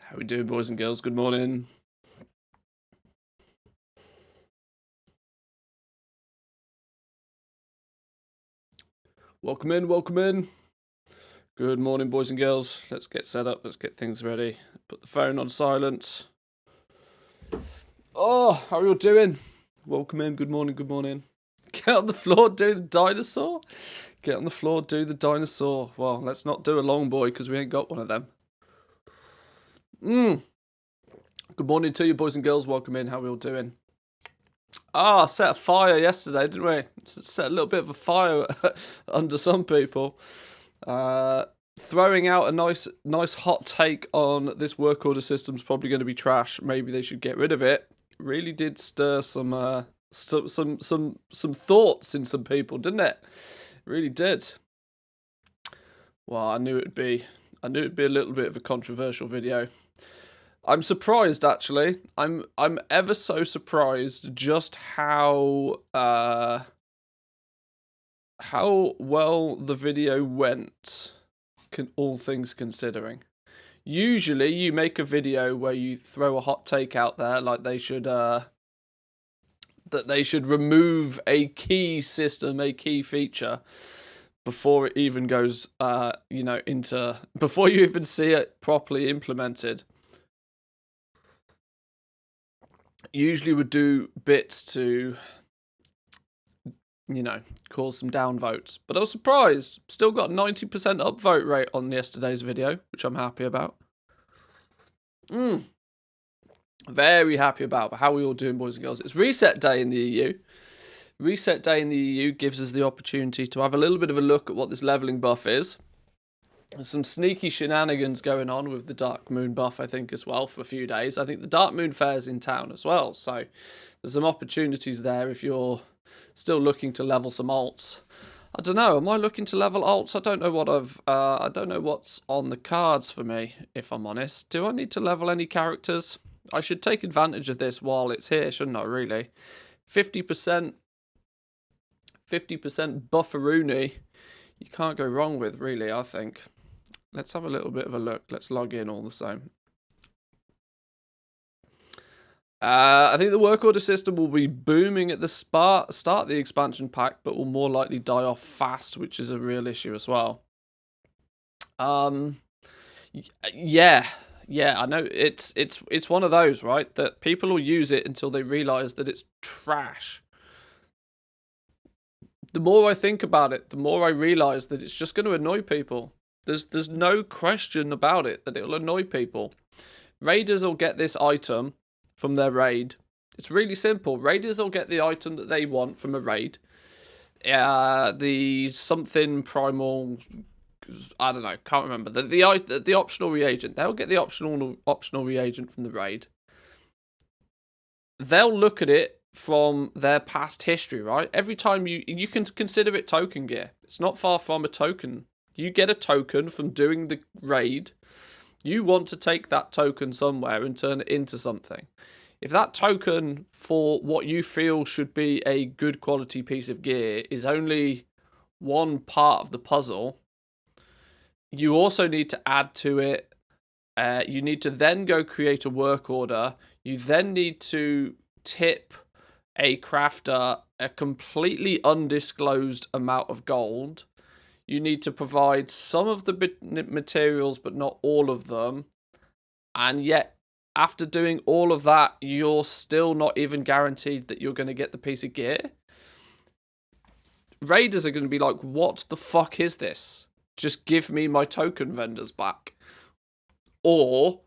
How we doing, boys and girls? Good morning. Welcome in, welcome in. Good morning, boys and girls. Let's get set up. Let's get things ready. Put the phone on silent. Oh, how are you all doing? Welcome in. Good morning, good morning. Get on the floor, do the dinosaur. Get on the floor, do the dinosaur. Well, let's not do a long boy because we ain't got one of them. Good morning to you, boys and girls. Welcome in. How are we all doing? Set a fire yesterday, didn't we? Set a little bit of a fire under some people. Throwing out a nice hot take on this work order system's probably going to be trash. Maybe they should get rid of it. Really did stir some thoughts in some people, didn't it? Really did. Well, I knew it'd be a little bit of a controversial video. I'm surprised, actually. I'm ever so surprised just how well the video went, all things considering. Usually, you make a video where you throw a hot take out there, like they should that they should remove a key system, a key feature, before it even goes, before you even see it properly implemented. Usually would do bits to, cause some downvotes. But I was surprised. Still got 90% upvote rate on yesterday's video, which I'm happy about. Very happy about. How are we all doing, boys and girls? It's reset day in the EU. Reset day in the EU gives us the opportunity to have a little bit of a look at what this leveling buff is. There's some sneaky shenanigans going on with the Dark Moon buff, I think, as well, for a few days. I think the Dark Moon Fair's in town as well, so there's some opportunities there if you're still looking to level some alts. I don't know, am I looking to level alts? I don't know what I don't know what's on the cards for me, if I'm honest. Do I need to level any characters? I should take advantage of this while it's here, shouldn't I, really? 50% bufferoonie, you can't go wrong with, really, I think. Let's have a little bit of a look. Let's log in all the same. I think the work order system will be booming at the start of the expansion pack, but will more likely die off fast, which is a real issue as well. Yeah, I know it's one of those, right? That people will use it until they realize that it's trash. The more I think about it, the more I realize that it's just going to annoy people. There's no question about it that it'll annoy people. Raiders will get this item from their raid. It's really simple. Raiders will get the item that they want from a raid. The something primal, I don't know, can't remember. The optional reagent. They'll get the optional reagent from the raid. They'll look at it from their past history, right? Every time you can consider it token gear. It's not far from a token. You get a token from doing the raid. You want to take that token somewhere and turn it into something. If that token for what you feel should be a good quality piece of gear is only one part of the puzzle, you also need to add to it. You need to then go create a work order. You then need to tip a crafter a completely undisclosed amount of gold. You need to provide some of the materials, but not all of them. And yet, after doing all of that, you're still not even guaranteed that you're going to get the piece of gear. Raiders are going to be like, what the fuck is this? Just give me my token vendors back. Or,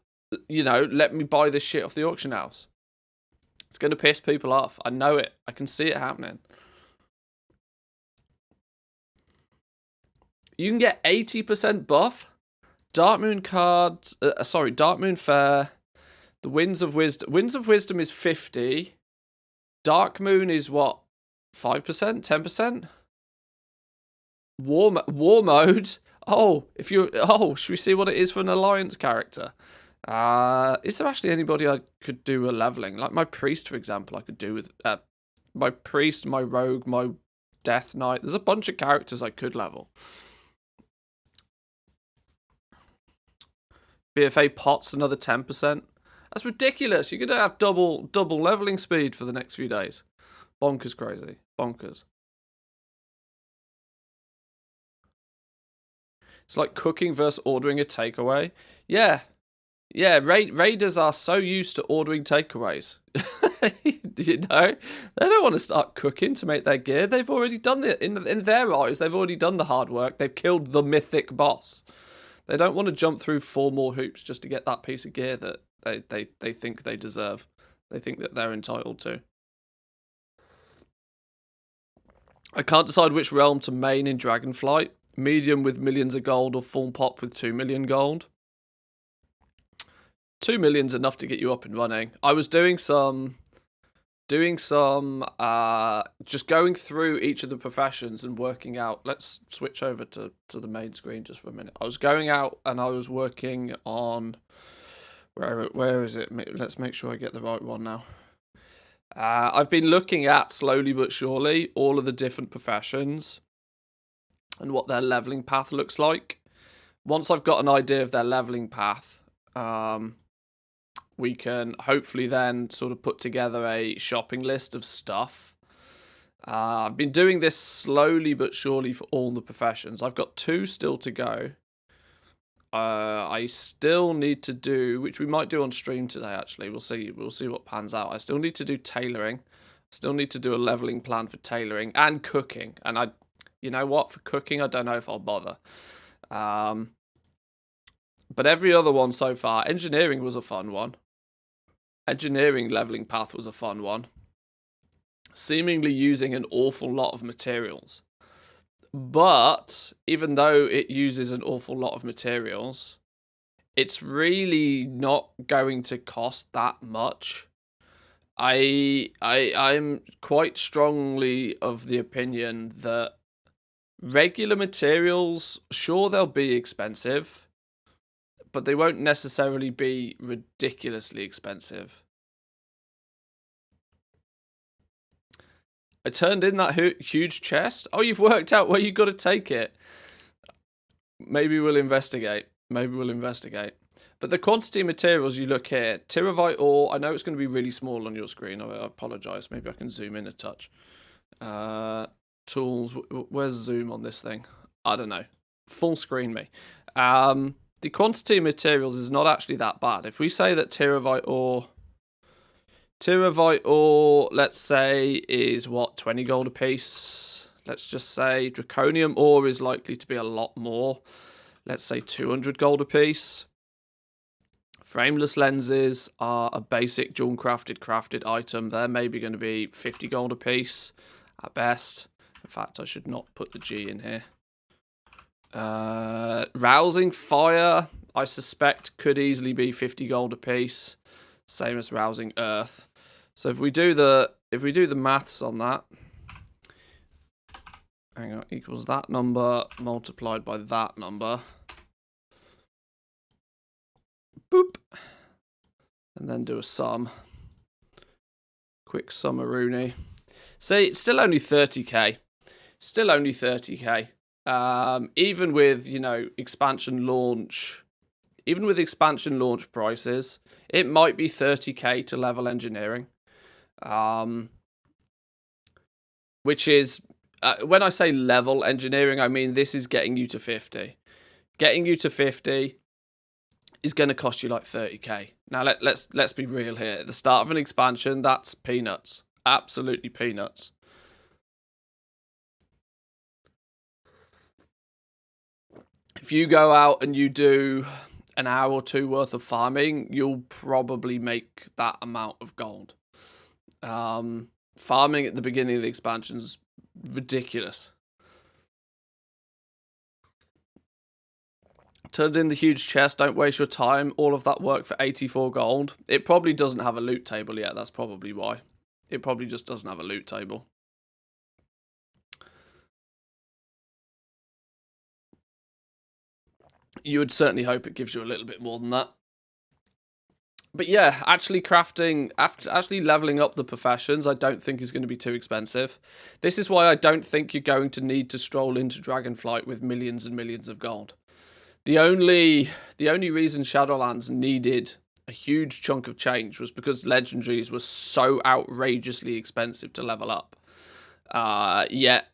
let me buy this shit off the auction house. It's going to piss people off. I know it. I can see it happening. You can get 80% buff. Dark Moon cards. Dark Moon Fair. The Winds of Wisdom. Winds of Wisdom is 50. Dark Moon is what? 5%? 10%? War mode. Should we see what it is for an alliance character? Is there actually anybody I could do a leveling? Like my priest, for example, I could do with my priest, my rogue, my death knight. There's a bunch of characters I could level. BFA pots another 10%. That's ridiculous. You're going to have double leveling speed for the next few days. Bonkers crazy. Bonkers. It's like cooking versus ordering a takeaway. Yeah. Yeah, raiders are so used to ordering takeaways. You know? They don't want to start cooking to make their gear. They've already done it. In their eyes, they've already done the hard work. They've killed the mythic boss. They don't want to jump through 4 more hoops just to get that piece of gear that they think they deserve. They think that they're entitled to. I can't decide which realm to main in Dragonflight. Medium with millions of gold or full pop with 2 million gold. 2 million's enough to get you up and running. I was doing some just going through each of the professions and working out. Let's switch over to the main screen just for a minute. I was going out and I was working on where is it? Let's make sure I get the right one now. I've been looking at, slowly but surely, all of the different professions and what their leveling path looks like. Once I've got an idea of their leveling path, we can hopefully then sort of put together a shopping list of stuff. I've been doing this slowly but surely for all the professions. I've got 2 still to go. I still need to do, which we might do on stream today, actually. We'll see what pans out. I still need to do tailoring. Still need to do a leveling plan for tailoring and cooking. And you know what? For cooking, I don't know if I'll bother. But every other one so far, engineering was a fun one. Engineering leveling path was a fun one. Seemingly using an awful lot of materials. But even though it uses an awful lot of materials, it's really not going to cost that much. I'm quite strongly of the opinion that regular materials, sure, they'll be expensive, but they won't necessarily be ridiculously expensive. I turned in that huge chest. Oh, you've worked out where you got to take it. Maybe we'll investigate. But the quantity of materials you look here, Tiravite ore, I know it's going to be really small on your screen. I apologise. Maybe I can zoom in a touch. Tools, where's zoom on this thing? I don't know. Full screen me. The quantity of materials is not actually that bad. If we say that Tiravite ore, let's say, is what, 20 gold a piece? Let's just say Draconium ore is likely to be a lot more. Let's say 200 gold a piece. Frameless lenses are a basic dual crafted item. They're maybe going to be 50 gold a piece at best. In fact, I should not put the G in here. Rousing fire, I suspect, could easily be 50 gold a piece. Same as rousing earth. So if we do the maths on that, hang on, equals that number multiplied by that number. Boop. And then do a sum. Quick summaroonie. See, it's still only 30k. Still only 30k. Even with, expansion launch. Even with expansion launch prices, it might be 30k to level engineering. Which is, when I say level engineering, I mean this is getting you to 50. Getting you to 50 is going to cost you like 30k. Now let's be real here. At the start of an expansion, that's peanuts. Absolutely peanuts. If you go out and you do an hour or 2 worth of farming, you'll probably make that amount of gold. Farming at the beginning of the expansion is ridiculous. Turned in the huge chest, don't waste your time. All of that work for 84 gold. It probably doesn't have a loot table yet, that's probably why. It probably just doesn't have a loot table. You would certainly hope it gives you a little bit more than that. But yeah, actually leveling up the professions, I don't think is going to be too expensive. This is why I don't think you're going to need to stroll into Dragonflight with millions and millions of gold. The only The only reason Shadowlands needed a huge chunk of change was because legendaries were so outrageously expensive to level up. Yet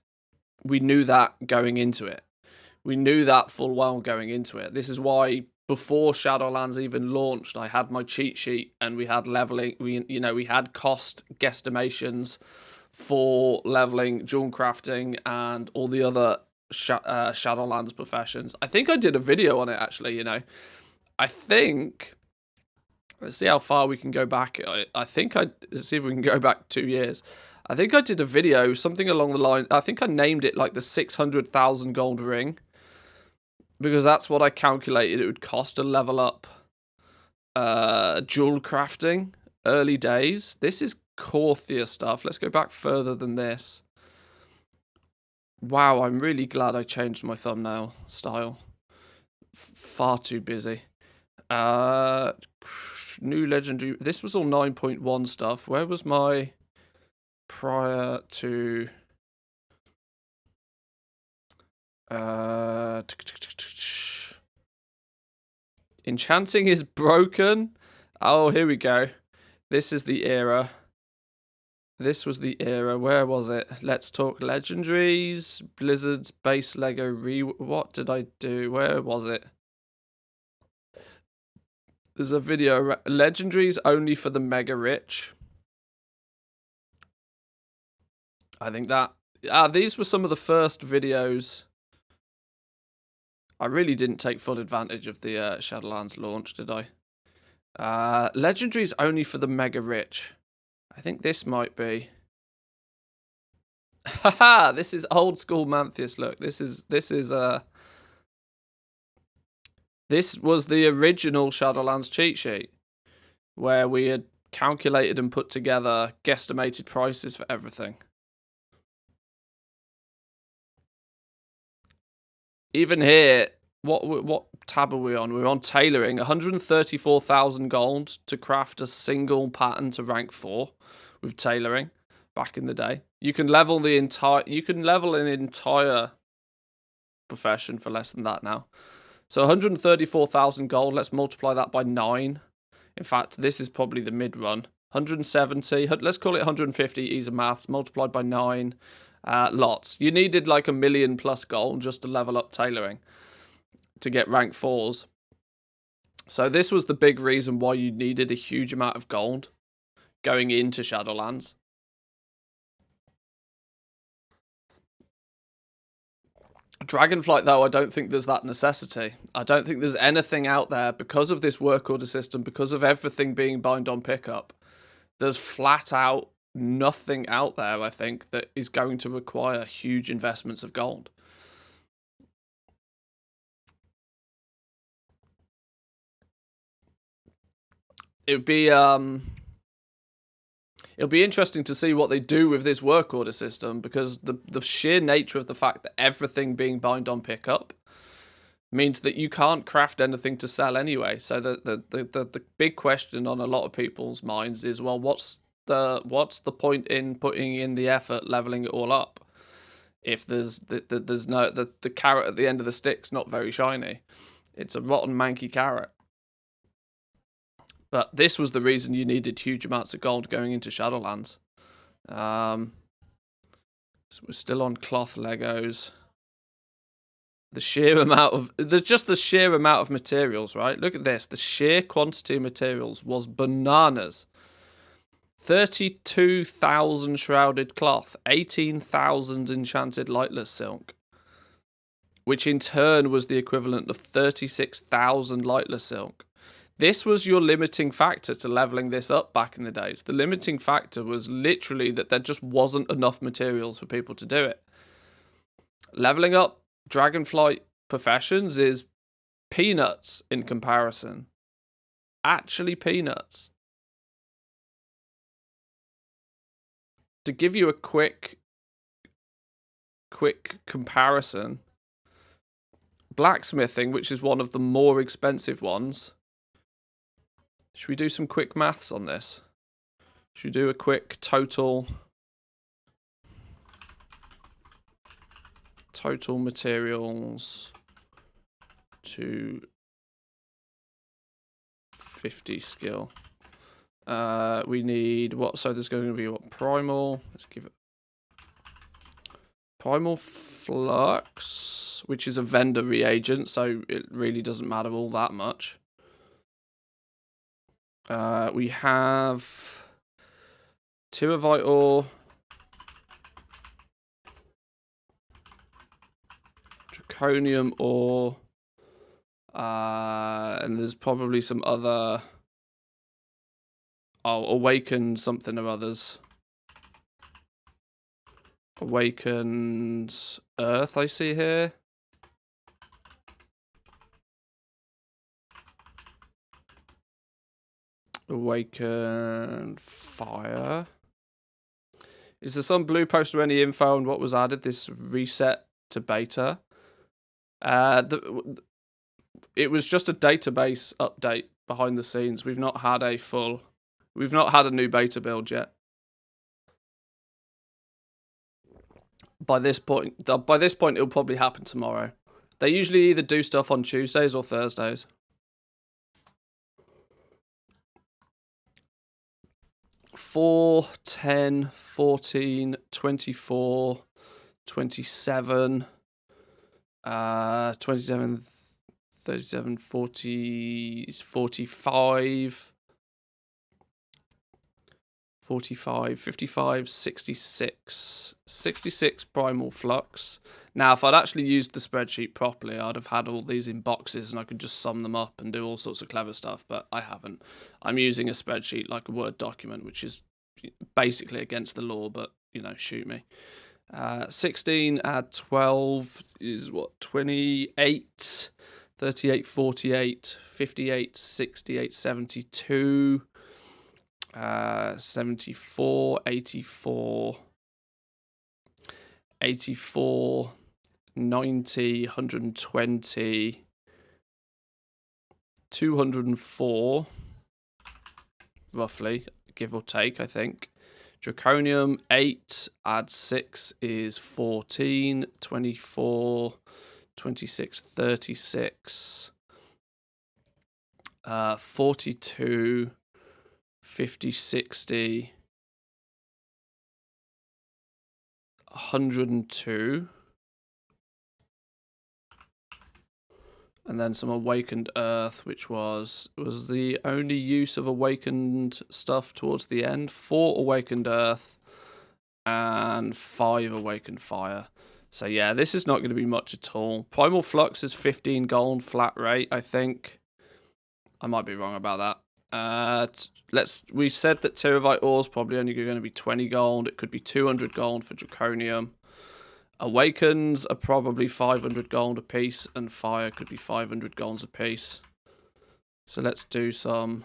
we knew that going into it. We knew that full well going into it. This is why before Shadowlands even launched, I had my cheat sheet and we had leveling. We had cost guesstimations for leveling, jewel crafting, and all the other Shadowlands professions. I think I did a video on it actually. I think. Let's see how far we can go back. Let's see if we can go back 2 years. I think I did a video, something along the line. I think I named it like the 600,000 gold ring, because that's what I calculated it would cost to level up jewel crafting early days. This is Corthia stuff. Let's go back further than this. Wow, I'm really glad I changed my thumbnail style. Far too busy. New legendary. This was all 9.1 stuff. Where was my prior to? Enchanting is broken. Oh, here we go. This is the era. This was the era. Where was it? Let's talk legendaries. Blizzard's base Lego what did I do? Where was it? There's a video. Legendaries only for the mega rich. I think that. These were some of the first videos. I really didn't take full advantage of the Shadowlands launch, did I? Legendaries only for the mega rich. I think this might be. Haha, this is old school Manthius. Look, this was the original Shadowlands cheat sheet, where we had calculated and put together guesstimated prices for everything. Even here, what tab are we on? We're on tailoring. 134,000 gold to craft a single pattern to rank 4 with tailoring back in the day. You can level an entire profession for less than that now. So 134,000 gold, let's multiply that by 9. In fact, this is probably the mid-run. 170, let's call it 150, ease of maths, multiplied by 9. Lots. You needed like 1 million plus gold just to level up tailoring to get rank 4s. So this was the big reason why you needed a huge amount of gold going into Shadowlands. Dragonflight, though, I don't think there's that necessity. I don't think there's anything out there because of this work order system, because of everything being bind on pickup. There's flat out nothing out there, I think, that is going to require huge investments of gold. It'll be interesting to see what they do with this work order system, because the sheer nature of the fact that everything being bind on pickup means that you can't craft anything to sell anyway. So the big question on a lot of people's minds is, well, what's the point in putting in the effort leveling it all up if there's the carrot at the end of the stick's not very shiny? It's a rotten manky carrot. But this was the reason you needed huge amounts of gold going into Shadowlands. So we're still on cloth Legos. The sheer amount of the sheer amount of materials, right? Look at this. The sheer quantity of materials was bananas. 32,000 shrouded cloth, 18,000 enchanted lightless silk, which in turn was the equivalent of 36,000 lightless silk. This was your limiting factor to leveling this up back in the days. The limiting factor was literally that there just wasn't enough materials for people to do it. Leveling up Dragonflight professions is peanuts in comparison. Actually peanuts. To give you a quick comparison, blacksmithing, which is one of the more expensive ones. Should we do some quick maths on this? Should we do a quick total materials to 50 skill. We need what? So there's going to be what? Primal. Let's give it Primal Flux, which is a vendor reagent, so it really doesn't matter all that much. We have Tyrivite Ore, Draconium Ore, and there's probably some other. Oh, Awakened something or others. Awakened Earth, I see here. Awakened Fire. Is there some blue post or any info on what was added this reset to beta? It was just a database update behind the scenes. We've not had a new beta build yet. By this point, it'll probably happen tomorrow. They usually either do stuff on Tuesdays or Thursdays. Four, 10, 14, 24, 27, 27, 37, 40, 45, 45, 55, 66. 66 Primal Flux. Now, if I'd actually used the spreadsheet properly, I'd have had all these in boxes and I could just sum them up and do all sorts of clever stuff, but I haven't. I'm using a spreadsheet like a Word document, which is basically against the law, but, you know, shoot me. 16 add 12 is what? 28, 38, 48, 58, 68, 72, 74, 84, 84, 90, 120, 204, roughly, give or take, I think. Draconium, 8, add 6 is 14, 24, 26, 36, 42, 50, 60, 102, and then some Awakened Earth, which was the only use of Awakened stuff towards the end. 4 Awakened Earth and 5 Awakened Fire. So yeah, this is not going to be much at all. Primal Flux is 15 gold flat rate, I think. I might be wrong about that. We said that Tyrivite Ore is probably only going to be 20 gold. It could be 200 gold for Draconium. Awakens are probably 500 gold a piece, and Fire could be 500 golds a piece. So let's do some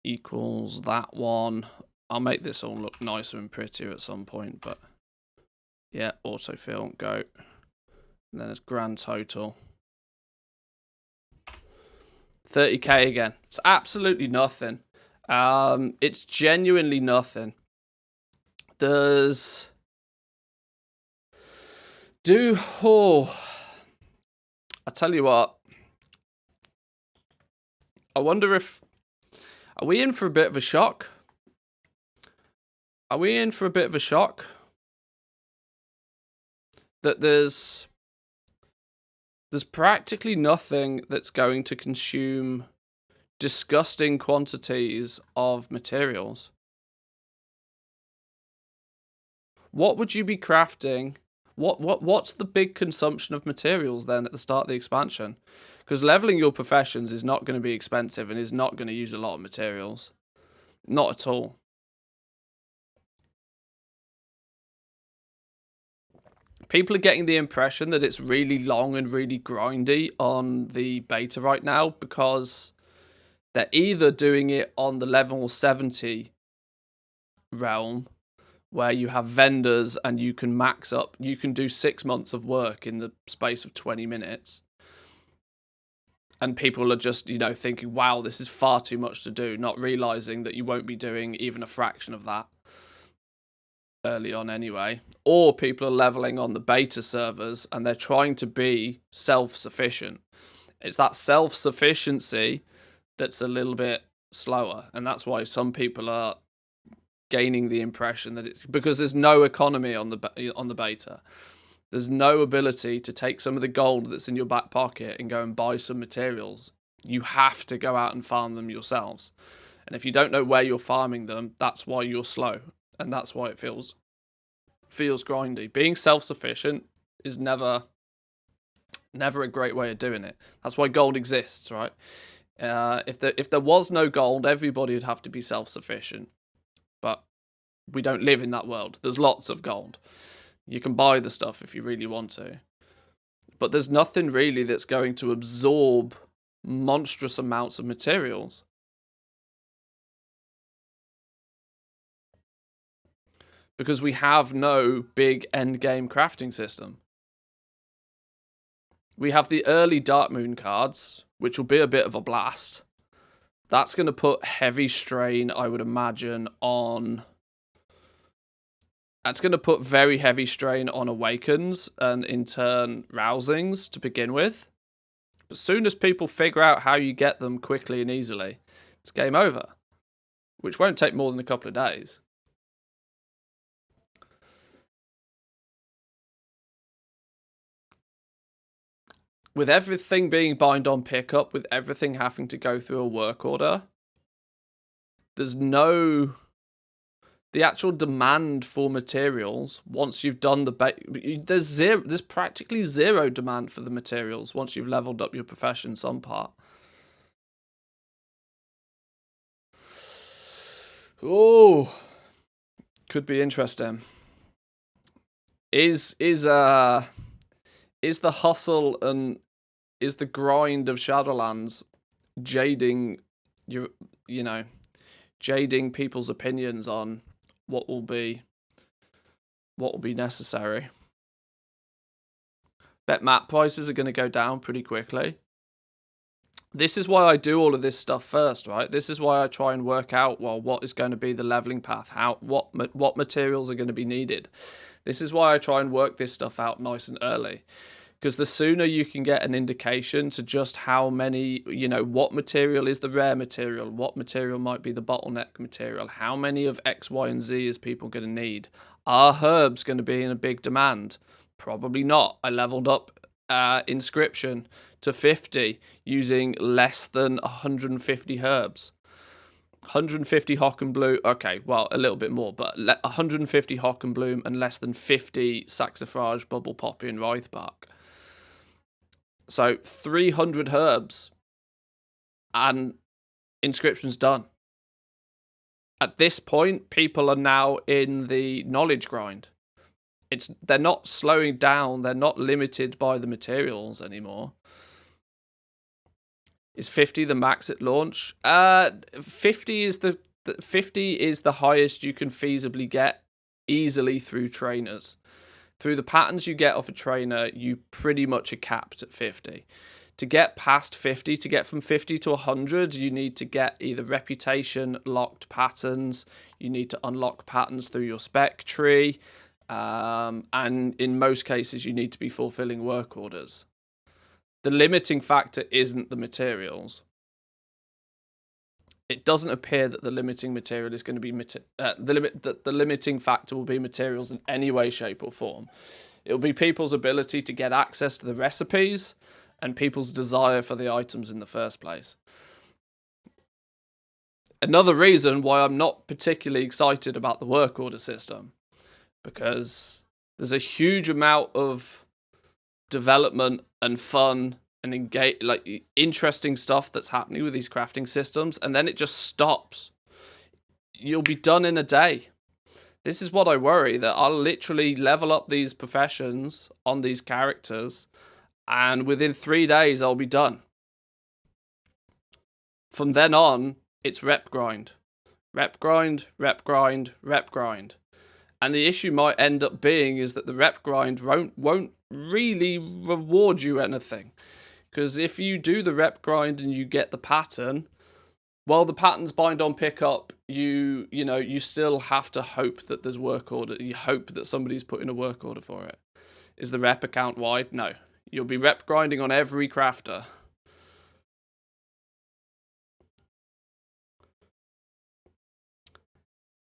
equals that one. I'll make this all look nicer and prettier at some point, but yeah, autofill, go. And then it's grand total. 30k again. It's absolutely nothing. It's genuinely nothing. I tell you what. I wonder if... Are we in for a bit of a shock? Are we in for a bit of a shock? That there's practically nothing that's going to consume disgusting quantities of materials. What would you be crafting? What's the big consumption of materials then at the start of the expansion? Because leveling your professions is not going to be expensive and is not going to use a lot of materials. Not at all. People are getting the impression that it's really long and really grindy on the beta right now because they're either doing it on the level 70 realm where you have vendors and you can max up, you can do 6 months of work in the space of 20 minutes. And people are just, you know, thinking, wow, this is far too much to do, not realizing that you won't be doing even a fraction of that early on anyway. Or people are leveling on the beta servers and they're trying to be self-sufficient. It's that self-sufficiency that's a little bit slower, and that's why some people are gaining the impression that it's because there's no economy on the beta. There's no ability to take some of the gold that's in your back pocket and go and buy some materials. You have to go out and farm them yourselves. And if you don't know where you're farming them, that's why you're slow. And that's why it feels grindy. Being self-sufficient is never a great way of doing it. That's why gold exists, right? If there was no gold, everybody would have to be self-sufficient. But we don't live in that world. There's lots of gold. You can buy the stuff if you really want to. But there's nothing really that's going to absorb monstrous amounts of materials. Because we have no big endgame crafting system. We have the early Dark Moon cards, which will be a bit of a blast. That's going to put heavy strain, I would imagine, on... That's going to put very heavy strain on Awakens and, in turn, Rousings to begin with. But as soon as people figure out how you get them quickly and easily, it's game over. Which won't take more than a couple of days. With everything being bind on pickup, with everything having to go through a work order, there's no... The actual demand for materials, once you've done the... There's practically zero demand for the materials once you've leveled up your profession some part. Oh, could be interesting. Is the hustle and is the grind of Shadowlands jading jading people's opinions on what will be necessary? Bet map prices are going to go down pretty quickly. This is why I do all of this stuff first, right? This is why I try and work out, well, what is going to be the leveling path, what materials are going to be needed. This is why I try and work this stuff out nice and early. Because the sooner you can get an indication to just how many, what material is the rare material, what material might be the bottleneck material, how many of X, Y, and Z is people going to need? Are herbs going to be in a big demand? Probably not. I leveled up Inscription to 50 using less than 150 herbs. 150 Hock and Bloom, okay, well, a little bit more, but 150 Hock and Bloom and less than 50 Saxifrage, Bubble Poppy, and Writhe Bark. So 300 herbs and Inscription's done. At this point, people are now in the knowledge grind. They're not slowing down, they're not limited by the materials anymore. Is 50 the max at launch? 50 is the highest you can feasibly get easily through trainers. Through the patterns you get off a trainer, you pretty much are capped at 50. To get past 50, to get from 50 to 100, you need to get either reputation locked patterns, you need to unlock patterns through your spec tree, and in most cases you need to be fulfilling work orders. The limiting factor isn't the materials. It doesn't appear that the limiting material is going to be the limiting factor will be materials in any way, shape, or form. It will be people's ability to get access to the recipes and people's desire for the items in the first place. Another reason why I'm not particularly excited about the work order system, because there's a huge amount of development and fun and interesting stuff that's happening with these crafting systems, and then it just stops. You'll be done in a day. This is what I worry, that I'll literally level up these professions on these characters, and within 3 days I'll be done. From then on, it's rep grind. Rep grind, rep grind, rep grind. And the issue might end up being is that the rep grind won't really reward you anything. Because if you do the rep grind and you get the pattern, while the patterns bind on pickup, you still have to hope that there's work order. You hope that somebody's put in a work order for it. Is the rep account wide? No. You'll be rep grinding on every crafter.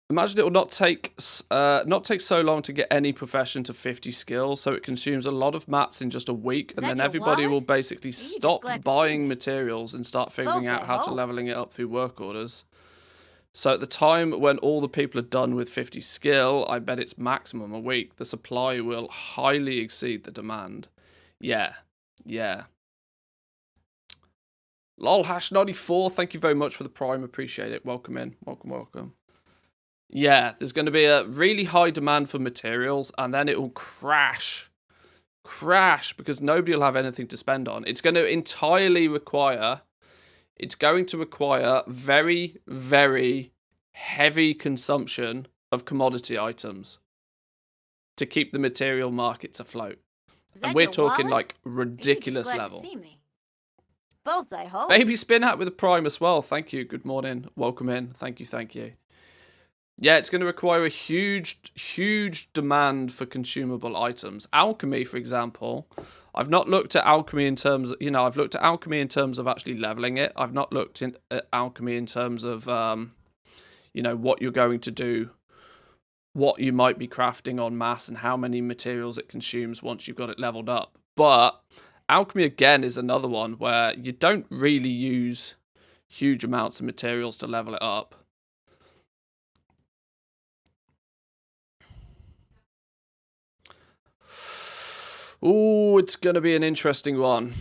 Imagine it will not take so long to get any profession to 50 skill, so it consumes a lot of mats in just a week, and then everybody will basically stop buying materials and start figuring out how to leveling it up through work orders. So at the time when all the people are done with 50 skill, I bet it's maximum a week. The supply will highly exceed the demand. Yeah. LolHash94, thank you very much for the prime. Appreciate it. Welcome in. Welcome. Yeah, there's going to be a really high demand for materials, and then it will crash because nobody will have anything to spend on. It's going to entirely require... It's going to require very, very heavy consumption of commodity items to keep the material markets afloat. And we're talking like ridiculous level. Both, I hope. Baby Spin Hat with a prime as well. Thank you. Good morning. Welcome in. Thank you. Yeah, it's going to require a huge demand for consumable items. Alchemy, for example... I've not looked at alchemy in terms of, I've looked at alchemy in terms of actually leveling it. I've not looked at alchemy in terms of, what you're going to do, what you might be crafting en masse, and how many materials it consumes once you've got it leveled up. But alchemy, again, is another one where you don't really use huge amounts of materials to level it up. Ooh, it's going to be an interesting one.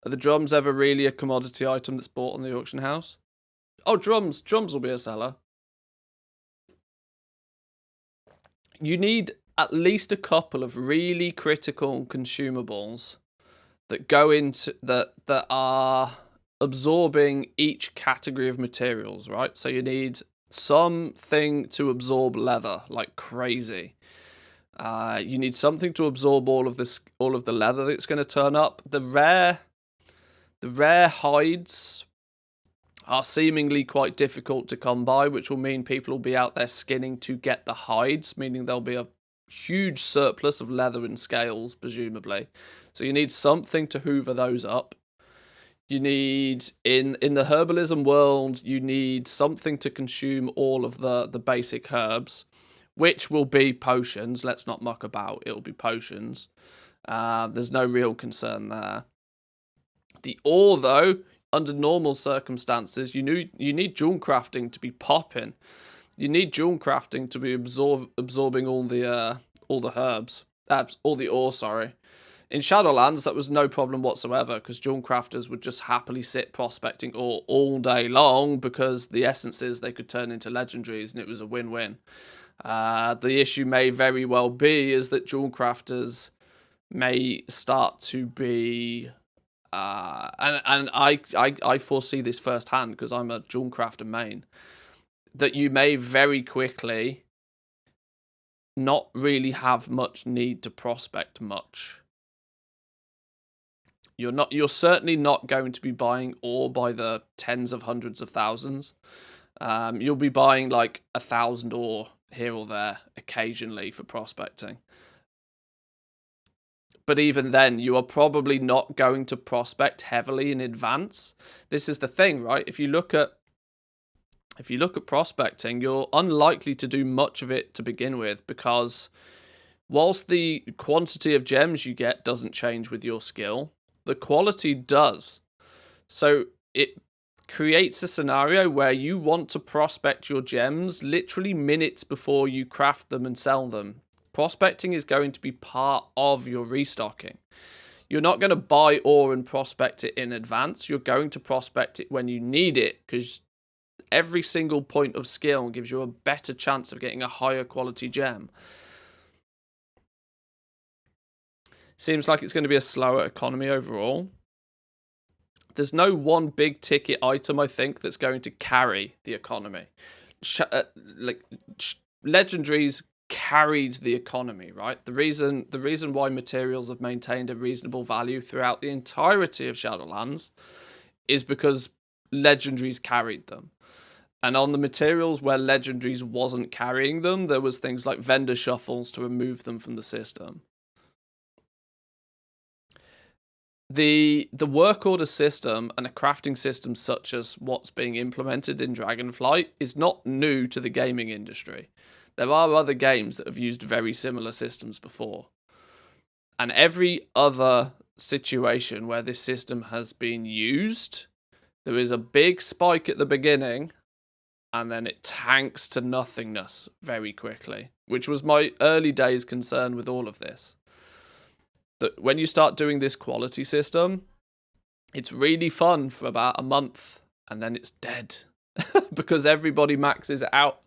Are the drums ever really a commodity item that's bought on the auction house? Oh, drums. Drums will be a seller. You need at least a couple of really critical consumables that go into... that are absorbing each category of materials, right? So you need... something to absorb leather like crazy. You need something to absorb all of the leather that's going to turn up. The rare hides are seemingly quite difficult to come by, which will mean people will be out there skinning to get the hides, meaning there'll be a huge surplus of leather and scales, presumably. So you need something to hoover those up. You need, in the herbalism world, you need something to consume all of the basic herbs, which will be potions. Let's not muck about. It'll be potions. There's no real concern there. The ore, though, under normal circumstances, you need jewel crafting to be popping. You need jewel crafting to be absorbing all the herbs. All the ore, sorry. In Shadowlands, that was no problem whatsoever, because jewel crafters would just happily sit prospecting ore all day long, because the essences they could turn into legendaries, and it was a win-win. The issue may very well be is that jewel crafters may start to be... and I foresee this firsthand, because I'm a jewel crafter main, that you may very quickly not really have much need to prospect much. You're certainly not going to be buying ore by the tens of hundreds of thousands. You'll be buying like 1,000 ore here or there occasionally for prospecting. But even then, you are probably not going to prospect heavily in advance. This is the thing, right? If you look at prospecting, you're unlikely to do much of it to begin with, because whilst the quantity of gems you get doesn't change with your skill, the quality does. So it creates a scenario where you want to prospect your gems literally minutes before you craft them and sell them. Prospecting is going to be part of your restocking. You're not going to buy ore and prospect it in advance. You're going to prospect it when you need it, because every single point of skill gives you a better chance of getting a higher quality gem. Seems like it's going to be a slower economy overall. There's no one big ticket item, I think, that's going to carry the economy. Legendaries carried the economy, right? The reason why materials have maintained a reasonable value throughout the entirety of Shadowlands is because legendaries carried them. And on the materials where legendaries wasn't carrying them, there was things like vendor shuffles to remove them from the system. the work order system and a crafting system such as what's being implemented in Dragonflight is not new to the gaming industry. There are other games that have used very similar systems before. And every other situation where this system has been used, there is a big spike at the beginning, and then it tanks to nothingness very quickly, which was my early days concern with all of this. That when you start doing this quality system, it's really fun for about a month, and then it's dead because everybody maxes it out.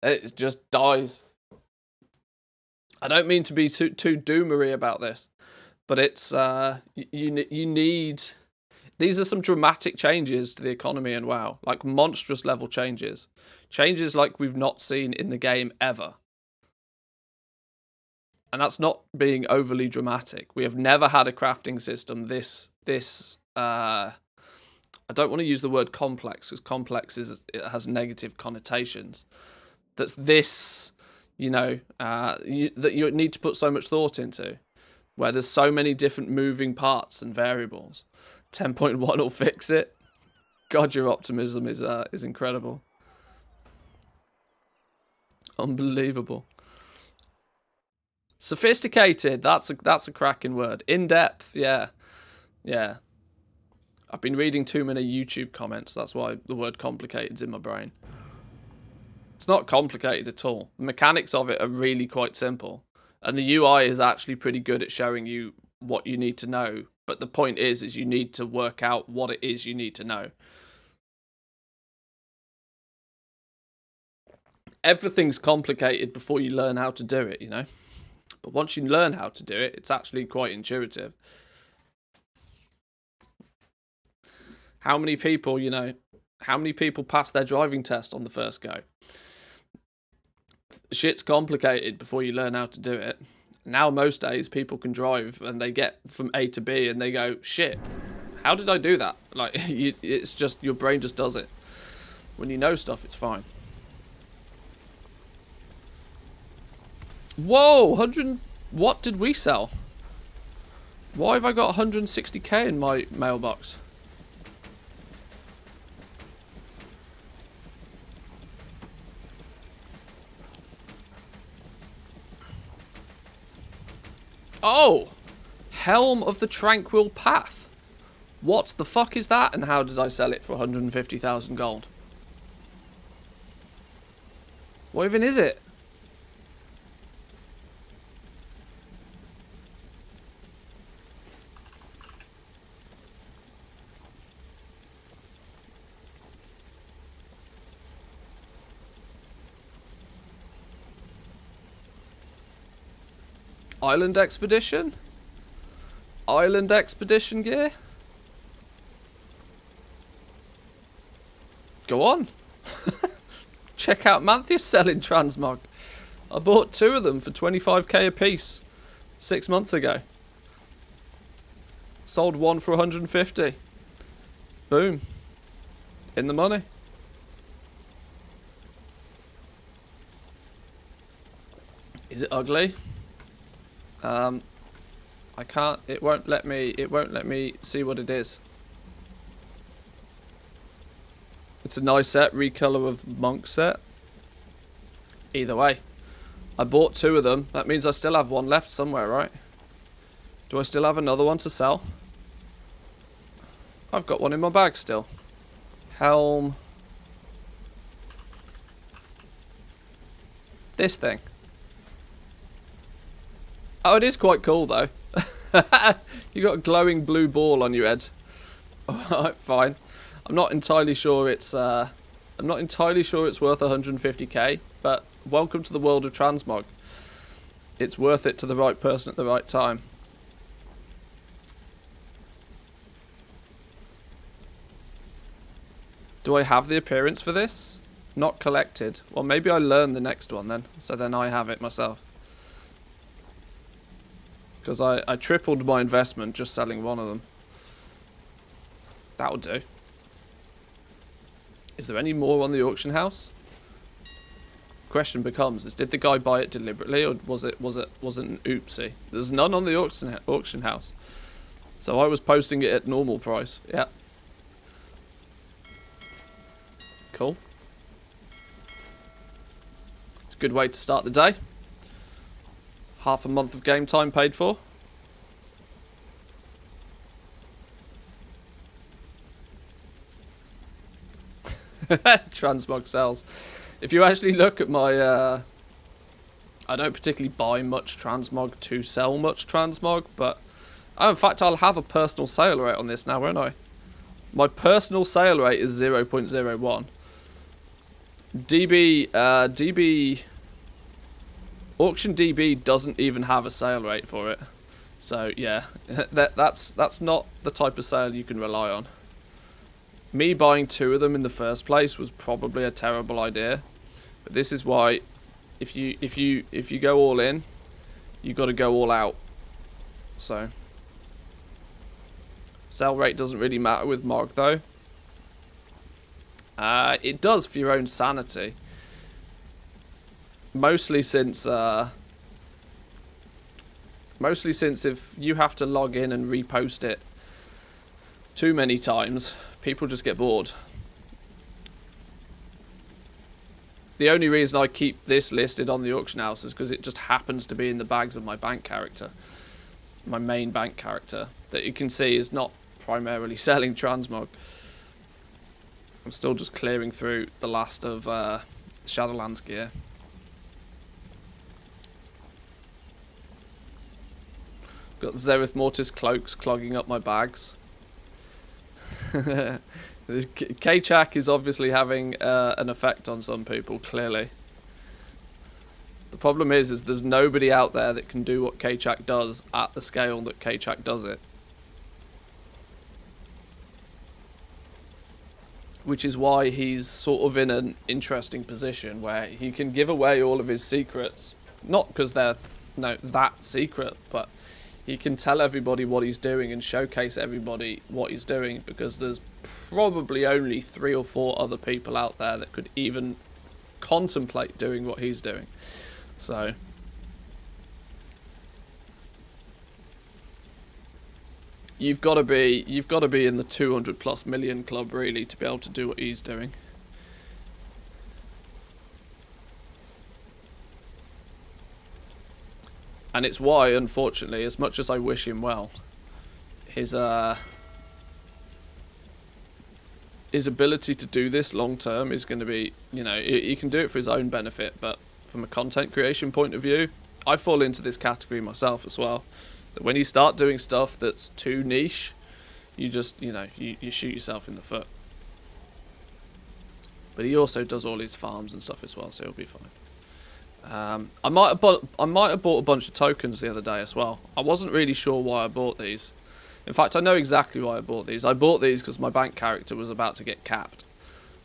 It just dies. I don't mean to be too doomery about this, but it's you need. These are some dramatic changes to the economy and WoW, like monstrous level changes like we've not seen in the game ever. And that's not being overly dramatic. We have never had a crafting system this I don't want to use the word complex, because complex it has negative connotations. That's this, that you need to put so much thought into, where there's so many different moving parts and variables. 10.1 will fix it. God, your optimism is incredible. Unbelievable. Sophisticated, that's a cracking word. In-depth, yeah. I've been reading too many YouTube comments, that's why the word complicated's in my brain. It's not complicated at all. The mechanics of it are really quite simple. And the UI is actually pretty good at showing you what you need to know. But the point is you need to work out what it is you need to know. Everything's complicated before you learn how to do it, But once you learn how to do it, it's actually quite intuitive. How many people, pass their driving test on the first go? Shit's complicated before you learn how to do it. Now most days people can drive and they get from A to B and they go, shit, how did I do that? Like, it's just, your brain just does it. When you know stuff, it's fine. Whoa, 100, what did we sell? Why have I got 160k in my mailbox? Oh! Helm of the Tranquil Path. What the fuck is that, and how did I sell it for 150,000 gold? What even is it? Island Expedition? Island Expedition gear? Go on. Check out Mantheus selling transmog. I bought 2 of them for 25k a piece 6 months ago. Sold 1 for 150. Boom. In the money. Is it ugly? I can't, it won't let me see what it is. It's a nice set, recolor of monk set. Either way, I bought 2 of them. That means I still have 1 left somewhere, right? Do I still have another one to sell? I've got 1 in my bag still. Helm. This thing. Oh, it is quite cool though. You got a glowing blue ball on your head. Alright, fine. I'm not entirely sure it's worth 150k, but welcome to the world of transmog. It's worth it to the right person at the right time. Do I have the appearance for this? Not collected. Well, maybe I learn the next one then, so then I have it myself. Because I tripled my investment just selling 1 of them. That'll do. Is there any more on the auction house? Question becomes: did the guy buy it deliberately, or was it an oopsie? There's none on the auction house. So I was posting it at normal price. Yeah. Cool. It's a good way to start the day. Half a month of game time paid for. Transmog sells. If you actually look at my... I don't particularly buy much transmog to sell much transmog, but... Oh, in fact, I'll have a personal sale rate on this now, won't I? My personal sale rate is 0.01. DB... Auction DB doesn't even have a sale rate for it. So, yeah. That's not the type of sale you can rely on. Me buying 2 of them in the first place was probably a terrible idea. But this is why if you go all in, you got to go all out. So sell rate doesn't really matter with Mog though. It does for your own sanity. Mostly since if you have to log in and repost it too many times, people just get bored. The only reason I keep this listed on the auction house is because it just happens to be in the bags of my bank character. My main bank character. That you can see is not primarily selling transmog. I'm still just clearing through the last of Shadowlands gear. Got Zereth Mortis cloaks clogging up my bags. K-Chak is obviously having an effect on some people, clearly. The problem is there's nobody out there that can do what K-Chak does at the scale that K-Chak does it. Which is why he's sort of in an interesting position where he can give away all of his secrets. Not because they're that secret, but he can tell everybody what he's doing and showcase everybody what he's doing, because there's probably only 3 or 4 other people out there that could even contemplate doing what he's doing. So you've got to be in the 200+ million club really to be able to do what he's doing. And it's why, unfortunately, as much as I wish him well, his ability to do this long term is going to be, you know, he can do it for his own benefit, but from a content creation point of view, I fall into this category myself as well. That when you start doing stuff that's too niche, you just, you know, you shoot yourself in the foot. But he also does all his farms and stuff as well, so he'll be fine. I might have bought a bunch of tokens the other day as well. I wasn't really sure why I bought these. In fact, I know exactly why I bought these. I bought these because my bank character was about to get capped.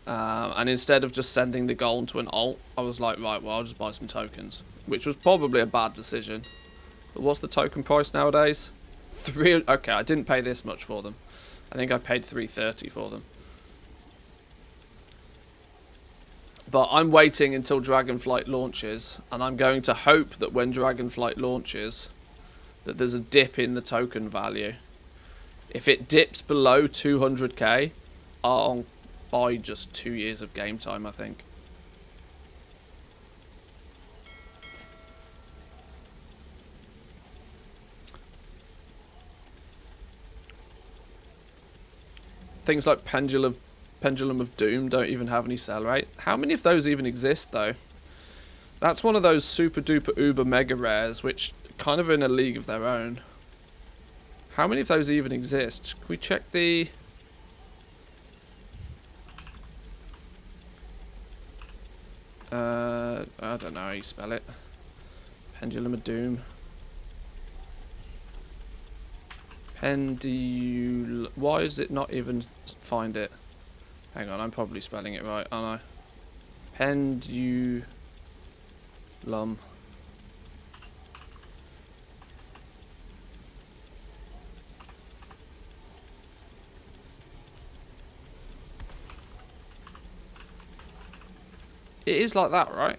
And instead of just sending the gold to an alt, I was like, right, well, I'll just buy some tokens. Which was probably a bad decision. But what's the token price nowadays? Okay, I didn't pay this much for them. I think I paid 330 for them. But I'm waiting until Dragonflight launches, and I'm going to hope that when Dragonflight launches, that there's a dip in the token value. If it dips below 200k, I'll buy just 2 years of game time, I think. Things like Pendulum of Doom don't even have any sell rate. How many of those even exist, though? That's one of those super duper uber mega rares, which kind of in a league of their own. How many of those even exist? Can we check the... I don't know how you spell it. Pendulum of Doom. Why is it not even find it? Hang on, I'm probably spelling it right, aren't I? Pendulum. It is like that, right?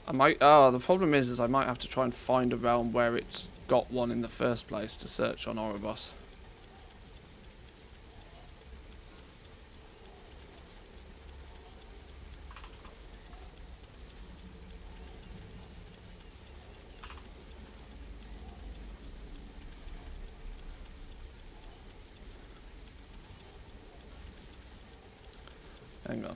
I might. Oh, the problem is I might have to try and find a realm where it's got one in the first place to search on Oribos. Hang on.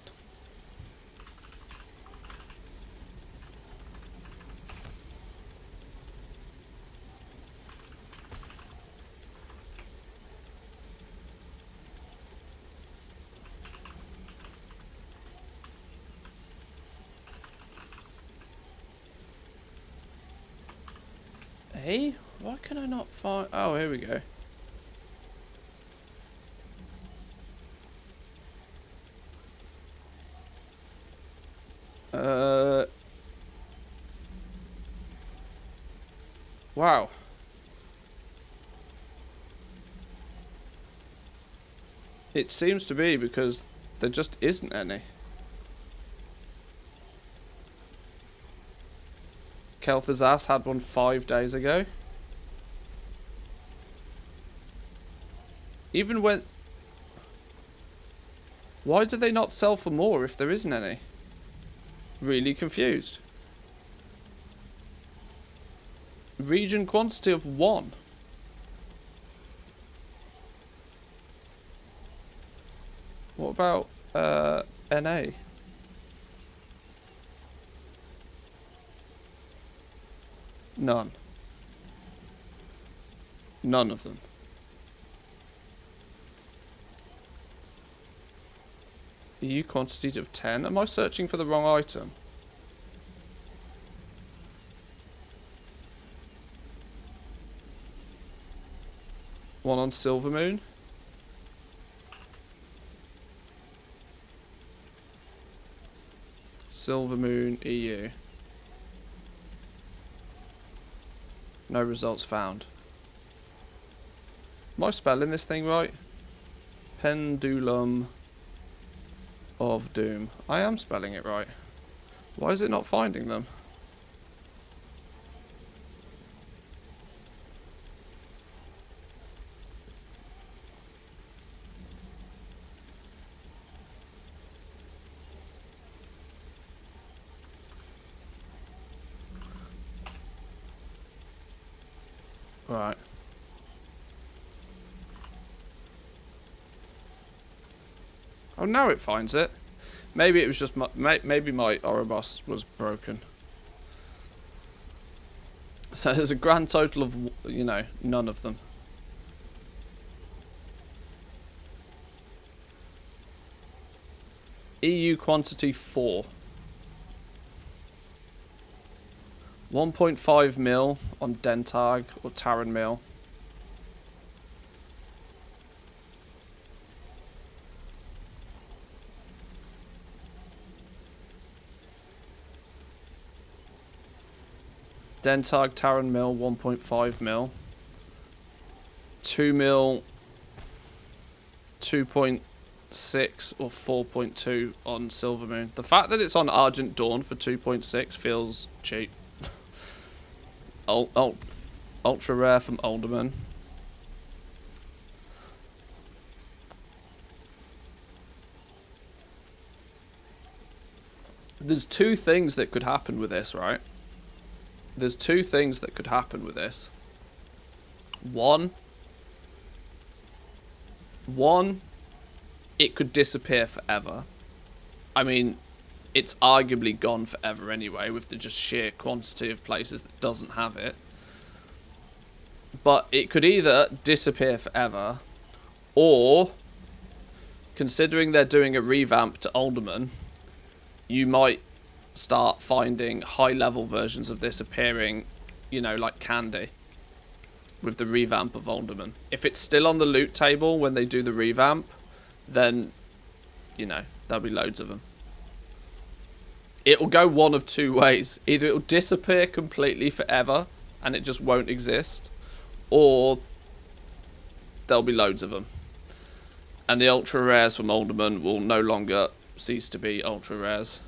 Hey, why can I not find... Oh, here we go. Wow. It seems to be because there just isn't any. Kelther's ass had one 5 days ago. Even when... Why do they not sell for more if there isn't any? Really confused. Region quantity of 1. What about NA? None. None of them. EU quantity of 10. Am I searching for the wrong item? One on Silvermoon. Silvermoon EU. No results found. Am I spelling this thing right? Pendulum of Doom. I am spelling it right. Why is it not finding them? Right. Oh, now it finds it. Maybe it was just my... Maybe my Oribos was broken. So there's a grand total of, you know, none of them. EU quantity 4. 1.5 mil on Dentag or Taran Mill. Dentag, Taran Mill, 1.5 mil. 2 mil, 2.6 or 4.2 on Silvermoon. The fact that it's on Argent Dawn for 2.6 feels cheap. Ultra rare from Alderman. There's two things that could happen with this, right? There's two things that could happen with this. One, it could disappear forever. I mean, it's arguably gone forever anyway, with the just sheer quantity of places that doesn't have it. But it could either disappear forever, or, considering they're doing a revamp to Alderman, you might start finding high-level versions of this appearing, you know, like candy, with the revamp of Alderman. If it's still on the loot table when they do the revamp, then, you know, there'll be loads of them. It'll go one of two ways. Either it'll disappear completely forever and it just won't exist, or there'll be loads of them. And the ultra rares from Alderman will no longer cease to be ultra rares.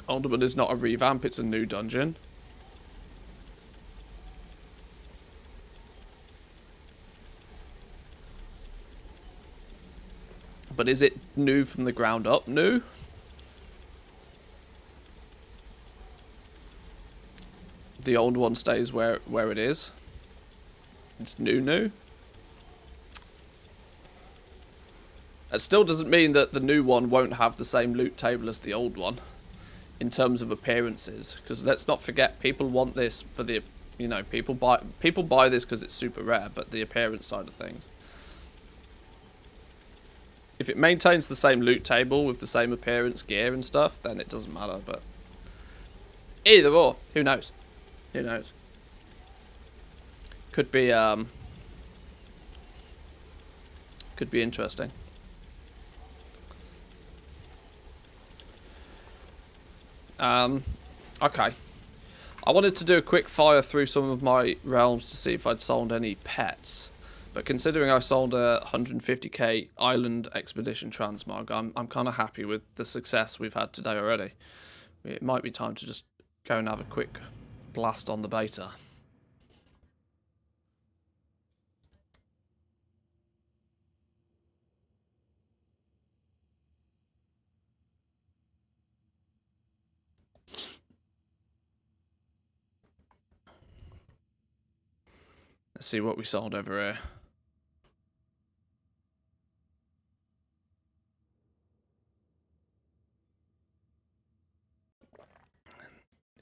Alderman is not a revamp, it's a new dungeon. But is it new from the ground up? New? The old one stays where it is. It's new. It still doesn't mean that the new one won't have the same loot table as the old one in terms of appearances. Because let's not forget, people want this for the, you know, people buy this because it's super rare, but the appearance side of things. If it maintains the same loot table with the same appearance, gear and stuff, then it doesn't matter. But either or, who knows? Who knows? Could be interesting. Okay. I wanted to do a quick fire through some of my realms to see if I'd sold any pets. But considering I sold a 150k island expedition transmog, I'm kind of happy with the success we've had today already. It might be time to just go and have a quick blast on the beta. Let's see what we sold over here.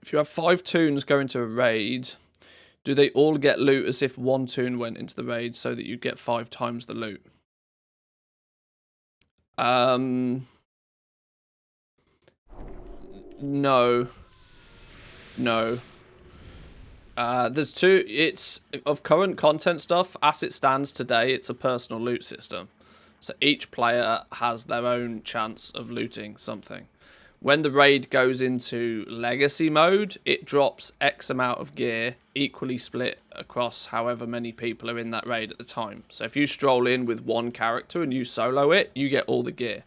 If you have 5 toons go into a raid, do they all get loot as if 1 toon went into the raid so that you get 5 times the loot? No. There's 2. It's of current content stuff. As it stands today, it's a personal loot system. So each player has their own chance of looting something. When the raid goes into legacy mode, it drops X amount of gear, equally split across however many people are in that raid at the time. So if you stroll in with 1 character and you solo it, you get all the gear.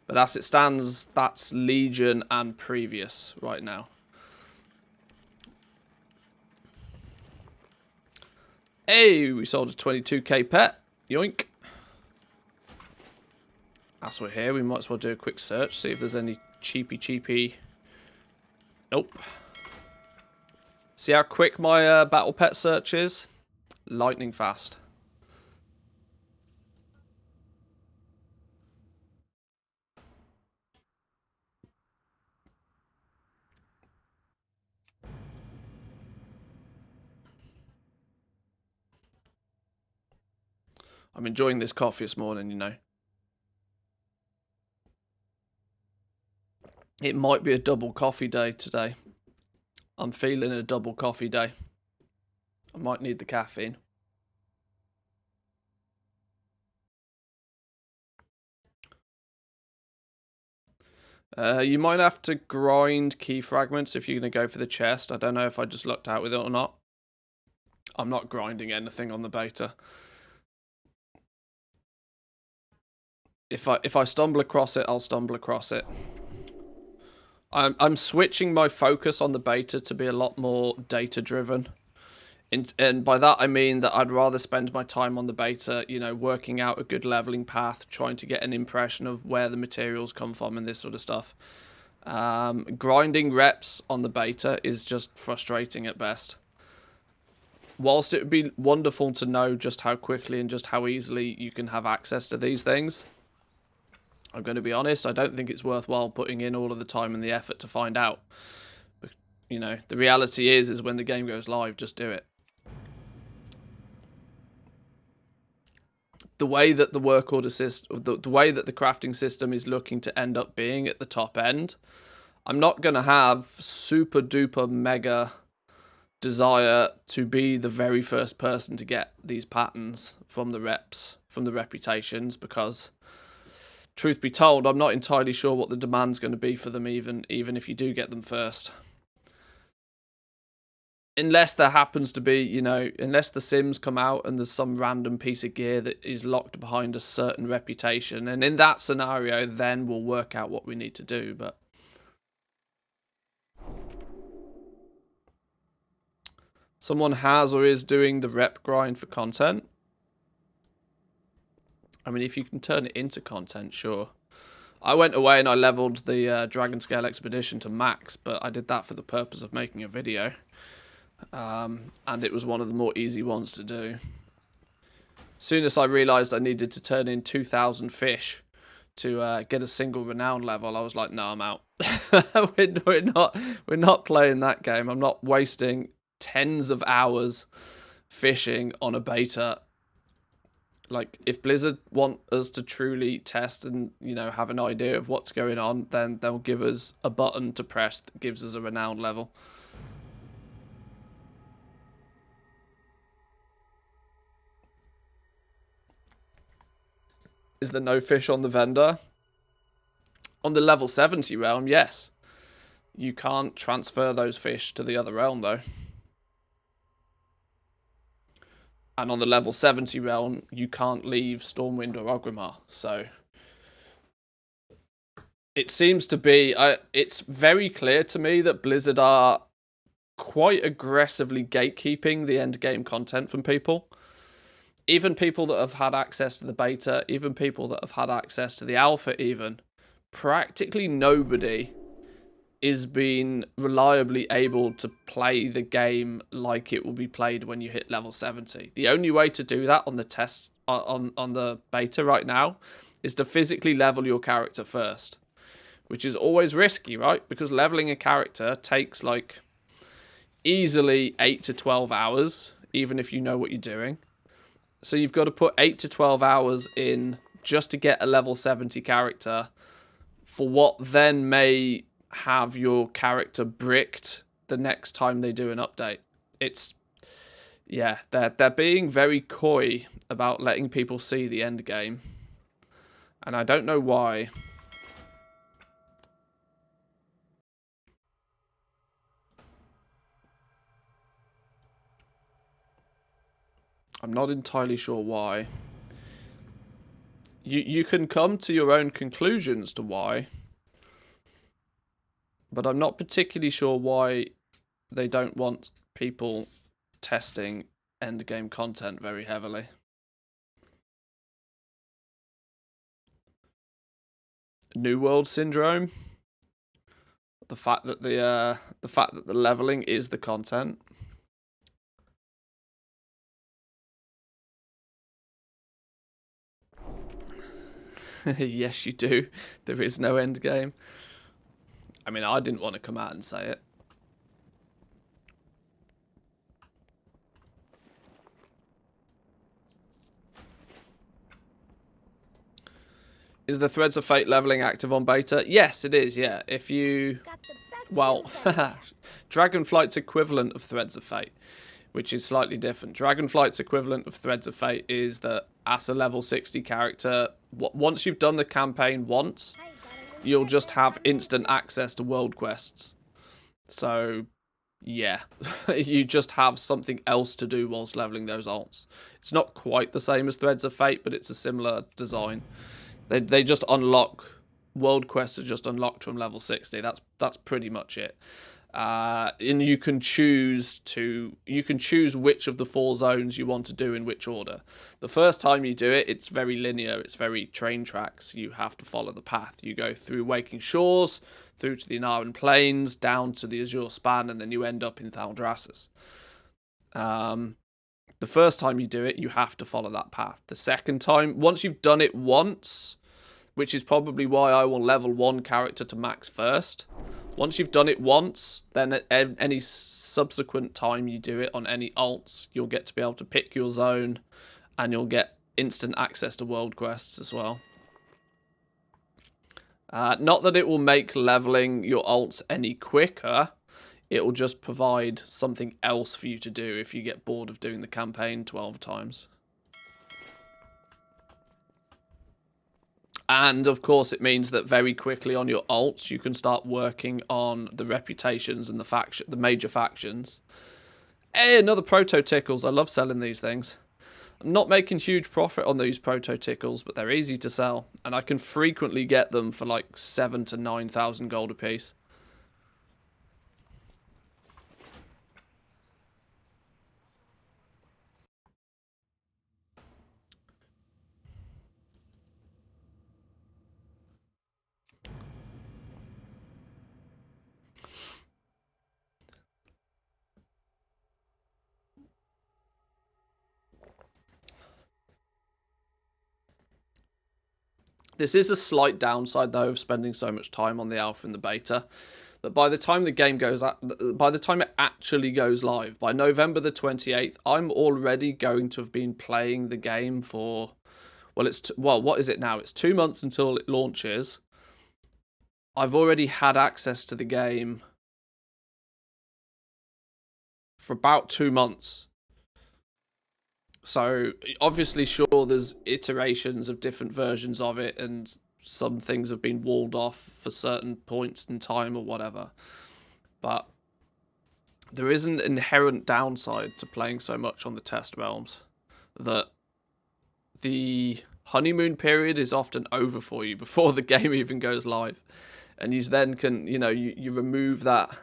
But as it stands, that's Legion and previous right now. Hey, we sold a 22k pet. Yoink. As we're here, we might as well do a quick search, see if there's any cheapy. Nope. See how quick my battle pet search is? Lightning fast. I'm enjoying this coffee this morning, you know. It might be a double coffee day today. I'm feeling a double coffee day. I might need the caffeine. You might have to grind key fragments if you're going to go for the chest. I don't know if I just lucked out with it or not. I'm not grinding anything on the beta. If I stumble across it, I'll stumble across it. I'm switching my focus on the beta to be a lot more data driven. And by that I mean that I'd rather spend my time on the beta, you know, working out a good leveling path, trying to get an impression of where the materials come from and this sort of stuff. Grinding reps on the beta is just frustrating at best. Whilst it would be wonderful to know just how quickly and just how easily you can have access to these things, I'm going to be honest, I don't think it's worthwhile putting in all of the time and the effort to find out. But, you know, the reality is when the game goes live, just do it. The way that the work order system, the way that the crafting system is looking to end up being at the top end, I'm not going to have super duper mega desire to be the very first person to get these patterns from the reps, from the reputations, because truth be told, I'm not entirely sure what the demand's going to be for them, even if you do get them first. Unless there happens to be, you know, unless the Sims come out and there's some random piece of gear that is locked behind a certain reputation. And in that scenario, then we'll work out what we need to do. But someone has or is doing the rep grind for content. I mean, if you can turn it into content, sure. I went away and I leveled the Dragon Scale Expedition to max, but I did that for the purpose of making a video. And it was one of the more easy ones to do. As soon as I realised I needed to turn in 2,000 fish to get a single renown level, I was like, no, I'm out. we're not playing that game. I'm not wasting tens of hours fishing on a beta. Like, if Blizzard want us to truly test and, you know, have an idea of what's going on, then they'll give us a button to press that gives us a renown level. Is there no fish on the vendor? On the level 70 realm, yes. You can't transfer those fish to the other realm, though. And on the level 70 realm, you can't leave Stormwind or Orgrimmar. So it seems to be... it's very clear to me that Blizzard are quite aggressively gatekeeping the end game content from people. Even people that have had access to the beta, even people that have had access to the alpha even, practically nobody is being reliably able to play the game like it will be played when you hit level 70. The only way to do that on the test, on the beta right now, is to physically level your character first, which is always risky, right? Because leveling a character takes like easily 8 to 12 hours, even if you know what you're doing. So you've got to put 8 to 12 hours in just to get a level 70 character for what then may have your character bricked the next time they do an update. It's, yeah, they're being very coy about letting people see the end game. And I don't know why. I'm not entirely sure why. You can come to your own conclusions to why. But I'm not particularly sure why they don't want people testing endgame content very heavily. New World Syndrome. The fact that the leveling is the content. Yes, you do. There is no end game. I mean, I didn't want to come out and say it. Is the Threads of Fate leveling active on beta? Yes, it is, yeah. If you... Well, Dragonflight's equivalent of Threads of Fate, which is slightly different. Dragonflight's equivalent of Threads of Fate is that as a level 60 character, once you've done the campaign once, you'll just have instant access to world quests. So, yeah, you just have something else to do whilst leveling those alts. It's not quite the same as Threads of Fate, but it's a similar design. They just unlock, world quests are just unlocked from level 60. That's pretty much it. And you can choose which of the 4 zones you want to do in which order. The first time you do it, it's very linear. It's very train tracks. You have to follow the path. You go through Waking Shores, through to the Inaran Plains, down to the Azure Span, and then you end up in Thaldraszus. The first time you do it, you have to follow that path. The second time, once you've done it once, which is probably why I will level 1 character to max first. Once you've done it once, then at any subsequent time you do it on any alts, you'll get to be able to pick your zone, and you'll get instant access to world quests as well. Not that it will make leveling your alts any quicker. It will just provide something else for you to do if you get bored of doing the campaign 12 times. And, of course, it means that very quickly on your alts, you can start working on the reputations and the major factions. Hey, another Proto Tickles. I love selling these things. I'm not making huge profit on these Proto Tickles, but they're easy to sell. And I can frequently get them for like 7,000 to 9,000 gold a piece. This is a slight downside, though, of spending so much time on the alpha and the beta, that by the time the game goes, by the time it actually goes live, by November the 28th, I'm already going to have been playing the game for, well, what is it now? It's 2 months until it launches. I've already had access to the game for about 2 months. So, obviously, sure, there's iterations of different versions of it, and some things have been walled off for certain points in time or whatever. But there is an inherent downside to playing so much on the test realms, that the honeymoon period is often over for you before the game even goes live. And you then can, you remove that...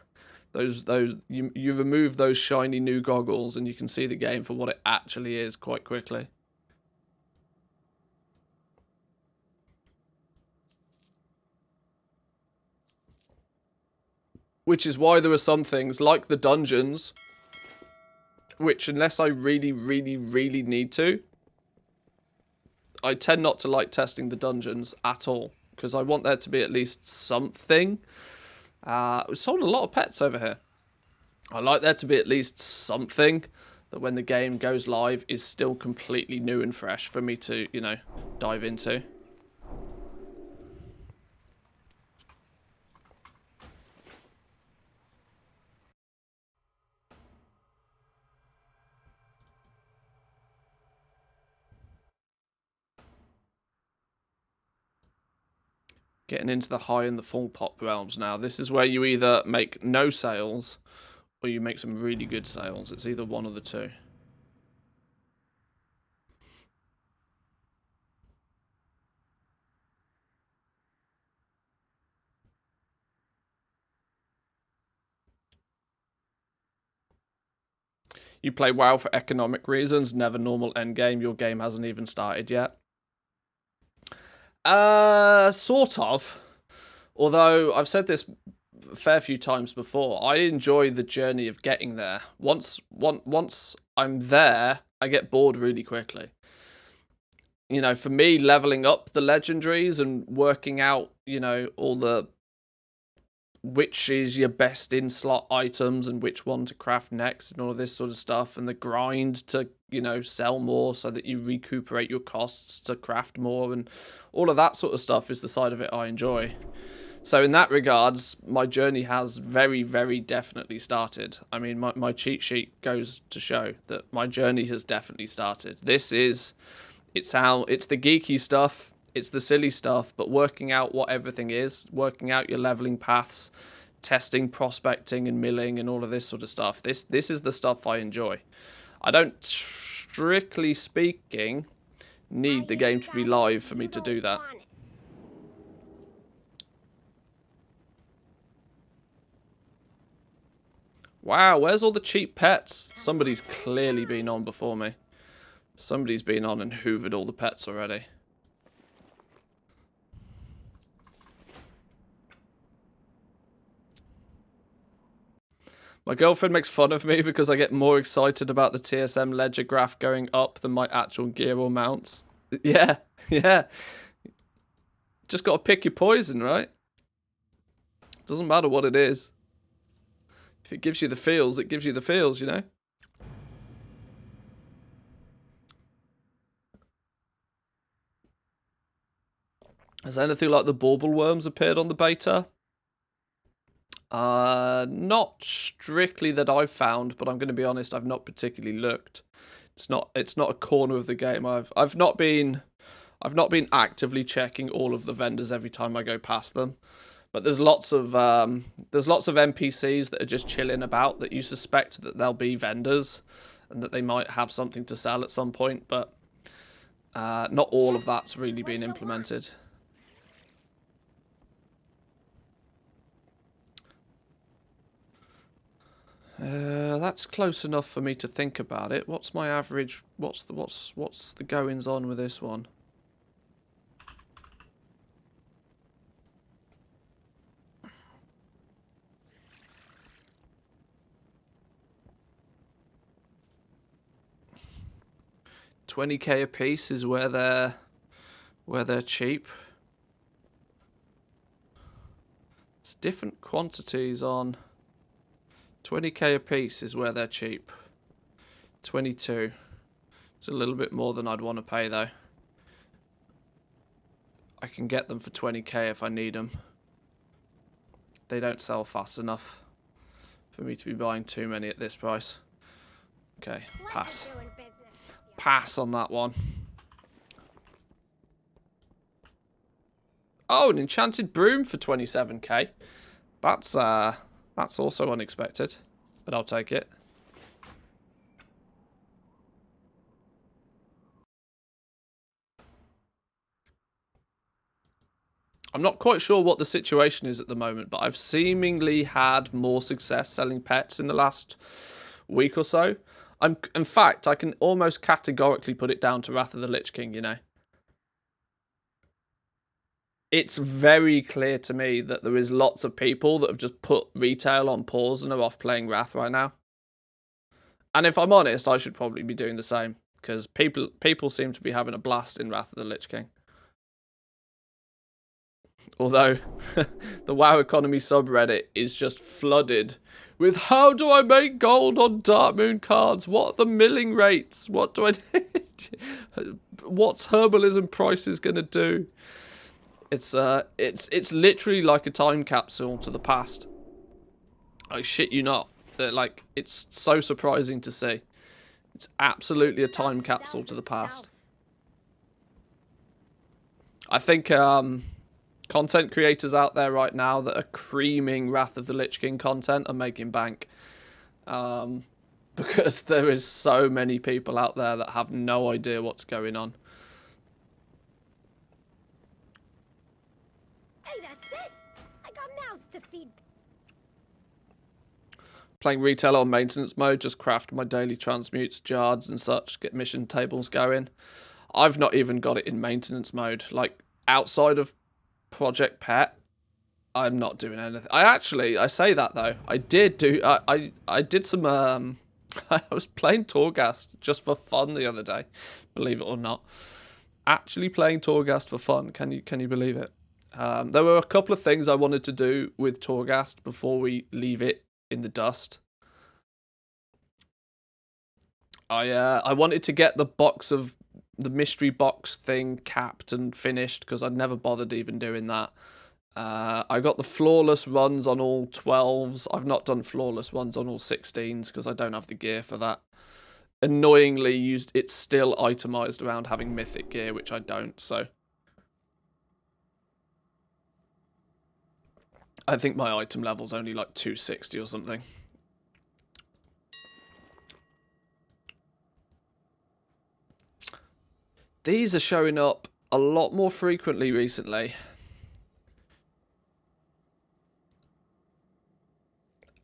You remove those shiny new goggles and you can see the game for what it actually is quite quickly. Which is why there are some things like the dungeons, which unless I really, really, really need to, I tend not to like testing the dungeons at all, because I want there to be at least something. We sold a lot of pets over here. I like there to be at least something that when the game goes live is still completely new and fresh for me to, dive into. Getting into the high and the full pop realms now. This is where you either make no sales or you make some really good sales. It's either one or the two. You play WoW for economic reasons, never normal endgame. Your game hasn't even started yet. Sort of. Although, I've said this a fair few times before, I enjoy the journey of getting there. Once I'm there, I get bored really quickly. For me, leveling up the legendaries and working out, all the... which is your best in-slot items and which one to craft next and all of this sort of stuff. And the grind to, sell more so that you recuperate your costs to craft more. And all of that sort of stuff is the side of it I enjoy. So in that regards, my journey has very, very definitely started. I mean, my cheat sheet goes to show that my journey has definitely started. It's the geeky stuff. It's the silly stuff, but working out what everything is, working out your leveling paths, testing, prospecting, and milling, and all of this sort of stuff. This is the stuff I enjoy. I don't, strictly speaking, need the game to be live for me to do that. Wow, where's all the cheap pets? Somebody's clearly been on before me. Somebody's been on and hoovered all the pets already. My girlfriend makes fun of me because I get more excited about the TSM ledger graph going up than my actual gear or mounts. Yeah, yeah. Just got to pick your poison, right? Doesn't matter what it is. If it gives you the feels, it gives you the feels, Has anything like the bauble worms appeared on the beta? Not strictly that I've found, but I'm going to be honest, I've not particularly looked. It's not a corner of the game. I've not been actively checking all of the vendors every time I go past them. But there's lots of NPCs that are just chilling about that you suspect that they'll be vendors and that they might have something to sell at some point, but not all of that's really been implemented. That's close enough for me to think about it. What's my average? What's the goings on with this one? $20K a piece is where they're cheap. It's different quantities on 20k a piece is where they're cheap. 22. It's a little bit more than I'd want to pay though. I can get them for 20k if I need them. They don't sell fast enough for me to be buying too many at this price. Okay, pass. Pass on that one. Oh, an enchanted broom for 27k. That's also unexpected, but I'll take it. I'm not quite sure what the situation is at the moment, but I've seemingly had more success selling pets in the last week or so. In fact, I can almost categorically put it down to Wrath of the Lich King, you know. It's very clear to me that there is lots of people that have just put retail on pause and are off playing Wrath right now. And if I'm honest, I should probably be doing the same, because people seem to be having a blast in Wrath of the Lich King. Although, the WoW Economy subreddit is just flooded with how do I make gold on Dark Moon cards? What are the milling rates? What do I do? What's herbalism prices going to do? It's literally like a time capsule to the past. I shit you not. Like, it's so surprising to see. It's absolutely a time capsule to the past. I think content creators out there right now that are creaming Wrath of the Lich King content are making bank. Because there is so many people out there that have no idea what's going on. Hey, that's it. I got mouths to feed. Playing retail on maintenance mode, just craft my daily transmutes, jards and such, get mission tables going. I've not even got it in maintenance mode. Like, outside of Project Pet, I'm not doing anything. I say that though. I did some I was playing Torghast just for fun the other day, believe it or not. Actually playing Torghast for fun. Can you believe it? There were a couple of things I wanted to do with Torghast before we leave it in the dust. I wanted to get the box of the mystery box thing capped and finished because I'd never bothered even doing that. I got the flawless runs on all 12s. I've not done flawless runs on all 16s because I don't have the gear for that. Annoyingly, it's still itemized around having mythic gear, which I don't, so I think my item level's only like 260 or something. These are showing up a lot more frequently recently.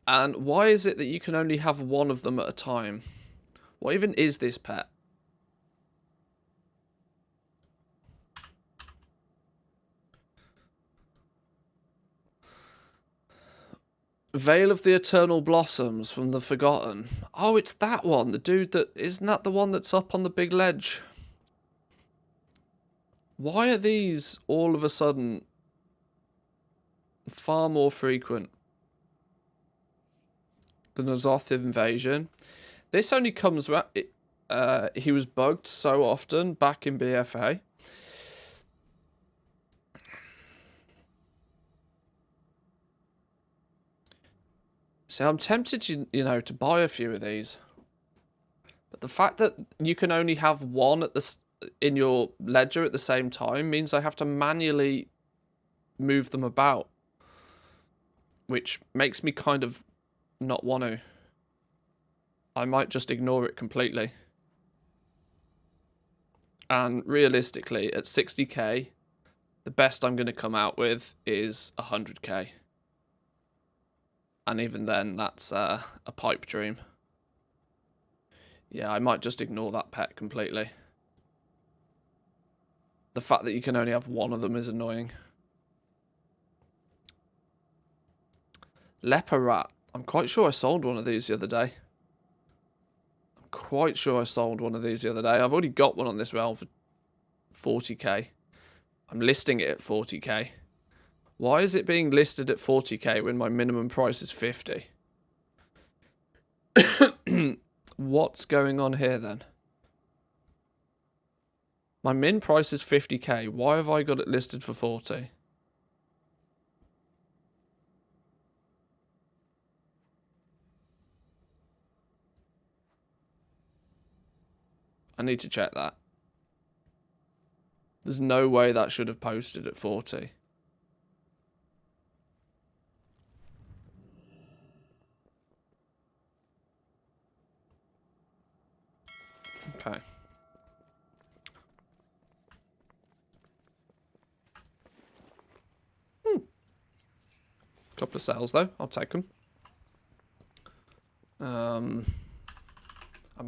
And why is it that you can only have one of them at a time? What even is this pet? Veil of the Eternal Blossoms from the Forgotten. Oh, it's that one. The dude that... Isn't that the one that's up on the big ledge? Why are these all of a sudden far more frequent? The Nazoth invasion. This only comes... he was bugged so often back in BFA. See, I'm tempted to, to buy a few of these. But the fact that you can only have one in your ledger at the same time means I have to manually move them about. Which makes me kind of not want to. I might just ignore it completely. And realistically, at 60k, the best I'm going to come out with is 100k. And even then, that's a pipe dream. Yeah, I might just ignore that pet completely. The fact that you can only have one of them is annoying. Leper Rat. I'm quite sure I sold one of these the other day. I've already got one on this realm for 40k. I'm listing it at 40k. Why is it being listed at 40k when my minimum price is 50? What's going on here then? My min price is 50k. Why have I got it listed for 40? I need to check that. There's no way that should have posted at 40. Okay. Couple of sales though. I'll take them. Am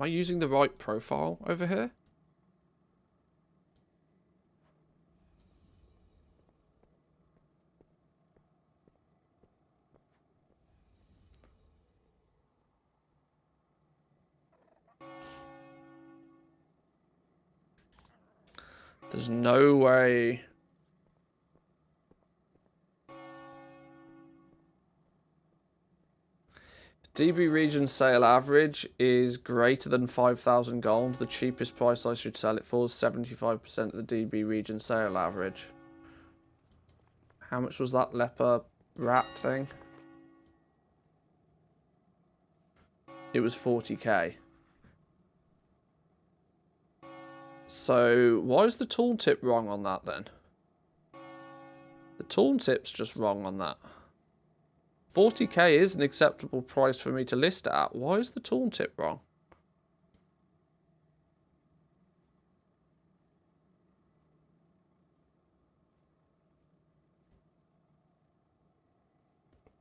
I using the right profile over here? There's no way. DB region sale average is greater than 5,000 gold. The cheapest price I should sell it for is 75% of the DB region sale average. How much was that leper rat thing? It was 40k. So why is the tooltip wrong on that then? The tooltip's just wrong on that. 40k is an acceptable price for me to list it at. Why is the tooltip wrong?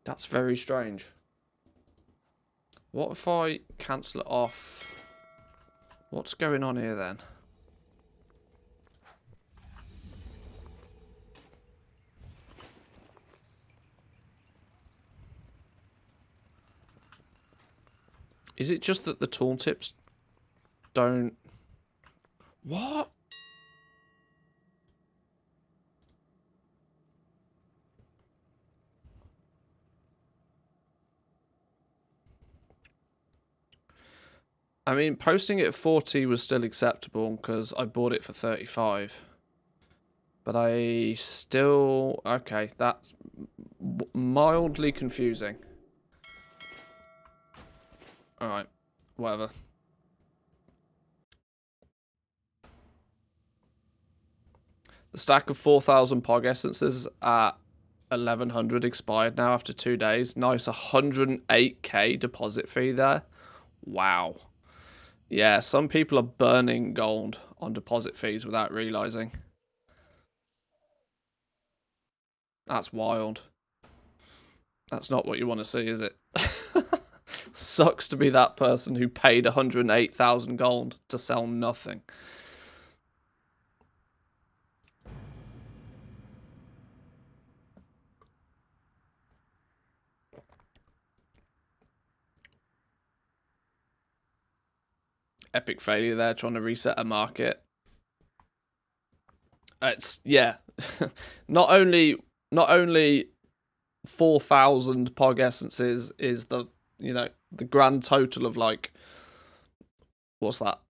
That's very strange. What if I cancel it off? What's going on here then? Is it just that the tooltips don't... What? I mean, posting it at 40 was still acceptable because I bought it for 35. But I still... Okay, that's mildly confusing. Alright, whatever. The stack of 4,000 Pog Essences at 1,100 expired now after 2 days. Nice, 108k deposit fee there. Wow. Yeah, some people are burning gold on deposit fees without realising. That's wild. That's not what you want to see, is it? Sucks to be that person who paid 108,000 gold to sell nothing. Epic failure there, trying to reset a market. It's, yeah. Not only 4,000 Pog Essences is the, you know, the grand total of like, what's that?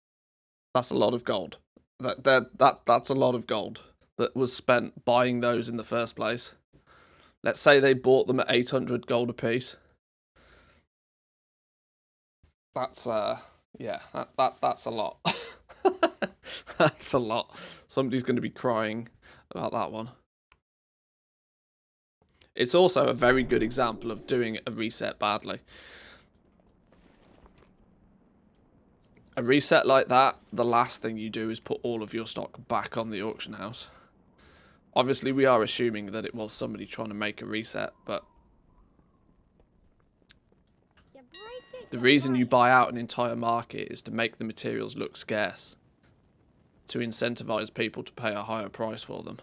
That's a lot of gold. That's a lot of gold that was spent buying those in the first place. Let's say they bought them at 800 gold apiece. That's yeah, that's a lot. That's a lot. Somebody's going to be crying about that one. It's also a very good example of doing a reset badly. A reset like that, the last thing you do is put all of your stock back on the auction house. Obviously, we are assuming that it was somebody trying to make a reset, but the reason you buy out an entire market is to make the materials look scarce, to incentivize people to pay a higher price for them.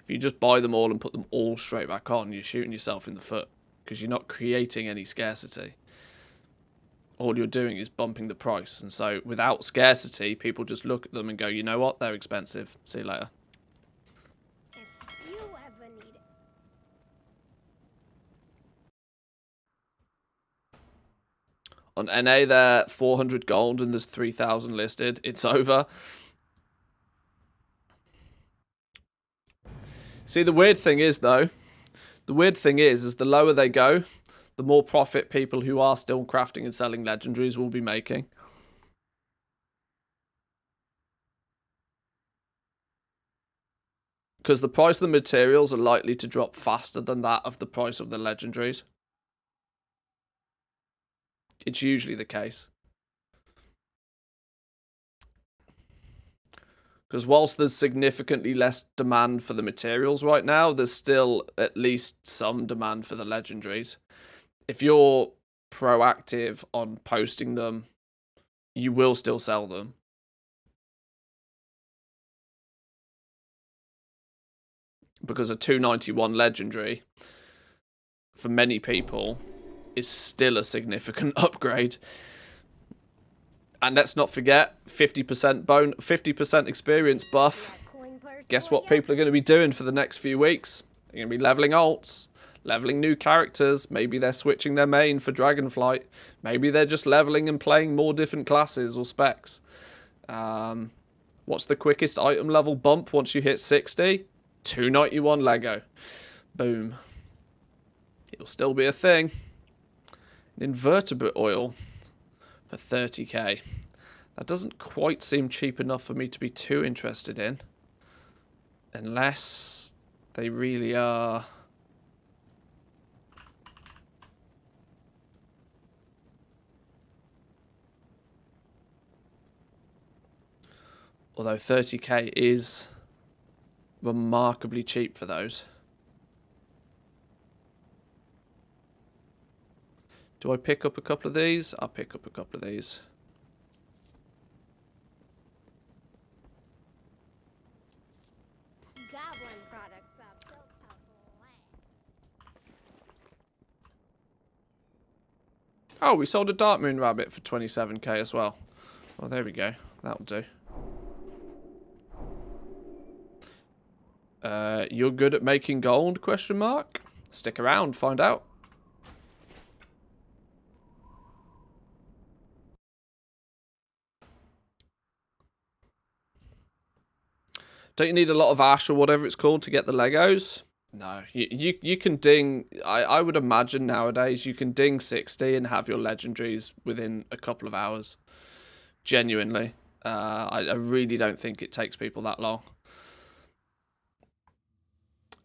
If you just buy them all and put them all straight back on, you're shooting yourself in the foot because you're not creating any scarcity. All you're doing is bumping the price. And so without scarcity, people just look at them and go, you know what? They're expensive. See you later. If you ever need it. On NA, they're 400 gold and there's 3,000 listed. It's over. See, the weird thing is, though, is the lower they go, the more profit people who are still crafting and selling legendaries will be making. Because the price of the materials are likely to drop faster than that of the price of the legendaries. It's usually the case. Because whilst there's significantly less demand for the materials right now, there's still at least some demand for the legendaries. If you're proactive on posting them, you will still sell them. Because a 291 legendary, for many people, is still a significant upgrade. And let's not forget, 50% experience buff. Guess what people are going to be doing for the next few weeks? They're going to be leveling alts, leveling new characters. Maybe they're switching their main for Dragonflight. Maybe they're just leveling and playing more different classes or specs. What's the quickest item level bump once you hit 60? 291 Lego. Boom. It'll still be a thing. An invertebrate oil for 30k. That doesn't quite seem cheap enough for me to be too interested in. Unless they really are. Although 30k is remarkably cheap for those. Do I pick up a couple of these? I'll pick up a couple of these. Goblin products are built of lead. Oh, we sold a Dark Moon Rabbit for 27k as well. Well, there we go. That'll do. You're good at making gold? Question mark. Stick around, find out. Don't you need a lot of ash or whatever it's called to get the Legos? No, you can ding. I would imagine nowadays you can ding 60 and have your legendaries within a couple of hours. Genuinely, I really don't think it takes people that long.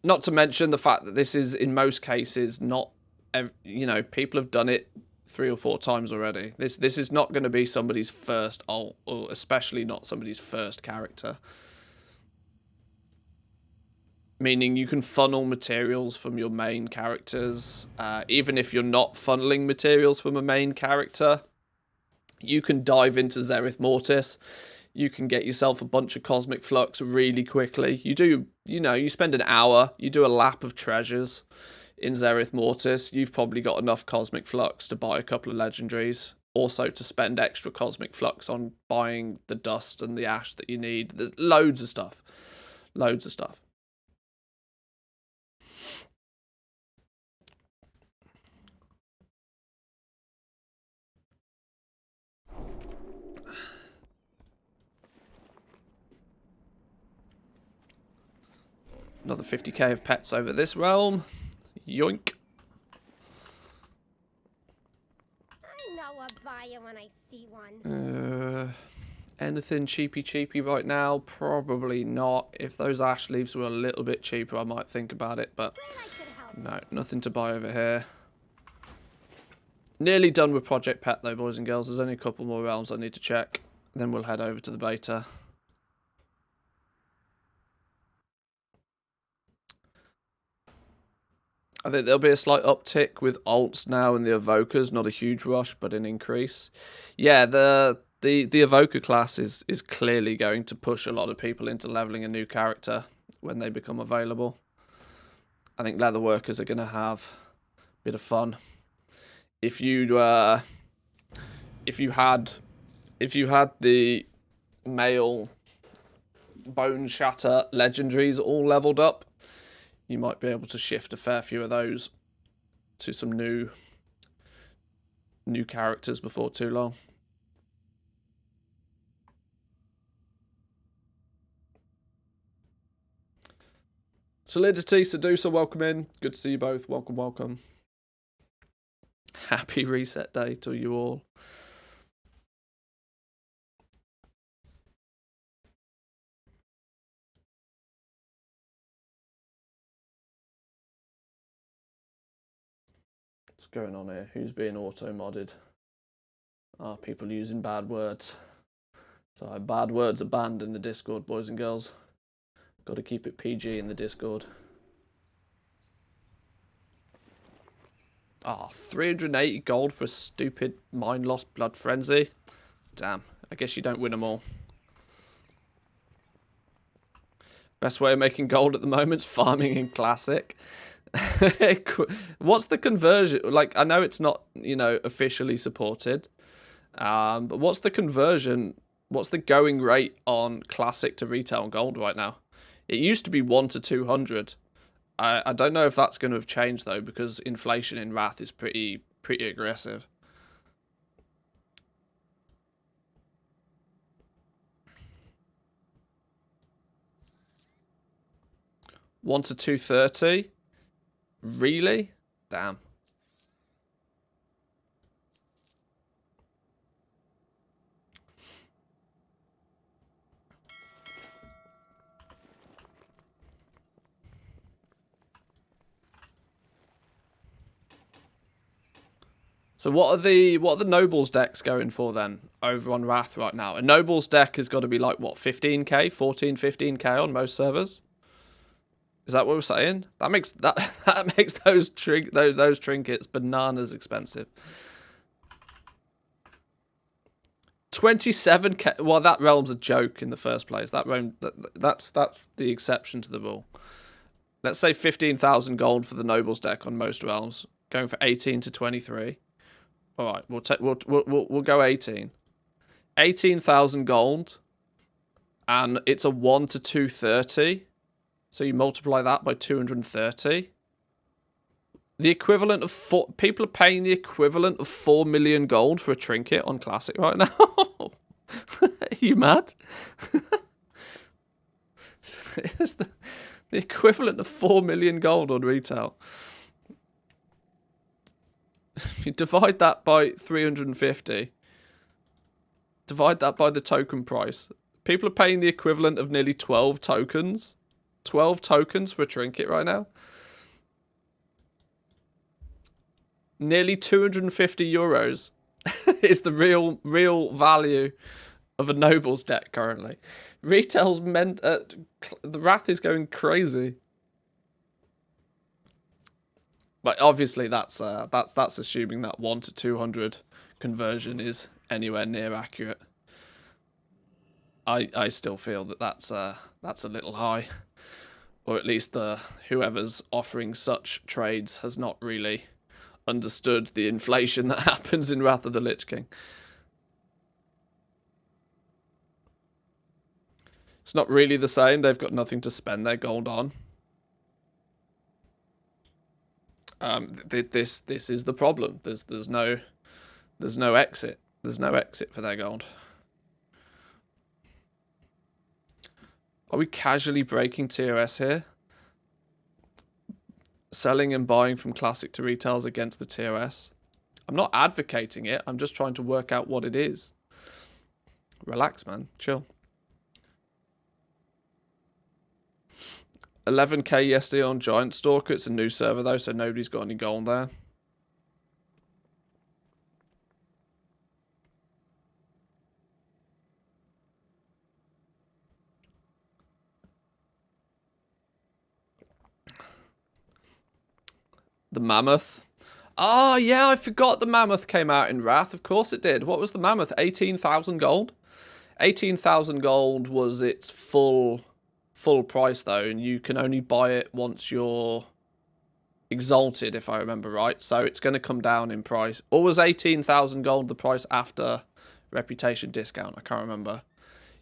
Not to mention the fact that this is, in most cases, not, you know, people have done it 3 or 4 times already. This is not going to be somebody's first ult, or especially not somebody's first character. Meaning you can funnel materials from your main characters. Even if you're not funneling materials from a main character, you can dive into Zereth Mortis. You can get yourself a bunch of Cosmic Flux really quickly. You do, you know, you spend an hour, you do a lap of treasures in Zereth Mortis. You've probably got enough Cosmic Flux to buy a couple of legendaries. Also to spend extra Cosmic Flux on buying the dust and the ash that you need. There's loads of stuff. Loads of stuff. Another 50k of pets over this realm. Yoink. I know a buyer when I see one. Anything cheapy right now? Probably not. If those ash leaves were a little bit cheaper, I might think about it, but no, nothing to buy over here. Nearly done with Project Pet though, boys and girls. There's only a couple more realms I need to check. Then we'll head over to the beta. I think there'll be a slight uptick with alts now and the evokers, not a huge rush, but an increase. Yeah, the evoker class is clearly going to push a lot of people into leveling a new character when they become available. I think leather workers are going to have a bit of fun. If you had the male Bone Shatter legendaries all leveled up, you might be able to shift a fair few of those to some new new characters before too long. Solidity, Seducer, welcome in. Good to see you both. Welcome, welcome. Happy reset day to you all. What's going on here? Who's being auto-modded? Ah, people using bad words. So bad words are banned in the Discord, boys and girls. Got to keep it PG in the Discord. Ah, 380 gold for a stupid mind lost blood frenzy. Damn, I guess you don't win them all. Best way of making gold at the moment is farming in Classic. What's the conversion? Like, I know it's not, you know, officially supported. But what's the conversion? What's the going rate on Classic to retail gold right now? It used to be 1 to 200. I don't know if that's going to have changed though, because inflation in Wrath is pretty aggressive. $1 to 230? Really? Damn. So what are the Nobles decks going for then over on Wrath right now? A Nobles deck has got to be like what, 15k, 14, 15k on most servers? Is that what we're saying? That makes those trinkets bananas expensive. 27k. Well, that realm's a joke in the first place. That realm, that's the exception to the rule. Let's say 15,000 gold for the Nobles deck on most realms, going for 18 to 23. All right, we'll go 18. 18,000 gold, and it's a 1 to 230. So you multiply that by 230. The equivalent of people are paying the equivalent of 4 million gold for a trinket on Classic right now. Are you mad? It's the equivalent of 4 million gold on retail. You divide that by 350. Divide that by the token price. People are paying the equivalent of nearly 12 tokens. 12 tokens for a trinket right now. Nearly 250 euros is the real value of a Nobles deck currently. Retail's the Wrath is going crazy. But obviously that's assuming that 1 to 200 conversion is anywhere near accurate. I still feel that that's a little high, or at least whoever's offering such trades has not really understood the inflation that happens in Wrath of the Lich King. It's not really the same. They've got nothing to spend their gold on. This is the problem. There's no exit. There's no exit for their gold. Are we casually breaking TOS here? Selling and buying from Classic to retails against the TOS? I'm not advocating it. I'm just trying to work out what it is. Relax, man. Chill. 11k yesterday on Giant Stalker. It's a new server though, so nobody's got any gold there. The Mammoth. Oh, yeah, I forgot the Mammoth came out in Wrath. Of course it did. What was the Mammoth? 18,000 gold? 18,000 gold was its full price, though, and you can only buy it once you're exalted, if I remember right. So it's going to come down in price. Or was 18,000 gold the price after reputation discount? I can't remember.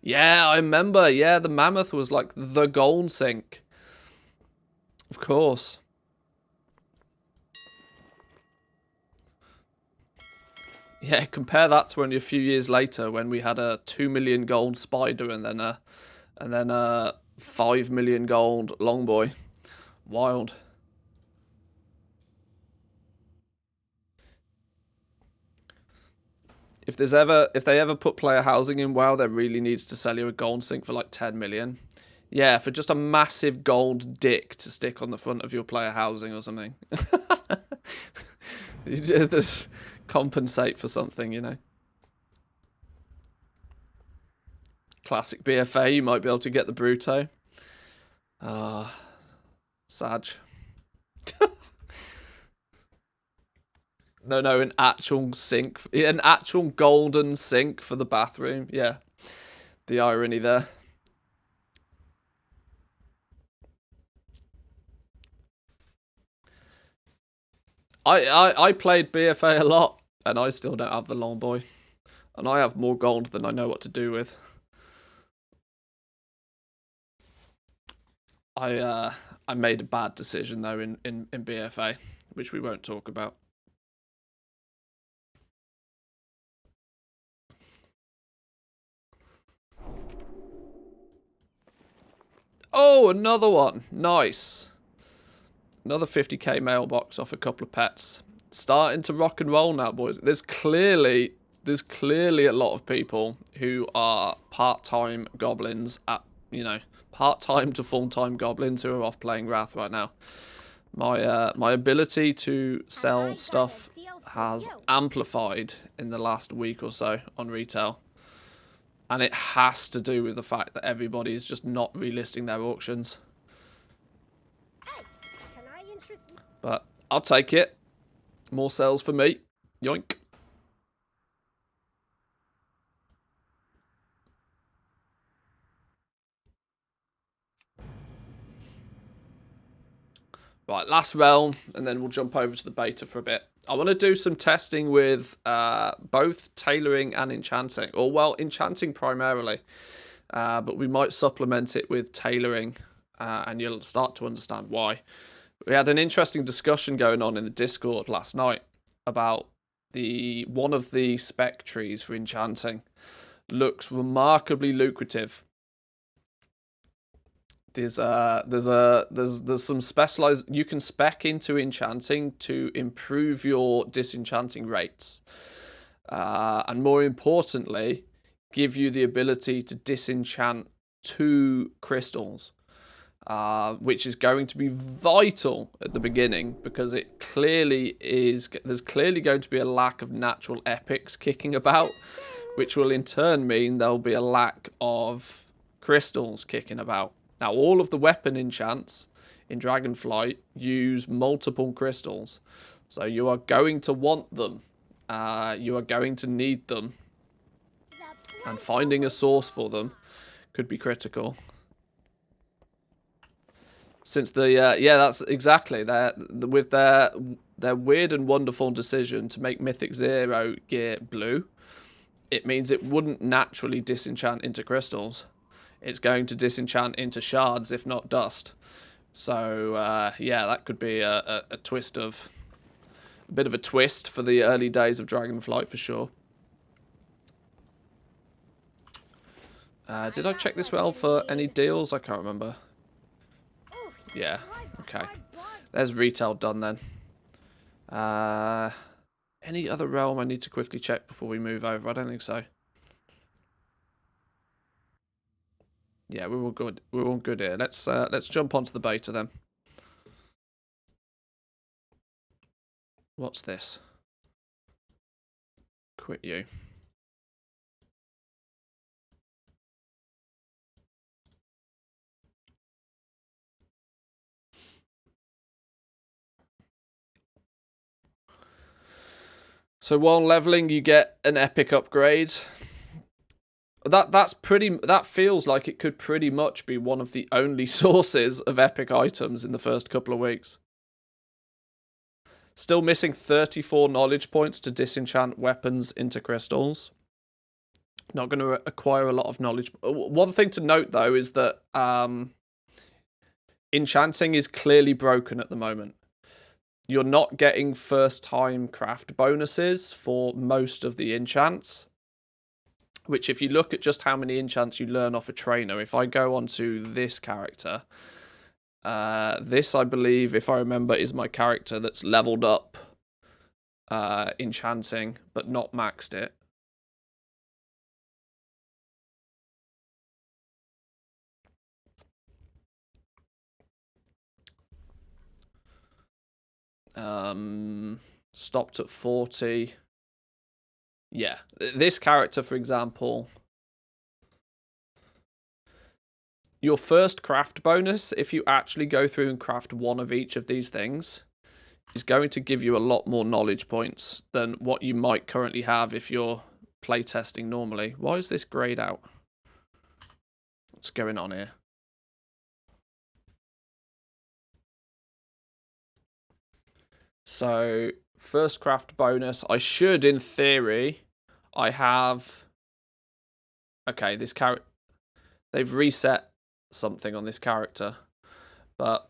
Yeah, I remember. Yeah, the Mammoth was like the gold sink. Of course. Yeah, compare that to only a few years later when we had a 2 million gold spider and then a 5 million gold long boy. Wild. If they ever put player housing in WoW, there really needs to sell you a gold sink for like 10 million. Yeah, for just a massive gold dick to stick on the front of your player housing or something. You just compensate for something, you know. Classic BFA, you might be able to get the Bruto. Sag. No, an actual sink. An actual golden sink for the bathroom. Yeah. The irony there. I played BFA a lot, and I still don't have the long boy. And I have more gold than I know what to do with. I made a bad decision though in BFA, which we won't talk about. Oh, another one. Nice. Another 50k mailbox off a couple of pets. Starting to rock and roll now, boys. There's clearly a lot of people who are part-time goblins at, you know, part-time to full-time goblins who are off playing Wrath right now. My ability to sell stuff has amplified in the last week or so on retail. And it has to do with the fact that everybody is just not relisting their auctions. But I'll take it. More sales for me. Yoink. Right, last realm, and then we'll jump over to the beta for a bit. I want to do some testing with both tailoring and enchanting. Or, well, enchanting primarily. But we might supplement it with tailoring, and you'll start to understand why. We had an interesting discussion going on in the Discord last night about one of the spec trees for enchanting. Looks remarkably lucrative. There's some specialized, you can spec into enchanting to improve your disenchanting rates, and more importantly, give you the ability to disenchant 2 crystals, which is going to be vital at the beginning because there's clearly going to be a lack of natural epics kicking about, which will in turn mean there'll be a lack of crystals kicking about. Now, all of the weapon enchants in Dragonflight use multiple crystals. So you are going to want them. You are going to need them. And finding a source for them could be critical. Since that's exactly, with their weird and wonderful decision to make Mythic Zero gear blue, it means it wouldn't naturally disenchant into crystals. It's going to disenchant into shards, if not dust. So, yeah, that could be a twist of... a bit of a twist for the early days of Dragonflight, for sure. Did I check this well for any deals? I can't remember. Yeah, okay. There's retail done then. Any other realm I need to quickly check before we move over? I don't think so. Yeah, we're all good. We're all good here. Let's jump onto the beta then. What's this? Quit you. So while leveling, you get an epic upgrade. That feels like it could pretty much be one of the only sources of epic items in the first couple of weeks. Still missing 34 knowledge points to disenchant weapons into crystals. Not going to acquire a lot of knowledge. One thing to note though is that enchanting is clearly broken at the moment. you're not getting first time craft bonuses for most of the enchants. Which, if you look at just how many enchants you learn off a trainer, if I go onto this character, this, I believe, if I remember, is my character that's leveled up Enchanting, but not maxed it. Stopped at 40. Yeah, this character, for example, your first craft bonus, if you actually go through and craft one of each of these things, is going to give you a lot more knowledge points than what you might currently have if you're playtesting normally. Why is this grayed out? What's going on here? So, first craft bonus, I should, in theory, I have... Okay, this character... They've reset something on this character, but...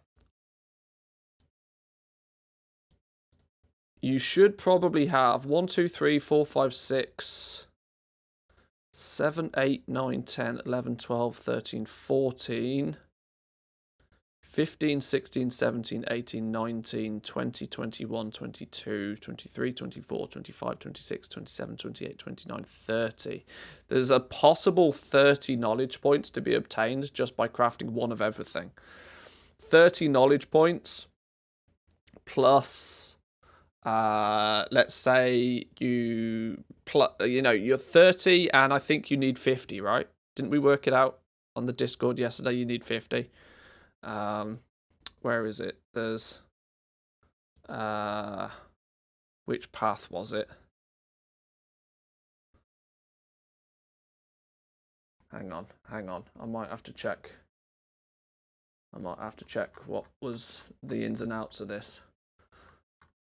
You should probably have 1, 2, 3, 4, 5, 6, 7, 8, 9, 10, 11, 12, 13, 14... 15, 16, 17, 18, 19, 20, 21, 22, 23, 24, 25, 26, 27, 28, 29, 30. There's a possible 30 knowledge points to be obtained just by crafting one of everything. 30 knowledge points plus, let's say you're 30 and I think you need 50, right? Didn't we work it out on the Discord yesterday? You need 50. Where is it? There's which path was it? Hang on. I might have to check. What was the ins and outs of this.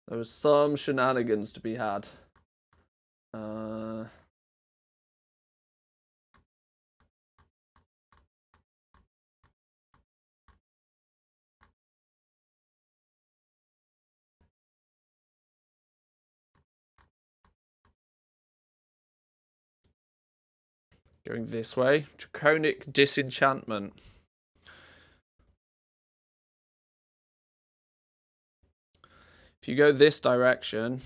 There was some shenanigans to be had. Going this way. Draconic Disenchantment. If you go this direction,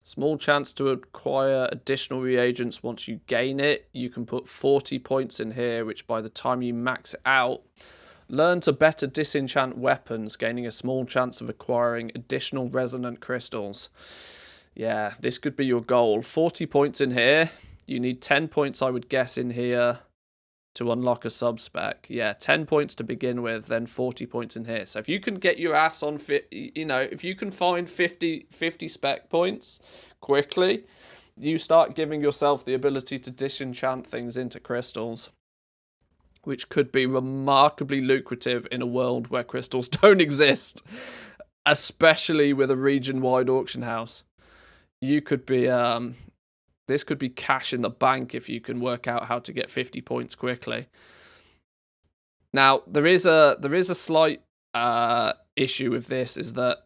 small chance to acquire additional reagents once you gain it. You can put 40 points in here, which by the time you max it out, learn to better disenchant weapons, gaining a small chance of acquiring additional resonant crystals. Yeah, this could be your goal. 40 points in here. You need 10 points, I would guess, in here to unlock a sub-spec. Yeah, 10 points to begin with, then 40 points in here. So if you can get your ass on, if you can find 50 spec points quickly, you start giving yourself the ability to disenchant things into crystals, which could be remarkably lucrative in a world where crystals don't exist, especially with a region-wide auction house. You could be, this could be cash in the bank if you can work out how to get 50 points quickly. Now, there is a slight issue with this, is that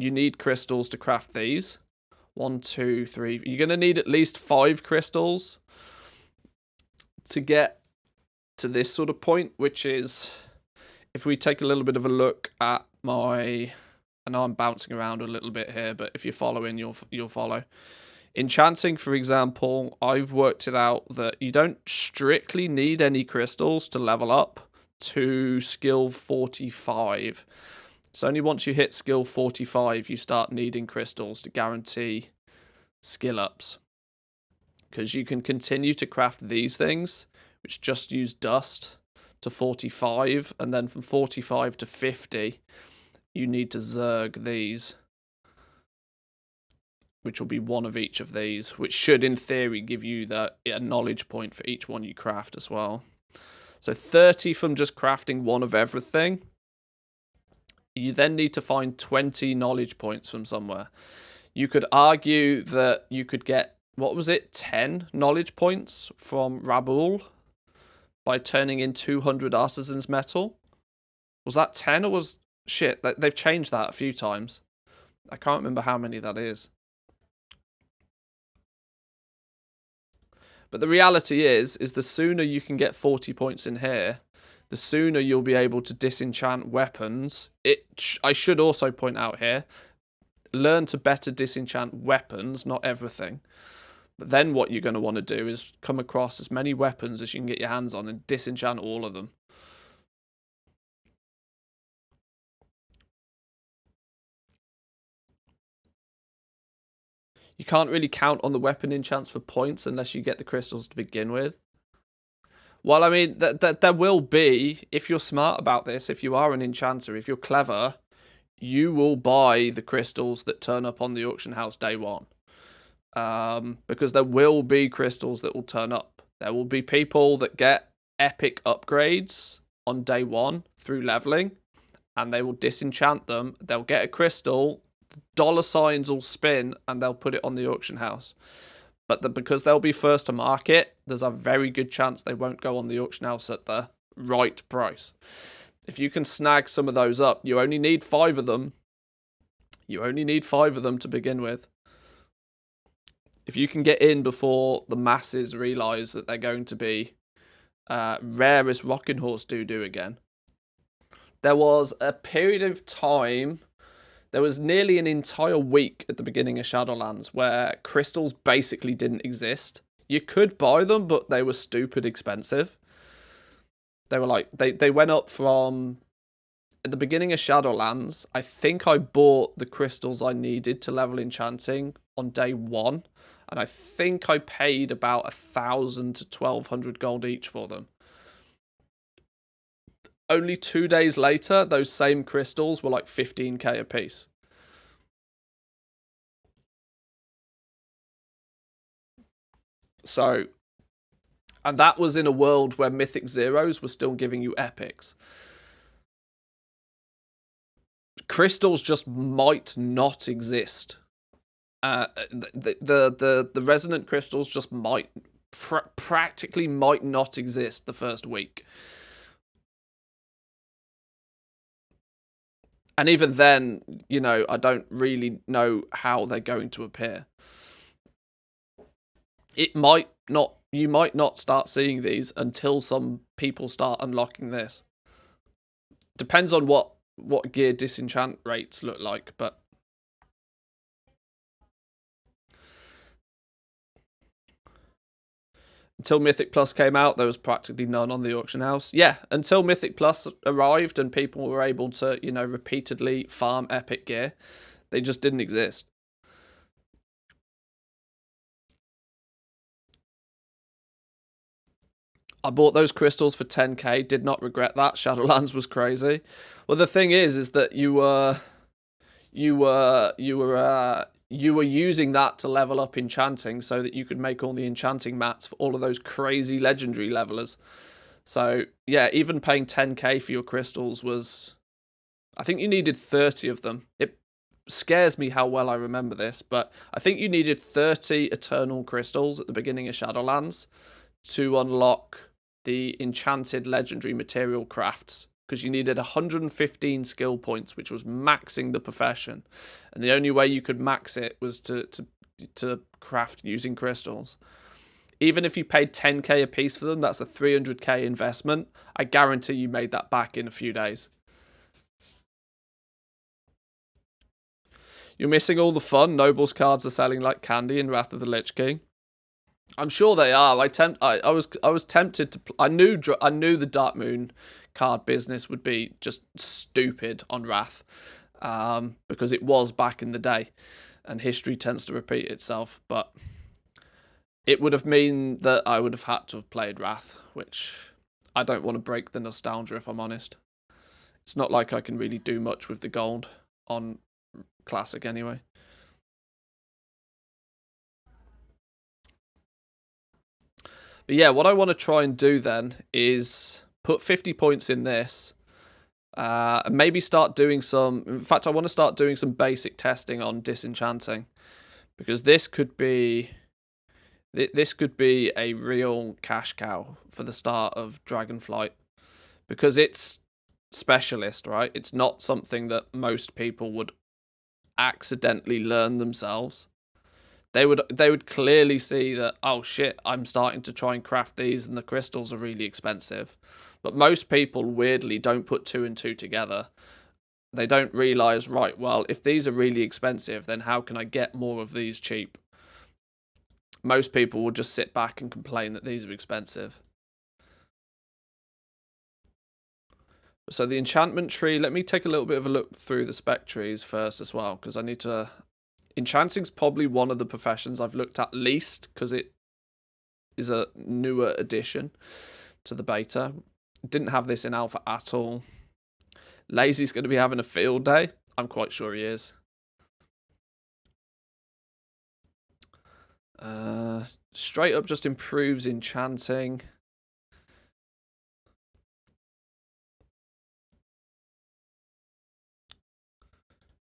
you need crystals to craft these. 1, 2, 3. You're going to need at least 5 crystals to get to this sort of point, which is, if we take a little bit of a look at my... I know I'm bouncing around a little bit here, but if you're following, you'll follow. Enchanting, for example, I've worked it out that you don't strictly need any crystals to level up to skill 45. It's only once you hit skill 45 you start needing crystals to guarantee skill ups. Because you can continue to craft these things, which just use dust, to 45, and then from 45 to 50... you need to zerg these, which will be one of each of these, which should, in theory, give you a knowledge point for each one you craft as well. So 30 from just crafting one of everything. You then need to find 20 knowledge points from somewhere. You could argue that you could get, what was it, 10 knowledge points from Rabul by turning in 200 artisan's metal. Was that 10 or was Shit, they've changed that a few times. I can't remember how many that is. But the reality is the sooner you can get 40 points in here, the sooner you'll be able to disenchant weapons. I should also point out here, learn to better disenchant weapons, not everything. But then what you're going to want to do is come across as many weapons as you can get your hands on and disenchant all of them. You can't really count on the weapon enchants for points unless you get the crystals to begin with. Well, I mean, there will be, if you're smart about this, if you are an enchanter, if you're clever, you will buy the crystals that turn up on the auction house day one. Because there will be crystals that will turn up. There will be people that get epic upgrades on day one through leveling, and they will disenchant them. They'll get a crystal, the dollar signs will spin, and they'll put it on the auction house. But because they'll be first to market, there's a very good chance they won't go on the auction house at the right price. If you can snag some of those up, you only need 5 of them. You only need 5 of them to begin with. If you can get in before the masses realise that they're going to be rare as Rocking Horse doo-doo again. There was a period of time, there was nearly an entire week at the beginning of Shadowlands where crystals basically didn't exist. You could buy them, but they were stupid expensive. They were like, they went up from, at the beginning of Shadowlands, I think I bought the crystals I needed to level Enchanting on day 1. And I think I paid about 1,000 to 1,200 gold each for them. Only 2 days later, those same crystals were like 15k a piece. So, and that was in a world where Mythic Zeros were still giving you epics. Crystals just might not exist. The resonant crystals just might practically might not exist the first week. And even then, you know, I don't really know how they're going to appear. It might not, you might not start seeing these until some people start unlocking this. Depends on what gear disenchant rates look like, but until Mythic Plus came out, there was practically none on the auction house. Yeah, until Mythic Plus arrived and people were able to, you know, repeatedly farm epic gear, they just didn't exist. I bought those crystals for 10k, did not regret that. Shadowlands was crazy. Well, the thing is that you were using that to level up Enchanting so that you could make all the Enchanting mats for all of those crazy legendary levelers. So, yeah, even paying 10k for your crystals was... I think you needed 30 of them. It scares me how well I remember this, but I think you needed 30 Eternal Crystals at the beginning of Shadowlands to unlock the enchanted legendary material crafts, because you needed 115 skill points, which was maxing the profession. And the only way you could max it was to craft using crystals. Even if you paid 10k a piece for them, that's a 300k investment. I guarantee you made that back in a few days. You're missing all the fun. Nobles cards are selling like candy in Wrath of the Lich King. I'm sure they are. I was tempted to. I knew the Dark Moon card business would be just stupid on Wrath, because it was back in the day, and history tends to repeat itself. But it would have meant that I would have had to have played Wrath, which I don't want to break the nostalgia, if I'm honest. It's not like I can really do much with the gold on Classic anyway. But yeah, what I want to try and do then is put 50 points in this, and maybe start doing some... In fact, I want to start doing some basic testing on disenchanting, because this could be a real cash cow for the start of Dragonflight, because it's specialist, right? It's not something that most people would accidentally learn themselves. They would clearly see that, oh shit, I'm starting to try and craft these and the crystals are really expensive. But most people weirdly don't put 2 and 2 together. They don't realize, right, well, if these are really expensive, then how can I get more of these cheap? Most people will just sit back and complain that these are expensive. So the enchantment tree, let me take a little bit of a look through the spec trees first as well, because I need to... Enchanting's probably one of the professions I've looked at least, because it is a newer addition to the beta. Didn't have this in alpha at all. Lazy's going to be having a field day. I'm quite sure he is. Straight up just improves enchanting.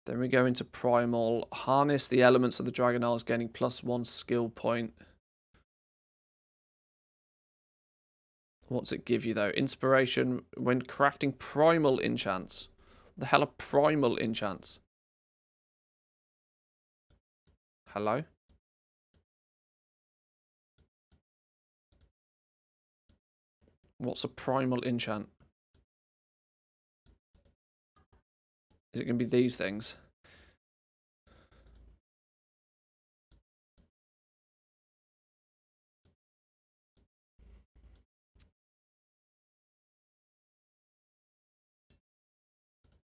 Then we go into primal. Harness the elements of the Dragon Isles, gaining +1 skill point. What's it give you though? Inspiration when crafting primal enchants. What the hell are primal enchants? Hello? What's a primal enchant? Is it going to be these things?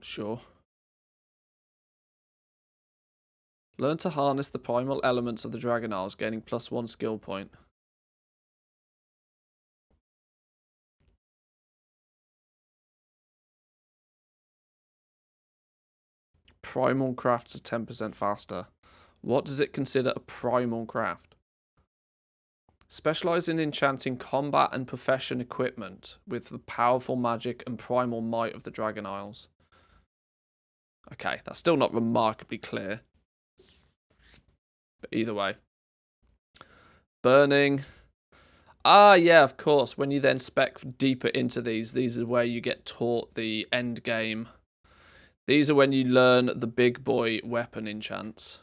Sure. Learn to harness the primal elements of the Dragon Isles, gaining +1 skill point. Primal crafts are 10% faster. What does it consider a primal craft? Specialize in enchanting combat and profession equipment with the powerful magic and primal might of the Dragon Isles. Okay, that's still not remarkably clear. But either way. Burning. Ah, yeah, of course. When you then spec deeper into these are where you get taught the end game. These are when you learn the big boy weapon enchants.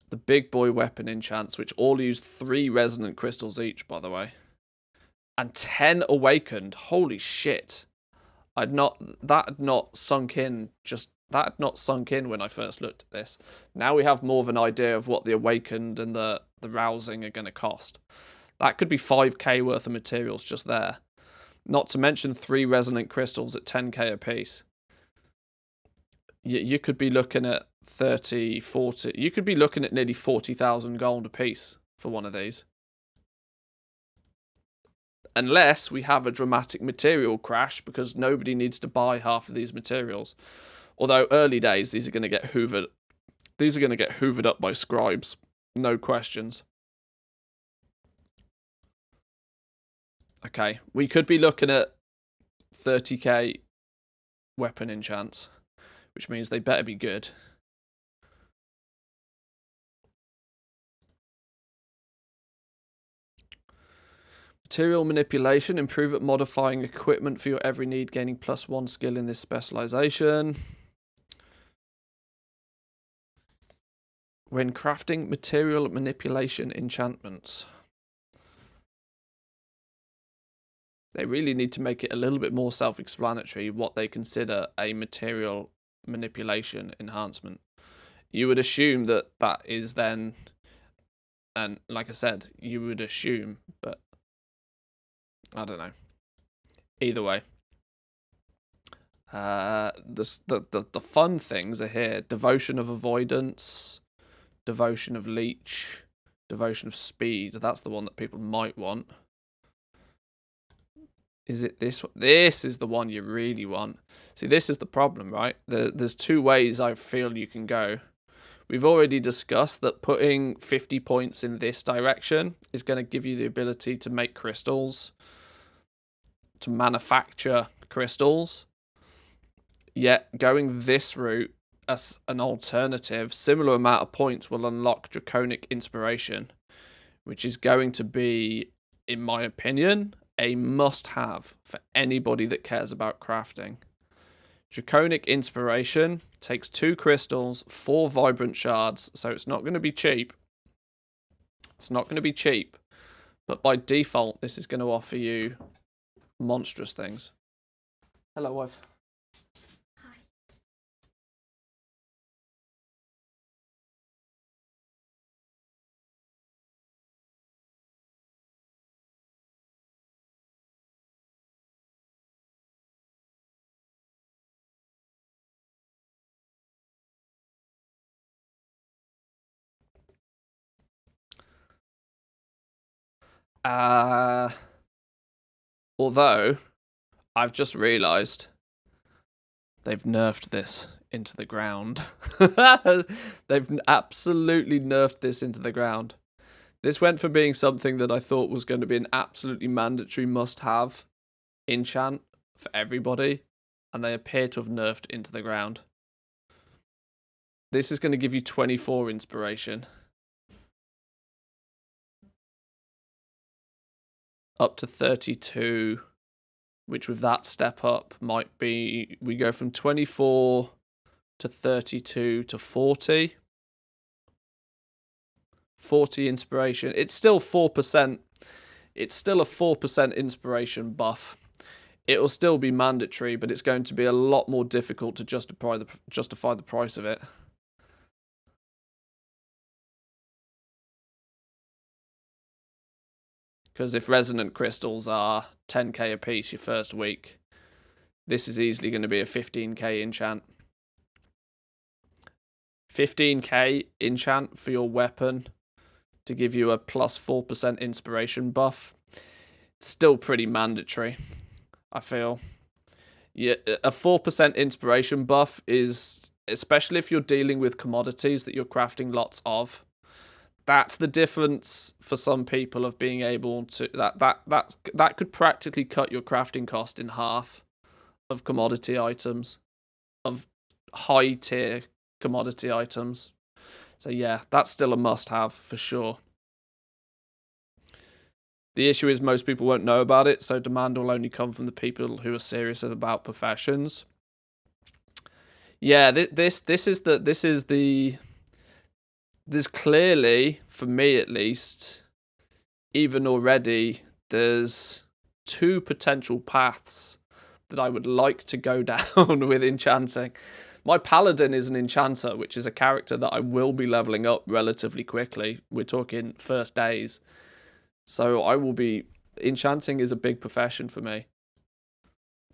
The big boy weapon enchants, which all use 3 resonant crystals each, by the way. And 10 awakened. Holy shit. That had not sunk in when I first looked at this. Now we have more of an idea of what the awakened and the rousing are going to cost. That could be 5k worth of materials just there. Not to mention 3 resonant crystals at 10k a piece. You could be looking at 30, 40. You could be looking at nearly 40,000 gold a piece for one of these. Unless we have a dramatic material crash because nobody needs to buy half of these materials. Although early days, these are going to get hoovered. These are going to get hoovered up by scribes. No questions. Okay, we could be looking at 30k weapon enchants, which means they better be good. Material manipulation, improve at modifying equipment for your every need, gaining +1 skill in this specialization. When crafting material manipulation enchantments. They really need to make it a little bit more self-explanatory what they consider a material manipulation enhancement. You would assume that that is then, and like I said, you would assume, but I don't know. Either way. The fun things are here. Devotion of Avoidance, Devotion of Leech, Devotion of Speed. That's the one that people might want. Is it this one? This is the one you really want. See, this is the problem, right? There's 2 ways I feel you can go. We've already discussed that putting 50 points in this direction is going to give you the ability to make crystals, to manufacture crystals. Yet going this route as an alternative, similar amount of points will unlock Draconic Inspiration, which is going to be, in my opinion, a must-have for anybody that cares about crafting. Draconic Inspiration takes 2 crystals, 4 vibrant shards, so it's not going to be cheap. It's not going to be cheap, but by default, this is going to offer you monstrous things. Hello, wife. Hi. Although, I've just realised they've nerfed this into the ground. They've absolutely nerfed this into the ground. This went from being something that I thought was going to be an absolutely mandatory must-have enchant for everybody, and they appear to have nerfed into the ground. This is going to give you 24 inspiration. Up to 32, which with that step up might be, we go from 24 to 32 to 40. 40 inspiration. It's still 4%. It's still a 4% inspiration buff. It will still be mandatory, but it's going to be a lot more difficult to justify the price of it. Because if resonant crystals are 10k a piece your first week, this is easily going to be a 15k enchant. 15k enchant for your weapon to give you a plus 4% inspiration buff. It's still pretty mandatory, I feel. Yeah, a 4% inspiration buff is, especially if you're dealing with commodities that you're crafting lots of, that's the difference for some people of being able to, that could practically cut your crafting cost in half of commodity items, of high tier commodity items. So yeah, that's still a must have for sure. The issue is most people won't know about it, so demand will only come from the people who are serious about professions. Yeah, there's clearly, for me at least, even already, there's 2 potential paths that I would like to go down with enchanting. My paladin is an enchanter, which is a character that I will be leveling up relatively quickly. We're talking first days. So I will be, enchanting is a big profession for me.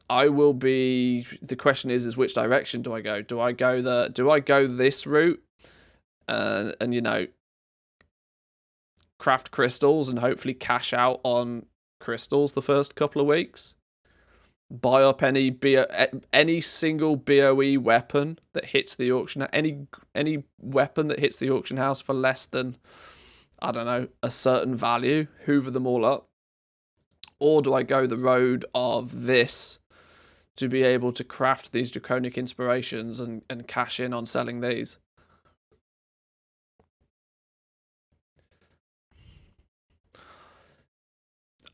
I will be, the question is which direction do I go? Do I go this route? And you know, craft crystals and hopefully cash out on crystals the first couple of weeks. Buy up any single BOE weapon that hits the auction, any weapon that hits the auction house for less than, I don't know, a certain value, hoover them all up. Or do I go the road of this to be able to craft these draconic inspirations and cash in on selling these?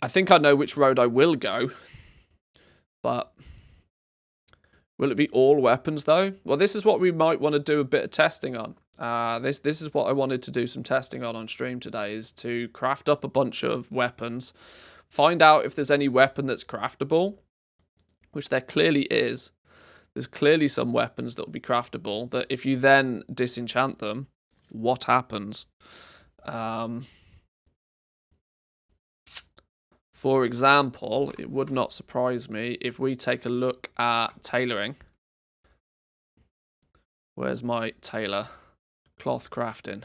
I think I know which road I will go, but will it be all weapons though? Well, this is what we might want to do a bit of testing on. This is what I wanted to do some testing on stream today, is to craft up a bunch of weapons, find out if there's any weapon that's craftable, which there clearly is. There's clearly some weapons that will be craftable that if you then disenchant them, what happens? For example, it would not surprise me if we take a look at tailoring. Where's my tailor? Cloth crafting.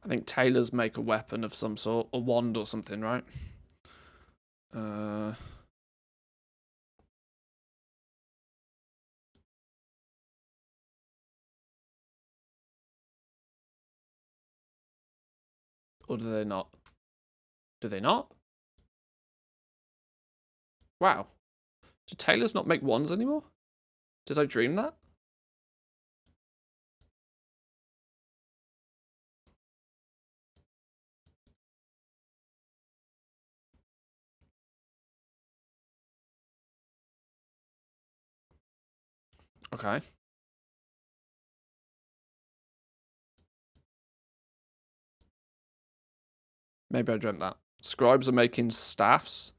I think tailors make a weapon of some sort, a wand or something, right? Or do they not? Do they not? Wow. Do tailors not make wands anymore? Did I dream that? Okay. Maybe I dreamt that. Scribes are making staffs.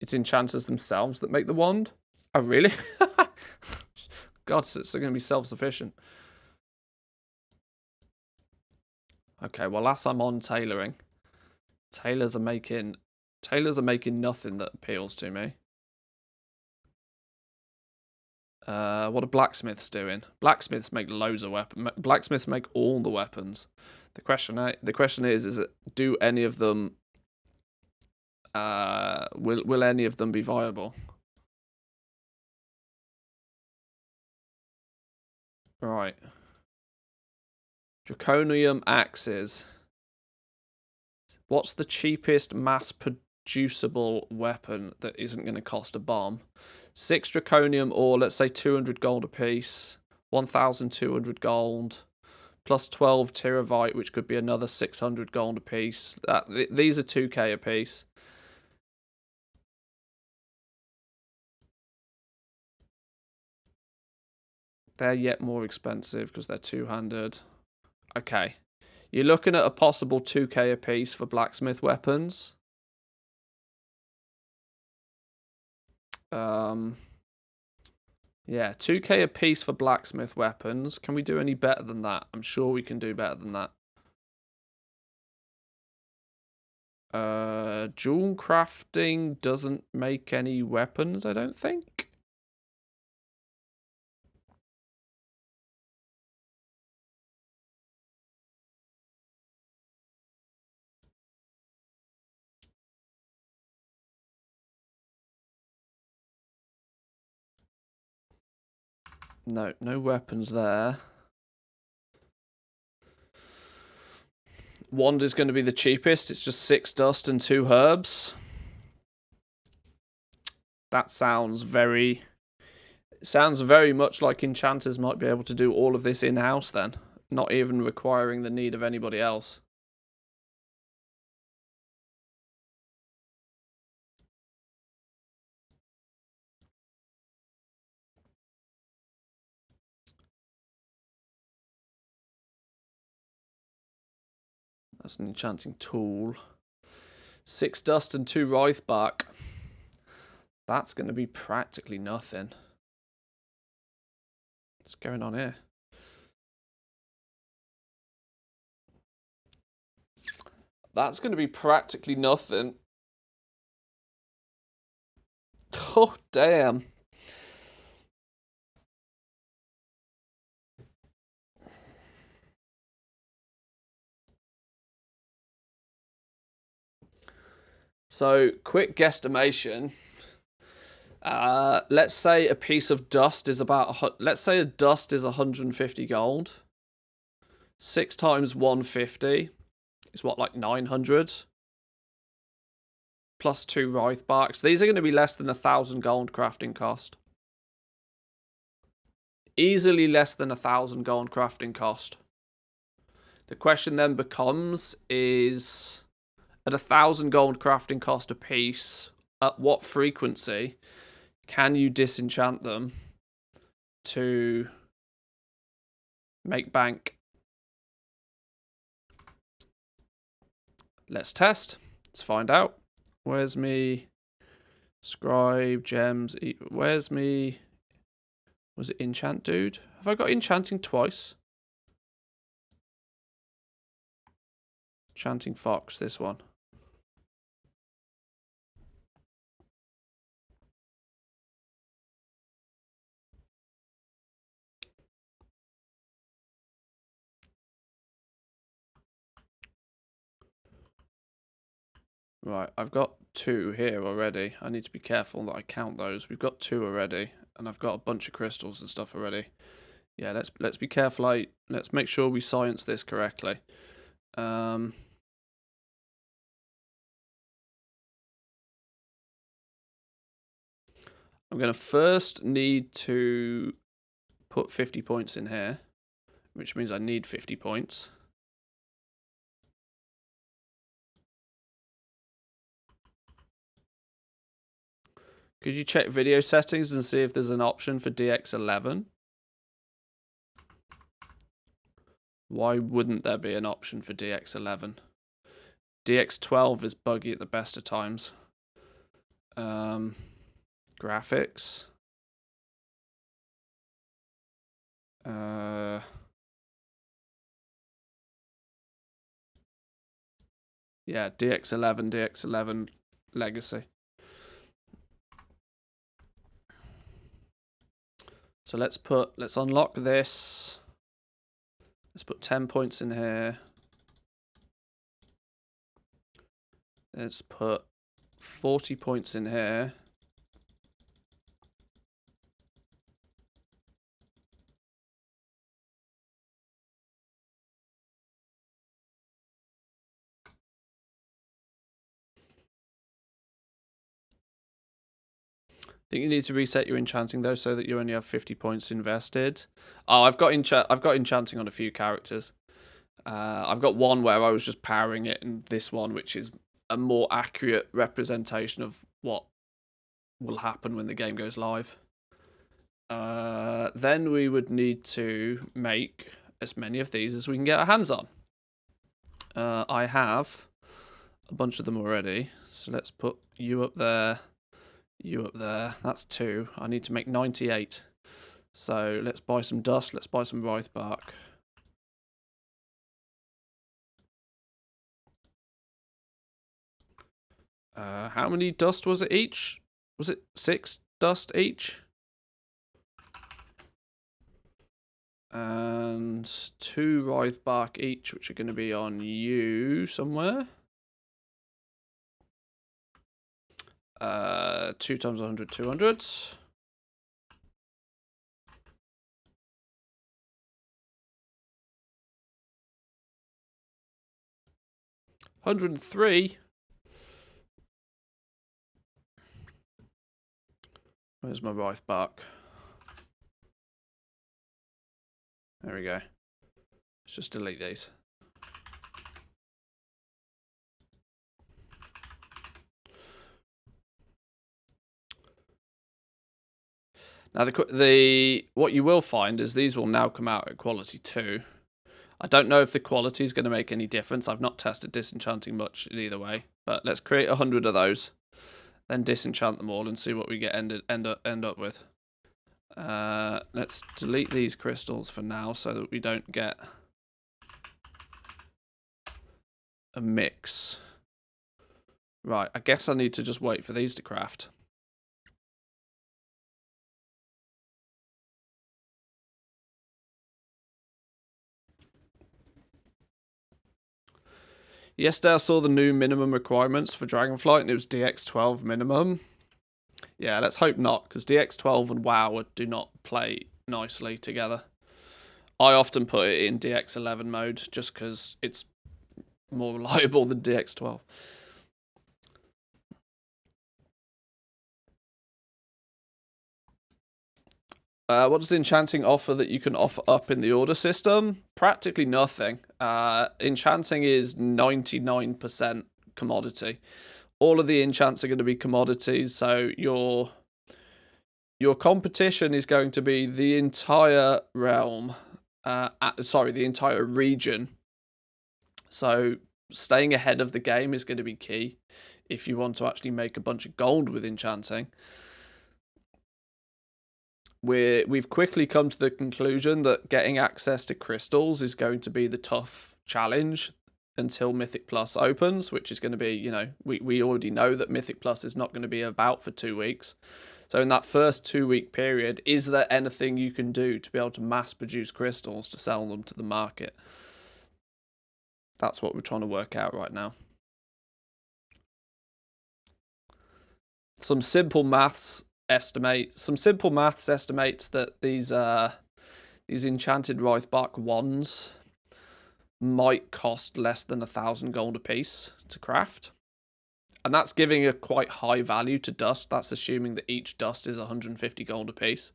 It's enchanters themselves that make the wand. Oh, really? God, so it's going to be self-sufficient. Okay, well, last I'm on tailoring. Tailors are making nothing that appeals to me. What are blacksmiths doing? Blacksmiths make loads of weapons. Blacksmiths make all the weapons. The question is it, do any of them will any of them be viable? Right. Draconium Axes. What's the cheapest mass producible weapon that isn't going to cost a bomb? 6 draconium, or let's say 200 gold apiece, 1,200 gold, plus 12 terabyte, which could be another 600 gold apiece. These are 2k apiece. They're yet more expensive because they're two-handed. Okay. You're looking at a possible 2k apiece for blacksmith weapons. Yeah, 2k apiece for blacksmith weapons. Can we do any better than that? I'm sure we can do better than that. Jewel crafting doesn't make any weapons, I don't think. No, no weapons there. Wand is going to be the cheapest. It's just 6 dust and 2 herbs. That sounds very much like enchanters might be able to do all of this in-house then, not even requiring the need of anybody else. That's an enchanting tool. 6 dust and 2 writhe bark. That's going to be practically nothing. What's going on here? That's going to be practically nothing. Oh, damn. So, quick guesstimation. Let's say a piece of dust is about... Let's say a dust is 150 gold. 6 times 150 is what, like 900? Plus 2 writhe barks. These are going to be less than 1,000 gold crafting cost. Easily less than 1,000 gold crafting cost. The question then becomes is, at 1,000 gold crafting cost a piece, at what frequency can you disenchant them to make bank? Let's test. Let's find out. Where's me? Scribe, gems. Where's me? Was it enchant dude? Have I got enchanting twice? Enchanting fox, this one. Right, I've got 2 here already. I need to be careful that I count those. We've got 2 already, and I've got a bunch of crystals and stuff already. Yeah, let's be careful. Let's make sure we science this correctly. I'm going to first need to put 50 points in here, which means I need 50 points. Could you check video settings and see if there's an option for DX11? Why wouldn't there be an option for DX11? DX12 is buggy at the best of times. Graphics. Yeah, DX11 Legacy. So let's unlock this. Let's put 10 points in here. Let's put 40 points in here. I think you need to reset your enchanting though, so that you only have 50 points invested. Oh, I've got enchanting on a few characters. I've got one where I was just powering it, and this one, which is a more accurate representation of what will happen when the game goes live. Then we would need to make as many of these as we can get our hands on. I have a bunch of them already, so let's put you up there. You up there. That's 2. I need to make 98. So let's buy some dust. Let's buy some writhe bark. How many dust was it each? Was it 6 dust each? And 2 writhe bark each, which are going to be on you somewhere. 2 times 100, 200. $103. Where's my writhe bark? There we go. Let's just delete these. Now, what you will find is these will now come out at quality 2. I don't know if the quality is going to make any difference. I've not tested disenchanting much in either way, but let's create 100 of those, then disenchant them all and see what we get end up with. Let's delete these crystals for now so that we don't get a mix. Right, I guess I need to just wait for these to craft. Yesterday I saw the new minimum requirements for Dragonflight and it was DX12 minimum. Yeah, let's hope not, because DX12 and WoW do not play nicely together. I often put it in DX11 mode just because it's more reliable than DX12. What does Enchanting offer that you can offer up in the order system? Practically nothing. Enchanting is 99% commodity. All of the enchants are going to be commodities, so your competition is going to be the entire realm. The entire region. So staying ahead of the game is going to be key if you want to actually make a bunch of gold with enchanting. We've quickly come to the conclusion that getting access to crystals is going to be the tough challenge until Mythic Plus opens, which is going to be, you know, we already know that Mythic Plus is not going to be about for 2 weeks. So in that first 2-week period, is there anything you can do to be able to mass produce crystals to sell them to the market? That's what we're trying to work out right now. Some simple maths estimates that these enchanted wrythebark wands might cost less than 1,000 gold a piece to craft, and that's giving a quite high value to dust. That's assuming that each dust is 150 gold a piece.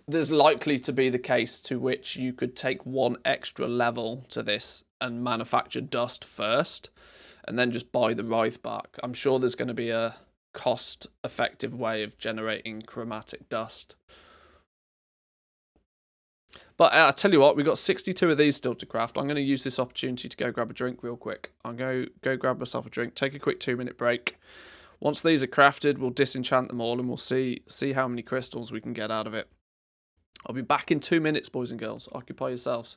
There's likely to be the case to which you could take one extra level to this and manufacture dust first and then just buy the wrythebark. I'm sure there's going to be a cost-effective way of generating chromatic dust. But I tell you what, we've got 62 of these still to craft. I'm going to use this opportunity to go grab a drink real quick. I'll go grab myself a drink, take a quick 2-minute break. Once these are crafted, we'll disenchant them all and we'll see how many crystals we can get out of it. I'll be back in 2 minutes, boys and girls. Occupy yourselves.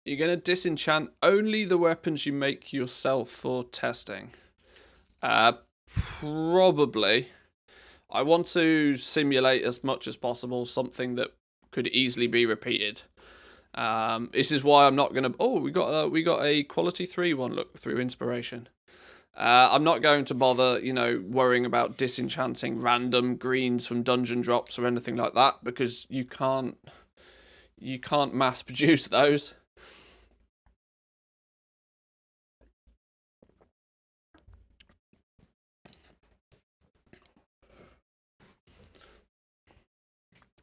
You're going to disenchant only the weapons you make yourself for testing. Probably. I want to simulate as much as possible something that could easily be repeated. This is why I'm not going to... Oh, we got a quality 3 one, look, through inspiration. I'm not going to bother, worrying about disenchanting random greens from dungeon drops or anything like that, because you can't mass produce those.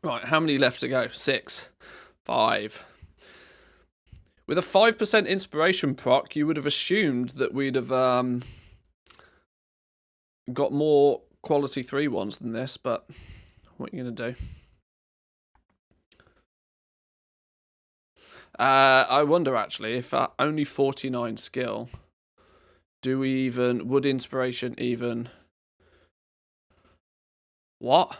Right, how many left to go? 6. 5. With a 5% inspiration proc, you would have assumed that we'd have got more quality 3 ones than this, but what are you going to do? I wonder, actually, if at only 49 skill, would inspiration even... What?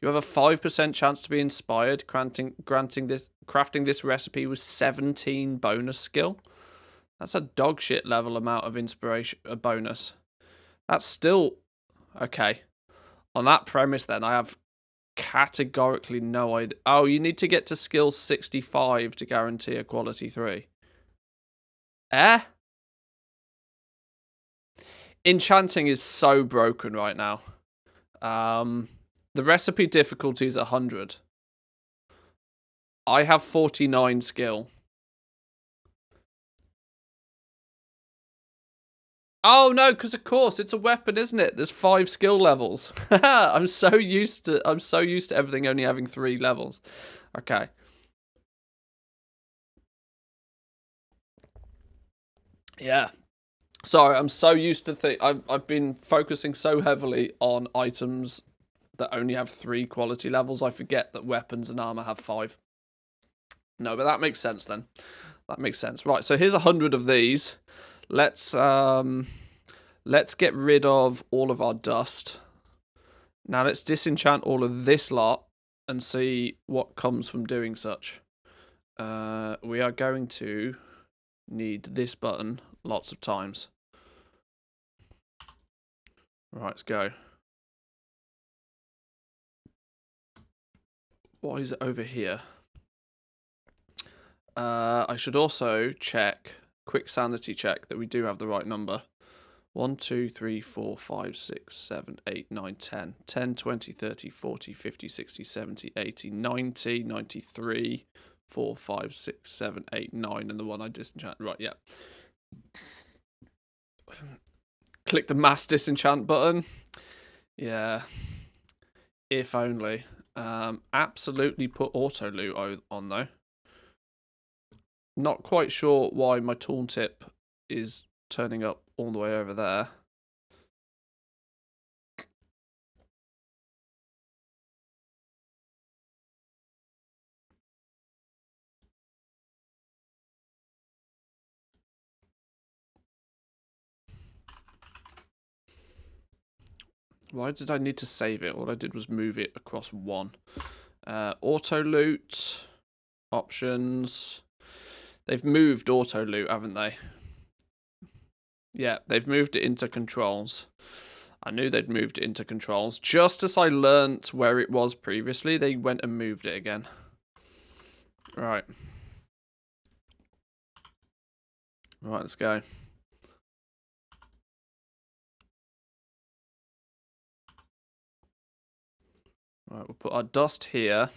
You have a 5% chance to be inspired, crafting this recipe with 17 bonus skill. That's a dog shit level amount of inspiration bonus. That's still okay. On that premise, then, I have categorically no idea. Oh, you need to get to skill 65 to guarantee a quality 3. Enchanting is so broken right now. The recipe difficulty is 100. I have 49 skill. Oh no, because of course it's a weapon, isn't it? There's 5 skill levels. I'm so used to everything only having 3 levels. Okay. Yeah. Sorry, I'm so used to I've been focusing so heavily on items that only have 3 quality levels. I forget that weapons and armor have 5. No, but that makes sense then. That makes sense. Right, so here's 100 of these. Let's get rid of all of our dust. Now let's disenchant all of this lot and see what comes from doing such. We are going to need this button lots of times. Right, let's go. Why is it over here? I should also check, quick sanity check, that we do have the right number. 1, 2, 3, 4, 5, 6, 7, 8, 9, 10. 10, 20, 30, 40, 50, 60, 70, 80, 90, 93, 4, 5, 6, 7, 8, 9, and the one I disenchant. Right, yeah. Click the mass disenchant button. Yeah. If only. Absolutely put auto loot on though. Not quite sure why my tooltip is turning up all the way over there. Why did I need to save it? All I did was move it across 1. Auto loot. Options. They've moved auto loot, haven't they? Yeah, they've moved it into controls. I knew they'd moved it into controls. Just as I learnt where it was previously, they went and moved it again. Right. Right, let's go. Right, we'll put our dust here.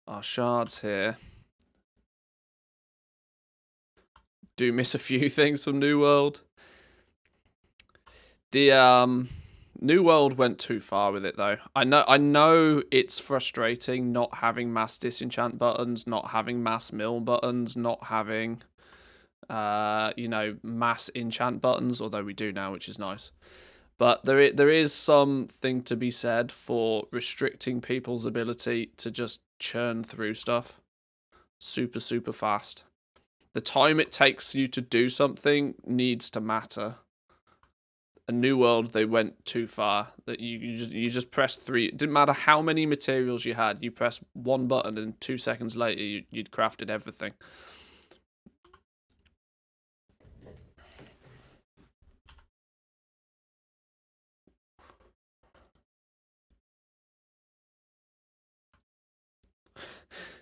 Our shards here. Do miss a few things from New World. The New World went too far with it though. I know it's frustrating not having mass disenchant buttons, not having mass mill buttons, not having you know, mass enchant buttons, although we do now, which is nice. But there is something to be said for restricting people's ability to just churn through stuff super, super fast. The time it takes you to do something needs to matter. A New World, they went too far. That you just pressed 3. It didn't matter how many materials you had. You press 1 button and 2 seconds later you'd crafted everything.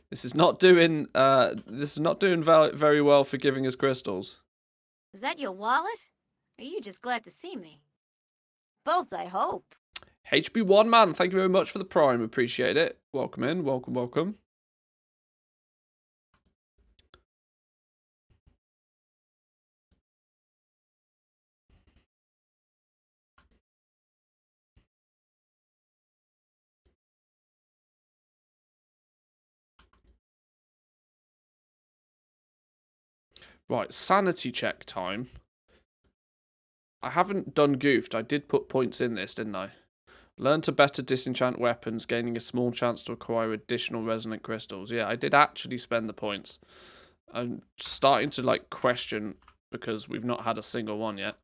This is not doing very well for giving us crystals. Is that your wallet? Or are you just glad to see me? Both, I hope. HB1 man, thank you very much for the prime. Appreciate it. Welcome in. Welcome, welcome. Right, sanity check time. I haven't done goofed. I did put points in this, didn't I? Learn to better disenchant weapons, gaining a small chance to acquire additional resonant crystals. Yeah, I did actually spend the points. I'm starting to, like, question because we've not had a single one yet.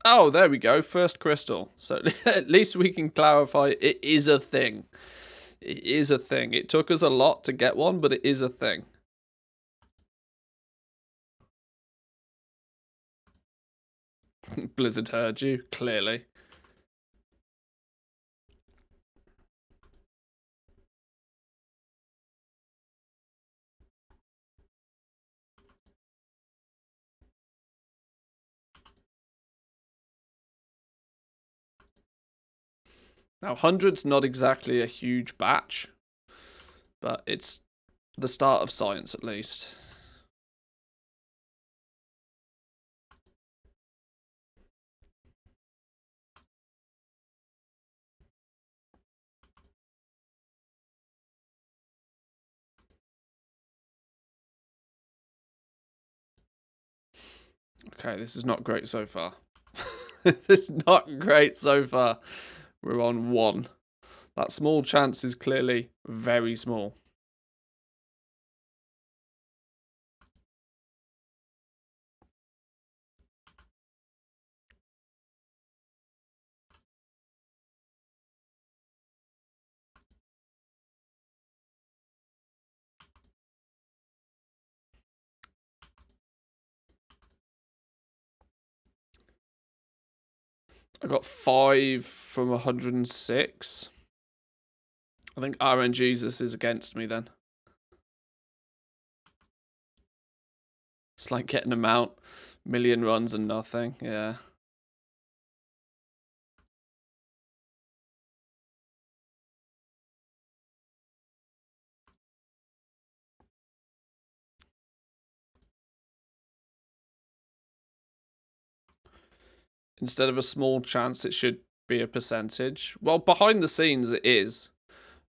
Oh, there we go. First crystal. So at least we can clarify it is a thing. It is a thing. It took us a lot to get one, but it is a thing. Blizzard heard you, clearly. Now, 100's not exactly a huge batch, but it's the start of science, at least. Okay, this is not great so far. This is not great so far. We're on 1. That small chance is clearly very small. I got 5 from 106. I think RNGesus is against me then. It's like getting a mount, million runs and nothing. Yeah. Instead of a small chance, it should be a percentage. Well, behind the scenes it is,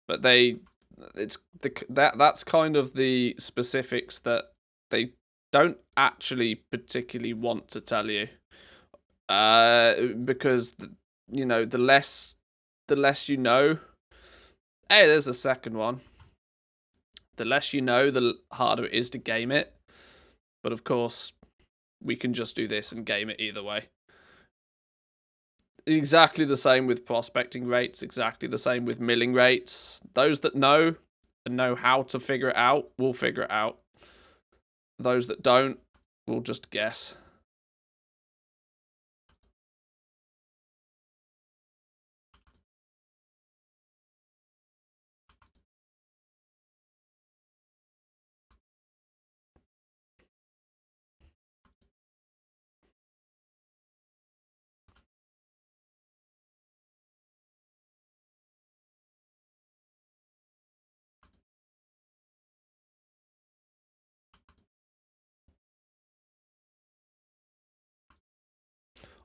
but that's kind of the specifics that they don't actually particularly want to tell you. Because you know, the less you know. Hey, there's a second one. The less you know, the harder it is to game it. But of course, we can just do this and game it either way. Exactly the same with prospecting rates, exactly the same with milling rates. Those that know and know how to figure it out will figure it out. Those that don't will just guess.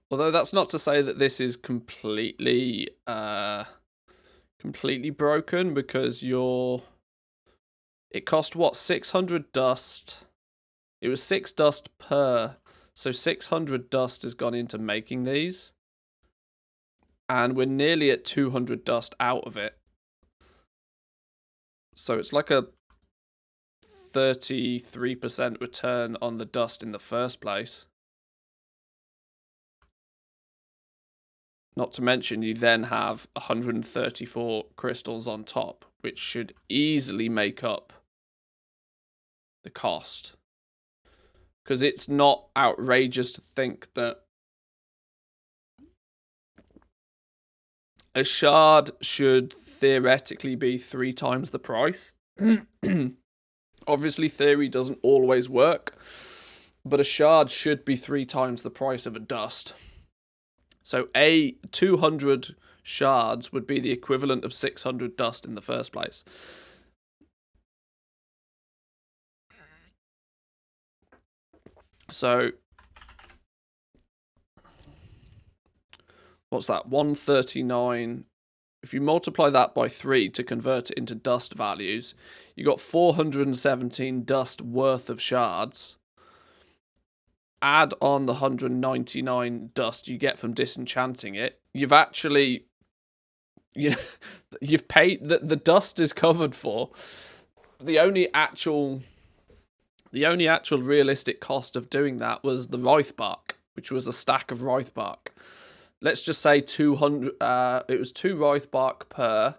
Although that's not to say that this is completely broken, because it cost what, 600 dust. It was 6 dust per, so 600 dust has gone into making these, and we're nearly at 200 dust out of it. So it's like a 33% return on the dust in the first place. Not to mention, you then have 134 crystals on top, which should easily make up the cost. Because it's not outrageous to think that a shard should theoretically be 3 times the price. Obviously, theory doesn't always work, but a shard should be 3 times the price of a dust. So 200 shards would be the equivalent of 600 dust in the first place. So what's that? 139. If you multiply that by 3 to convert it into dust values, you got 417 dust worth of shards. Add on the 199 dust you get from disenchanting it. You've actually, you've paid, the dust is covered for. The only actual realistic cost of doing that was the Wraith bark, which was a stack of Wraith bark. Let's just say 200. It was 2 Wraith bark per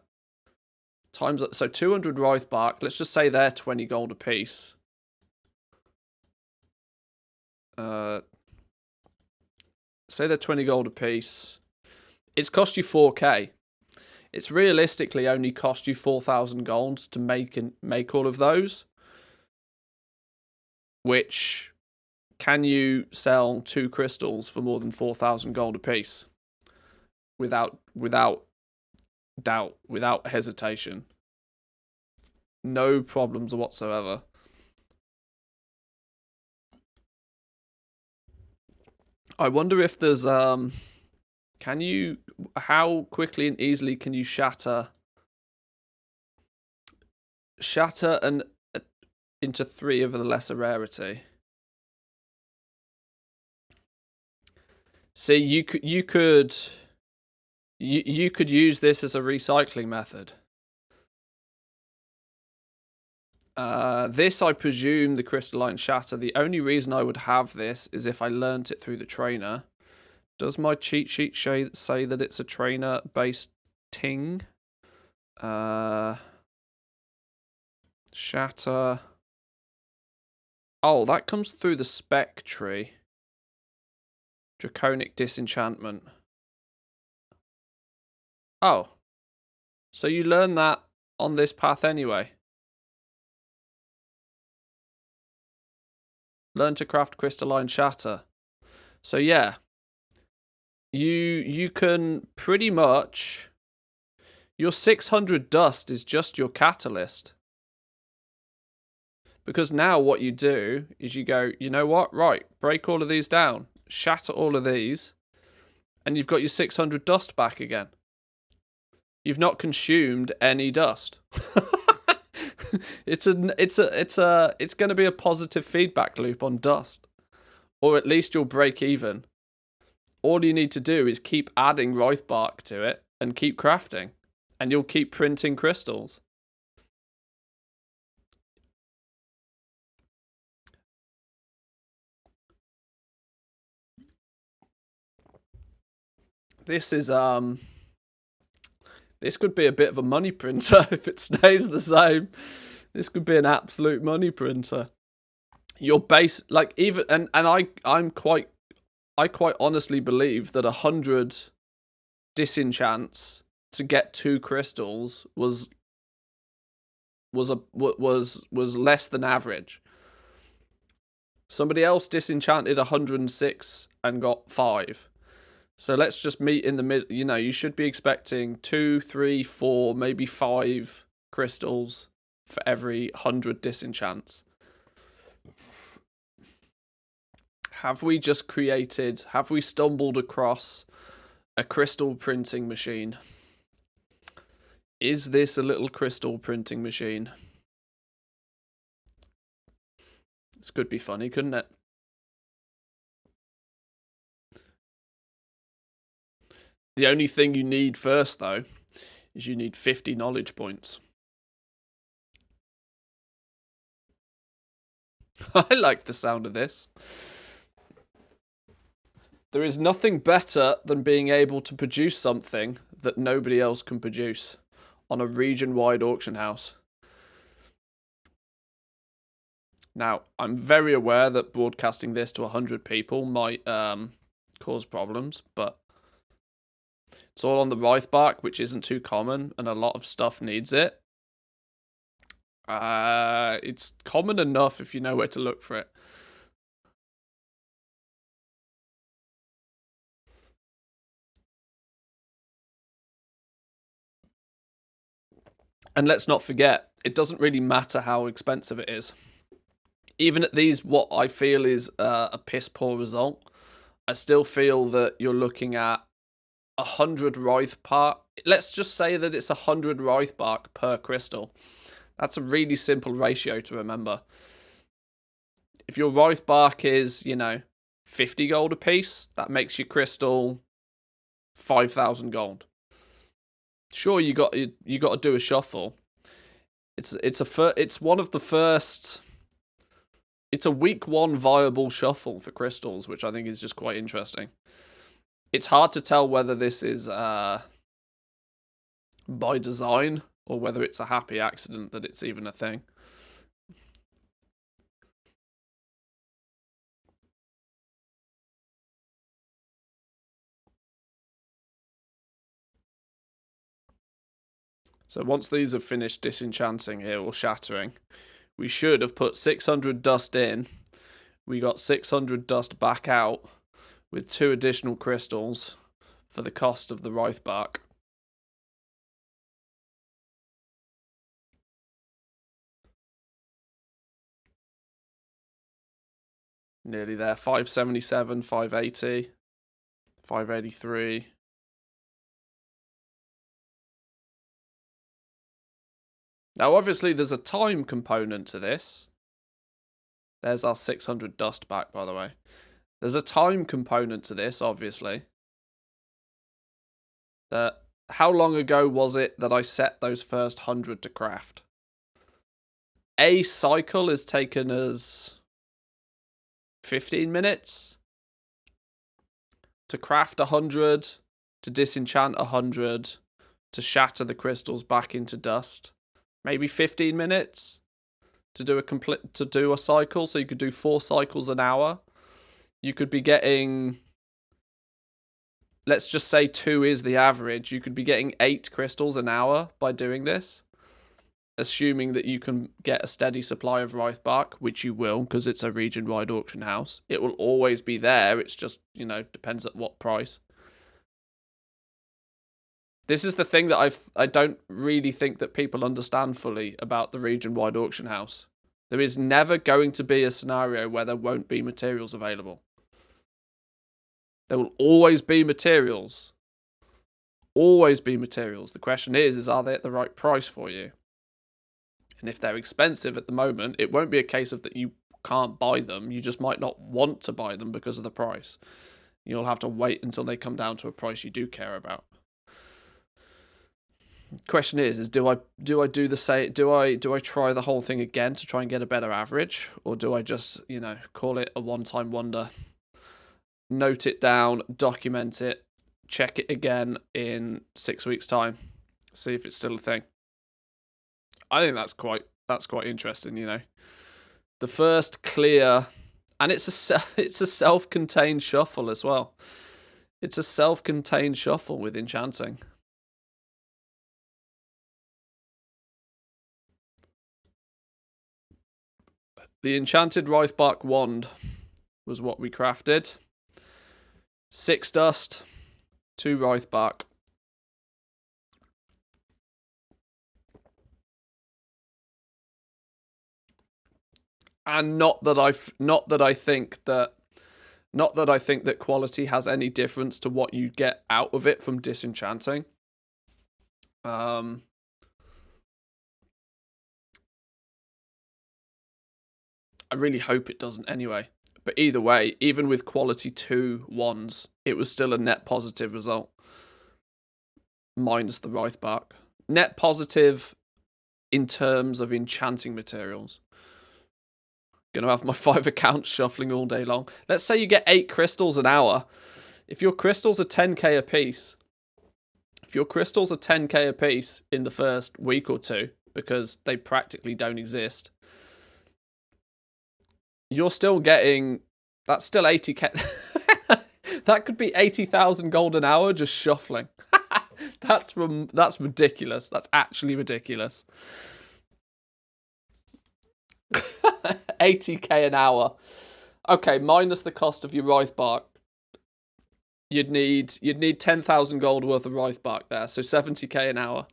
times. So 200 Wraith bark. Let's just say they're 20 gold a piece. Say they're 20 gold a piece. It's cost you 4k. It's realistically only cost you 4,000 gold to make all of those. Which, can you sell 2 crystals for more than 4,000 gold a piece? Without doubt, without hesitation. No problems whatsoever. I wonder if there's how quickly and easily can you shatter and into 3 of the lesser rarity? See, you could use this as a recycling method. This, I presume, the crystalline shatter. The only reason I would have this is if I learnt it through the trainer. Does my cheat sheet say that it's a trainer-based ting? Shatter. Oh, that comes through the spec tree. Draconic disenchantment. Oh. So you learn that on this path anyway. Learn to craft crystalline shatter. So yeah. You can pretty much... Your 600 dust is just your catalyst. Because now what you do is you go, you know what? Right, break all of these down. Shatter all of these. And you've got your 600 dust back again. You've not consumed any dust. It's going to be a positive feedback loop on dust. Or at least you'll break even. All you need to do is keep adding Wraith Bark to it and keep crafting. And you'll keep printing crystals. This is this could be a bit of a money printer if it stays the same. This could be an absolute money printer. Your base, like, even and I quite honestly believe that 100 disenchants to get 2 crystals was less than average. Somebody else disenchanted 106 and got 5. So let's just meet in the middle. You know, you should be expecting 2, 3, 4, maybe 5 crystals for every 100 disenchants. Have we stumbled across a crystal printing machine? Is this a little crystal printing machine? This could be funny, couldn't it? The only thing you need first, though, is you need 50 knowledge points. I like the sound of this. There is nothing better than being able to produce something that nobody else can produce on a region-wide auction house. Now, I'm very aware that broadcasting this to 100 people might cause problems, but it's all on the Wraith Bark, which isn't too common, and a lot of stuff needs it. It's common enough if you know where to look for it. And let's not forget, it doesn't really matter how expensive it is. Even at these, what I feel is a piss poor result, I still feel that you're looking at 100 Wraith Bark. Let's just say that it's 100 Wraith Bark per crystal. That's a really simple ratio to remember. If your Wraith Bark is, 50 gold a piece, that makes your crystal 5,000 gold. Sure, you got to do a shuffle. It's one of the first. It's a week 1 viable shuffle for crystals, which I think is just quite interesting. It's hard to tell whether this is by design or whether it's a happy accident that it's even a thing. So once these have finished disenchanting here, or shattering, we should have put 600 dust in. We got 600 dust back out with 2 additional crystals for the cost of the Wraith Bark. Nearly there. 577, 580, 583. Now, obviously, there's a time component to this. There's our 600 dust back, by the way. There's a time component to this, obviously. How long ago was it that I set those first 100 to craft? A cycle is taken as 15 minutes to craft 100, to disenchant 100, to shatter the crystals back into dust. Maybe 15 minutes to do a cycle, so you could do 4 cycles an hour. You could be getting, let's just say 2 is the average. You could be getting 8 crystals an hour by doing this, assuming that you can get a steady supply of Wraith Bark, which you will, because it's a region-wide auction house. It will always be there. It's just, depends at what price. This is the thing that I don't really think that people understand fully about the region-wide auction house. There is never going to be a scenario where there won't be materials available. There will always be materials. Always be materials. The question is are they at the right price for you? And if they're expensive at the moment, it won't be a case of that you can't buy them. You just might not want to buy them because of the price. You'll have to wait until they come down to a price you do care about. Question is do I do the same? Do I try the whole thing again to try and get a better average, or do I just call it a one-time wonder, note it down, document it, check it again in 6 weeks' time, see if it's still a thing? I think that's quite interesting. The first clear, and it's a self-contained shuffle as well. It's a self-contained shuffle with Enchanting. The Enchanted Wraith Bark Wand was what we crafted. 6 dust, 2 Wraith Bark. And not that I think that quality has any difference to what you get out of it from disenchanting. I really hope it doesn't anyway. But either way, even with quality 2 wands, it was still a net positive result. Minus the Wraith Bark. Net positive in terms of enchanting materials. Gonna have my 5 accounts shuffling all day long. Let's say you get 8 crystals an hour. If your crystals are 10k a piece, in the first week or 2, because they practically don't exist, you're still getting, that's still 80k. That could be 80,000 gold an hour just shuffling. That's ridiculous. That's actually ridiculous. 80k an hour. Okay, minus the cost of your Wraith Bark. You'd need 10,000 gold worth of Wraith Bark there, so 70k an hour.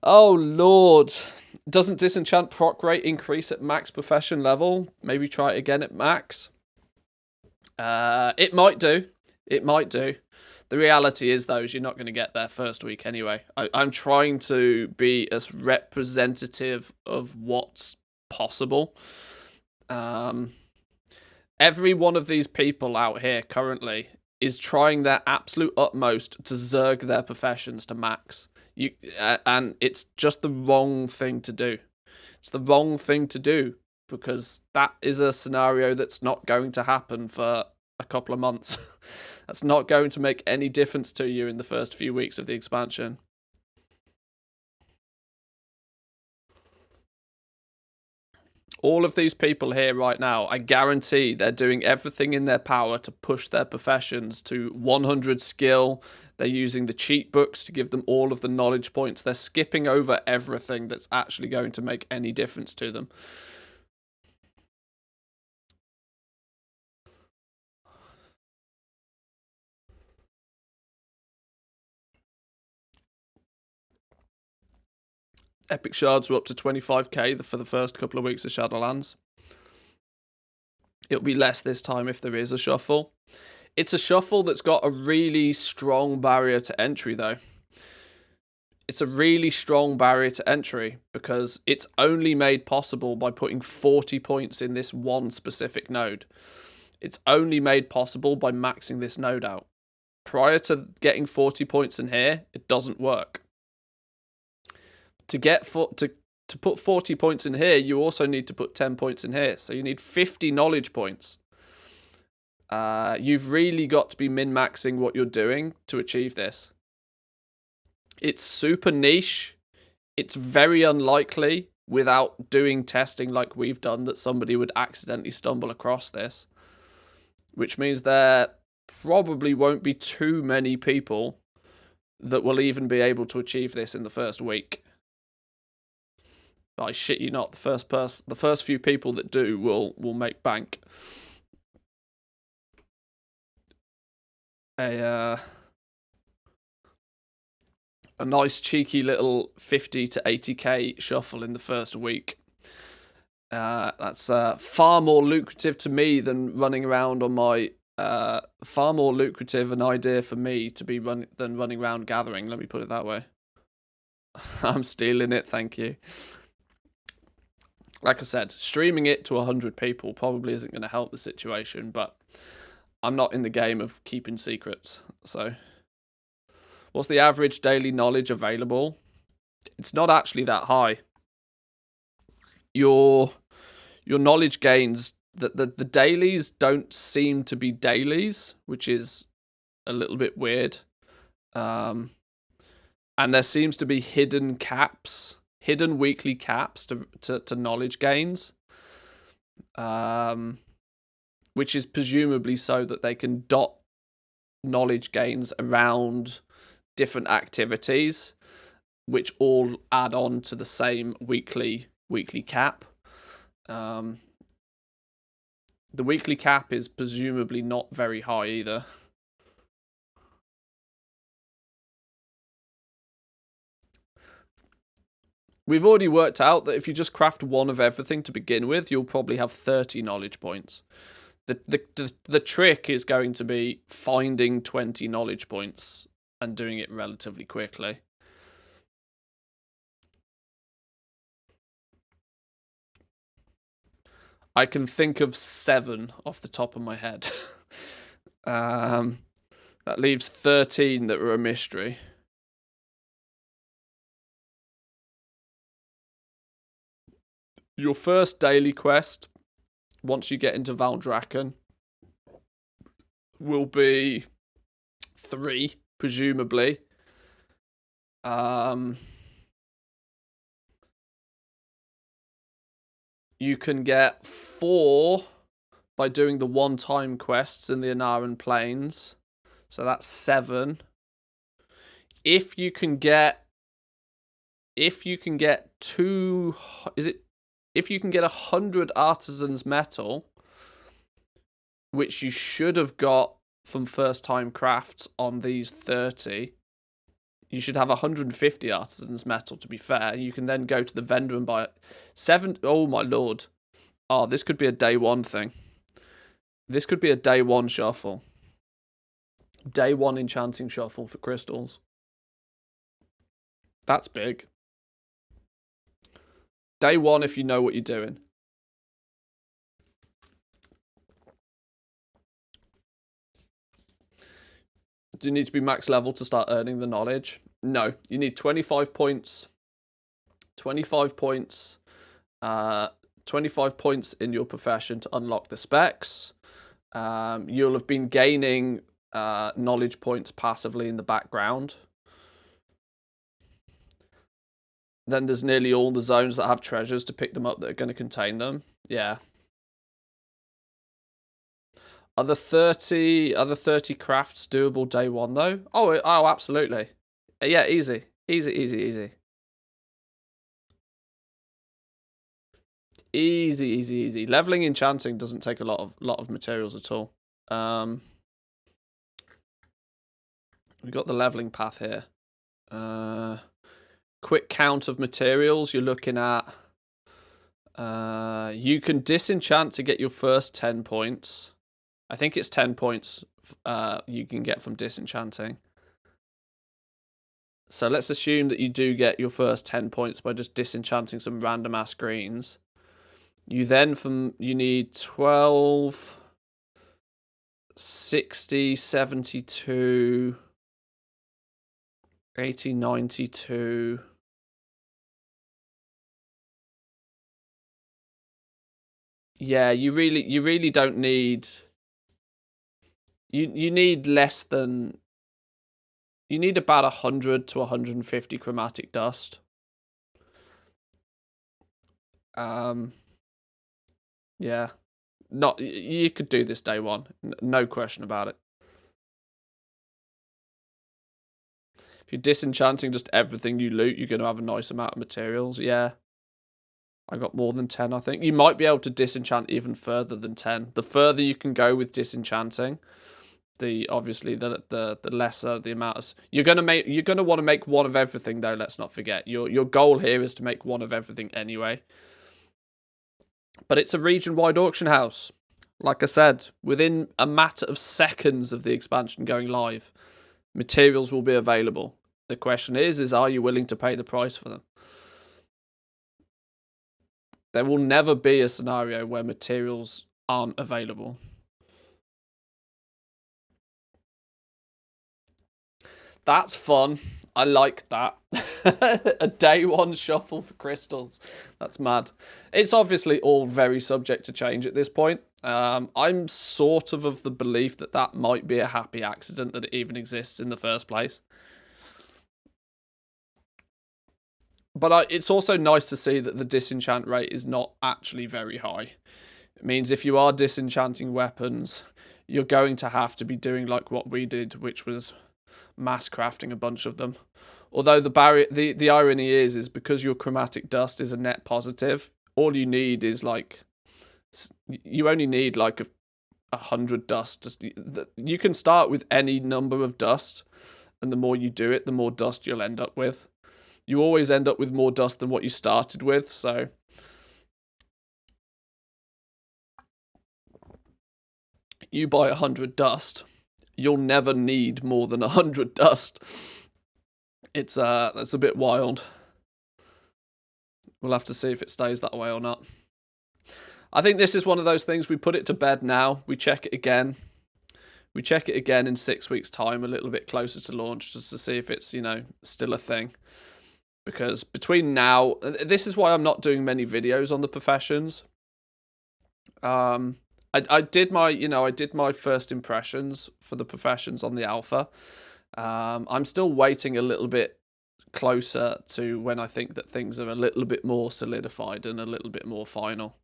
Oh lord. Doesn't disenchant proc rate increase at max profession level? Maybe try it again at max. It might do. It might do. The reality is, though, is you're not going to get there first week anyway. I'm trying to be as representative of what's possible. Every one of these people out here currently is trying their absolute utmost to zerg their professions to max. And it's just the wrong thing to do. It's the wrong thing to do because that is a scenario that's not going to happen for a couple of months. That's not going to make any difference to you in the first few weeks of the expansion. All of these people here right now, I guarantee they're doing everything in their power to push their professions to 100 skill. They're using the cheat books to give them all of the knowledge points. They're skipping over everything that's actually going to make any difference to them. Epic shards were up to 25k for the first couple of weeks of Shadowlands. It'll be less this time if there is a shuffle. It's a shuffle that's got a really strong barrier to entry, though. It's a really strong barrier to entry because it's only made possible by putting 40 points in this one specific node. It's only made possible by maxing this node out. Prior to getting 40 points in here, it doesn't work. To put 40 points in here, you also need to put 10 points in here. So you need 50 knowledge points. You've really got to be min-maxing what you're doing to achieve this. It's super niche. It's very unlikely, without doing testing like we've done, that somebody would accidentally stumble across this. Which means there probably won't be too many people that will even be able to achieve this in the first week. I shit you not, the first few people that do will make bank. A nice cheeky little 50 to 80k shuffle in the first week. That's far more lucrative to me than running around on my far more lucrative an idea for me to be than running around gathering. Let me put it that way. I'm stealing it, thank you. Like I said, streaming it to 100 people probably isn't going to help the situation, but I'm not in the game of keeping secrets. So, what's the average daily knowledge available? It's not actually that high. Your knowledge gains, the dailies don't seem to be dailies, which is a little bit weird. And there seems to be hidden weekly caps to knowledge gains. Which is presumably so that they can dot knowledge gains around different activities, which all add on to the same weekly cap. The weekly cap is presumably not very high either. We've already worked out that if you just craft one of everything to begin with, you'll probably have 30 knowledge points. The trick is going to be finding 20 knowledge points and doing it relatively quickly. I can think of 7 off the top of my head. That leaves 13 that are a mystery. Your first daily quest, once you get into Valdrakken, will be 3, presumably. You can get 4 by doing the one-time quests in the Anaran Plains. So that's 7. If you can get 100 artisans metal, which you should have got from first time crafts on these 30, you should have 150 artisans metal, to be fair. You can then go to the vendor and buy 7. Oh my lord. Oh, this could be a day 1 thing. This could be a day 1 shuffle. Day 1 enchanting shuffle for crystals. That's big. Day 1 if you know what you're doing. Do you need to be max level to start earning the knowledge? No, you need 25 points. 25 points. 25 points in your profession to unlock the specs. You'll have been gaining knowledge points passively in the background. Then there's nearly all the zones that have treasures to pick them up that are going to contain them. Yeah. Other 30 crafts doable day 1 though? Oh, absolutely. Yeah, easy. Easy. Easy. Leveling enchanting doesn't take a lot of materials at all. We've got the leveling path here. Quick count of materials, you're looking at... you can disenchant to get your first 10 points. I think it's 10 points you can get from disenchanting. So let's assume that you do get your first 10 points by just disenchanting some random ass greens. You then you need 12, 60, 72, 80, 92. Yeah, you really don't need. You need less than. You need about 100 to 150 chromatic dust. Yeah. Not you could do this day one, no question about it. If you're disenchanting just everything you loot, you're going to have a nice amount of materials. Yeah. I got more than 10, I think. You might be able to disenchant even further than 10. The further you can go with disenchanting, obviously the lesser the amount of, you're going to want to make one of everything though, let's not forget. Your goal here is to make one of everything anyway. But it's a region-wide auction house. Like I said, within a matter of seconds of the expansion going live, materials will be available. The question is are you willing to pay the price for them? There will never be a scenario where materials aren't available. That's fun. I like that. A day one shuffle for crystals. That's mad. It's obviously all very subject to change at this point. I'm sort of the belief that might be a happy accident that it even exists in the first place. But it's also nice to see that the disenchant rate is not actually very high. It means if you are disenchanting weapons, you're going to have to be doing like what we did, which was mass crafting a bunch of them. Although the irony is because your chromatic dust is a net positive, all you need is like, you only need like 100 dust. You can start with any number of dust, and the more you do it, the more dust you'll end up with. You always end up with more dust than what you started with, so you buy 100 dust, you'll never need more than 100 dust. It's that's a bit wild. We'll have to see if it stays that way or not. I think this is one of those things, we put it to bed now, we check it again. We check it again in 6 weeks' time, a little bit closer to launch, just to see if it's, still a thing. Because between now, this is why I'm not doing many videos on the professions. I did my first impressions for the professions on the alpha. I'm still waiting a little bit closer to when I think that things are a little bit more solidified and a little bit more final.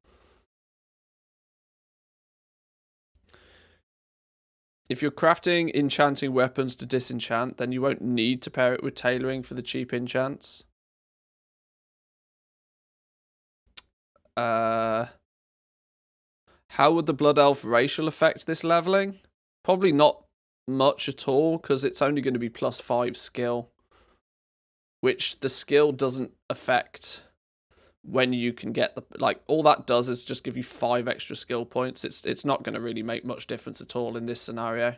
If you're crafting enchanting weapons to disenchant, then you won't need to pair it with tailoring for the cheap enchants. How would the Blood Elf racial affect this leveling? Probably not much at all, because it's only going to be +5 skill. Which the skill doesn't affect when you can get the... all that does is just give you 5 extra skill points. It's not going to really make much difference at all in this scenario.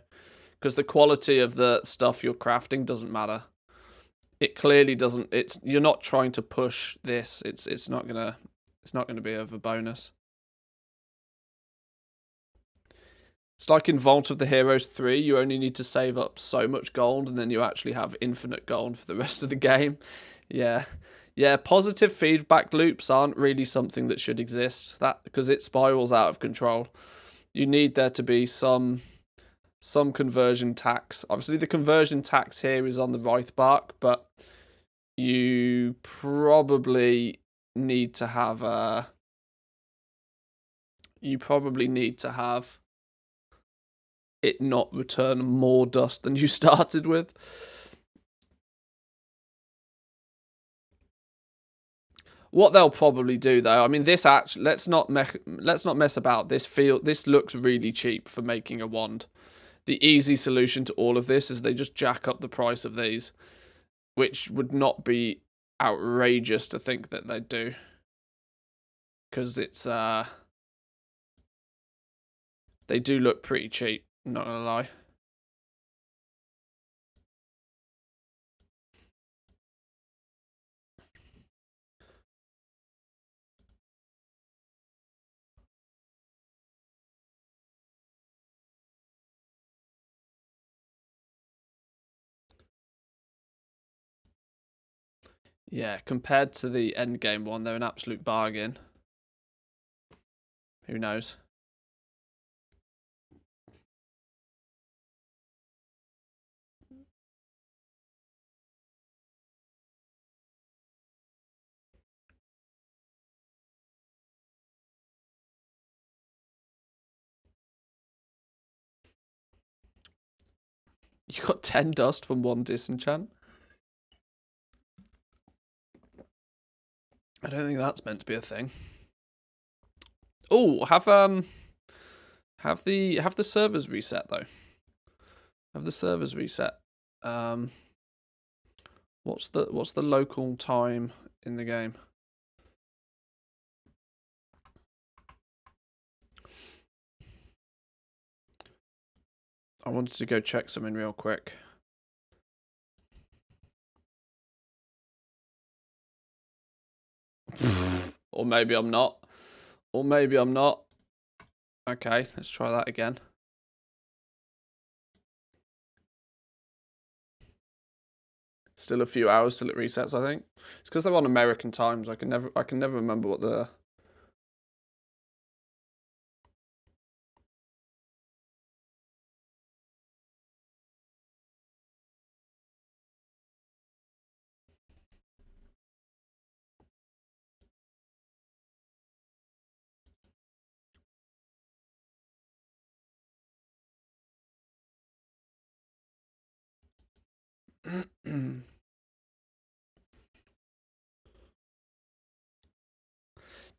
Because the quality of the stuff you're crafting doesn't matter. It clearly doesn't... You're not trying to push this. It's not going to be of a bonus. It's like in Vault of the Heroes 3, you only need to save up so much gold and then you actually have infinite gold for the rest of the game. Yeah, positive feedback loops aren't really something that should exist, because it spirals out of control. You need there to be some conversion tax. Obviously the conversion tax here is on the Wraithbark, but you probably need to have it not return more dust than you started with. What they'll probably do, though, I mean, this actually, let's not mess about. This looks really cheap for making a wand. The easy solution to all of this is they just jack up the price of these, which would not be outrageous to think that they'd do, because it's they do look pretty cheap. Not gonna lie. Yeah, compared to the endgame one, they're an absolute bargain. Who knows? You got 10 dust from 1 disenchant? I don't think that's meant to be a thing. Oh, have the servers reset though. Have the servers reset. What's the local time in the game? I wanted to go check something real quick. Or maybe I'm not. Or maybe I'm not. Okay, let's try that again. Still a few hours till it resets, I think. It's because they're on American times. I can never remember what the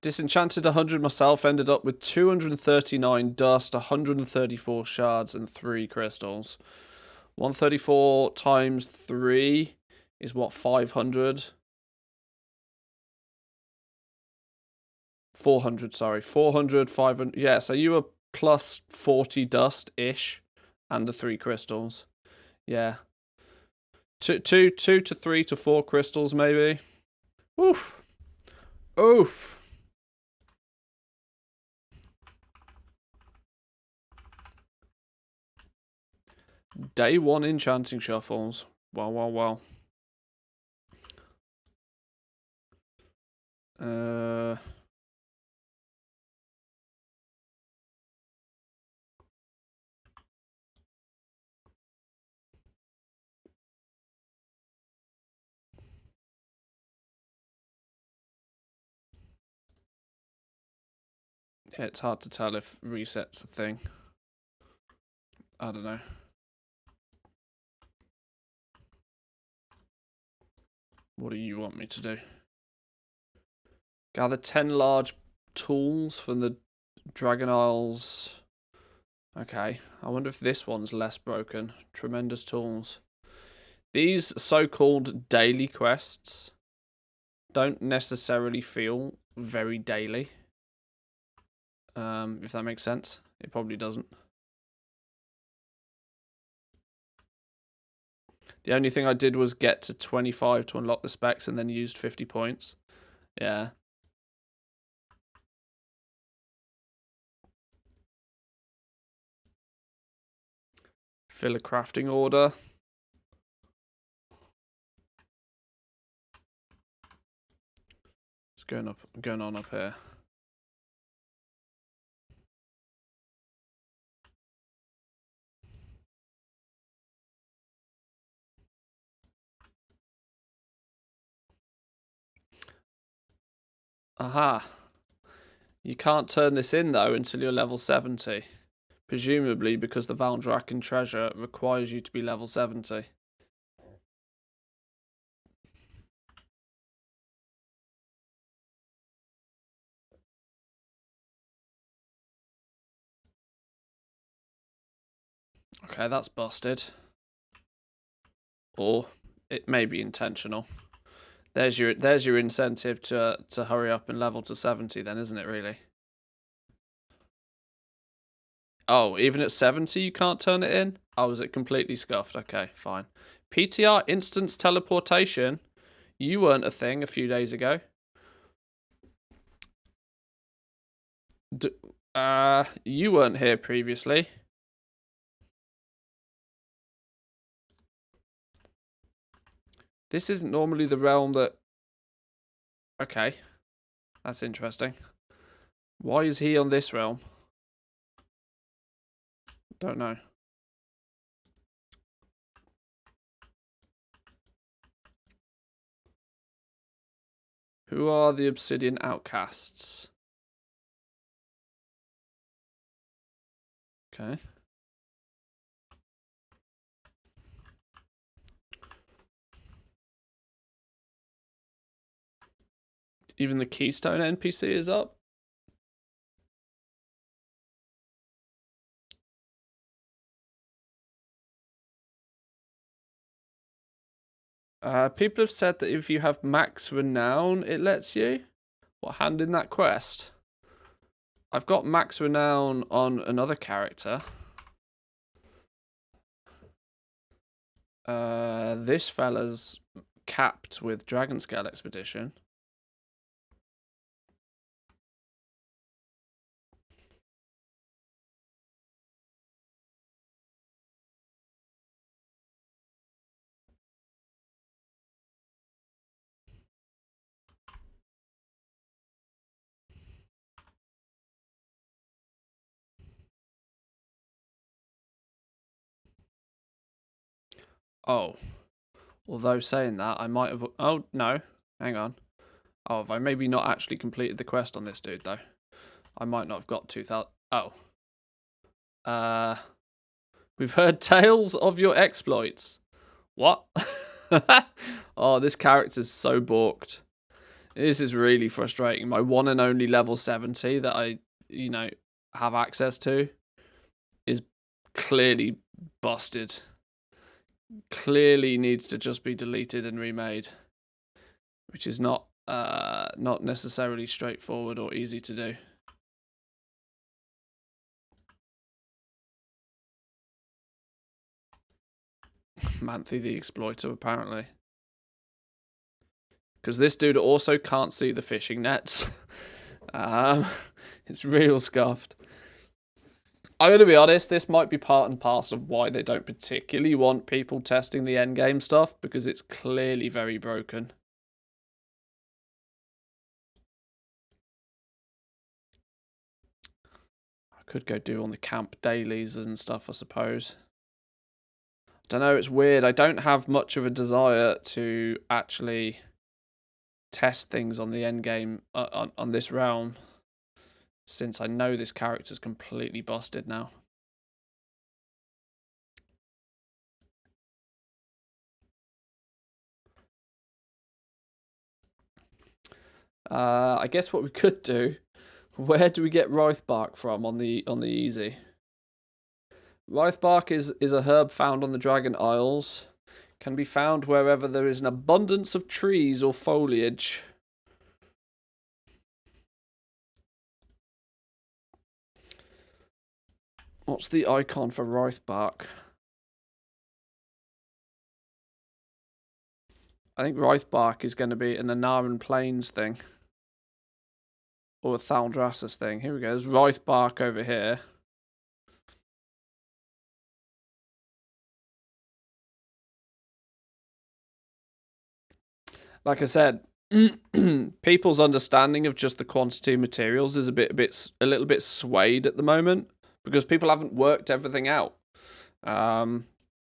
Disenchanted 100 myself, ended up with 239 dust, 134 shards, and 3 crystals. 134 times 3 is what, 500? 400, sorry. 400, 500. Yeah, so you were plus 40 dust-ish, and the 3 crystals. Yeah. 2 to 3 to 4 crystals, maybe. Oof. Oof. Day 1 enchanting shuffles. Well, well, well. Yeah, it's hard to tell if reset's a thing. I don't know. What do you want me to do? Gather 10 large tools from the Dragon Isles. Okay, I wonder if this one's less broken. Tremendous tools. These so-called daily quests don't necessarily feel very daily. If that makes sense. It probably doesn't. The only thing I did was get to 25 to unlock the specs and then used 50 points. Yeah. Fill a crafting order. It's going on up here. Aha. You can't turn this in though until you're level 70. Presumably because the Valdraken treasure requires you to be level 70. Okay, that's busted. Or it may be intentional. There's your incentive to hurry up and level to 70 then, isn't it really? Oh, even at 70 you can't turn it in? Oh, is it completely scuffed? Okay, fine. PTR instance teleportation. You weren't a thing a few days ago. You weren't here previously. This isn't normally the realm that Okay. That's interesting. Why is he on this realm? Don't know. Who are the Obsidian Outcasts? Okay. Even the Keystone NPC is up? People have said that if you have max renown, it lets you. What, hand in that quest? I've got max renown on another character. This fella's capped with Dragon Scale Expedition. Oh. Although saying that, I might have... Oh, no. Hang on. Oh, have I maybe not actually completed the quest on this dude, though? I might not have got 2,000... Oh. We've heard tales of your exploits. What? Oh, this character's so balked. This is really frustrating. My one and only level 70 that I, have access to is clearly busted. Clearly needs to just be deleted and remade, which is not necessarily straightforward or easy to do. Manthe the Exploiter, apparently. Because this dude also can't see the fishing nets. It's real scuffed. I'm going to be honest, this might be part and parcel of why they don't particularly want people testing the endgame stuff, because it's clearly very broken. I could go do on the camp dailies and stuff, I suppose. Don't know, it's weird. I don't have much of a desire to actually test things on the endgame, on this realm, since I know this character's completely busted now. I guess what we could do, where do we get Writhe Bark from on the easy? Writhe Bark is a herb found on the Dragon Isles. Can be found wherever there is an abundance of trees or foliage. What's the icon for Writhe Bark? I think Writhe Bark is going to be an Anaran Plains thing. Or a Thaldrassus thing. Here we go. There's Writhe Bark over here. Like I said, people's understanding of just the quantity of materials is a little bit swayed at the moment, because people haven't worked everything out.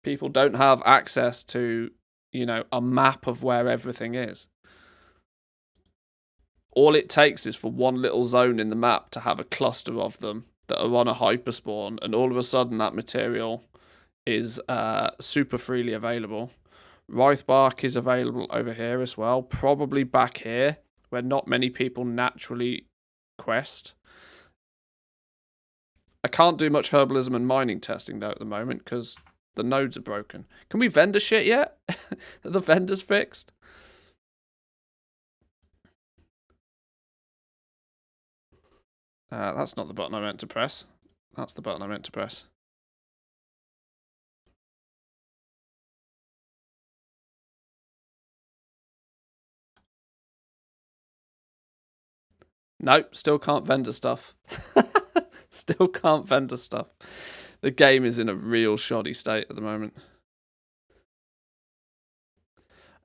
People don't have access to, a map of where everything is. All it takes is for one little zone in the map to have a cluster of them that are on a hyperspawn, and all of a sudden that material is super freely available. Writhe Bark is available over here as well, probably back here, where not many people naturally quest. I can't do much herbalism and mining testing, though, at the moment, because the nodes are broken. Can we vendor shit yet? Are the vendors fixed? That's not the button I meant to press. That's the button I meant to press. Nope, still can't vendor stuff. Still can't vendor stuff. The game is in a real shoddy state at the moment.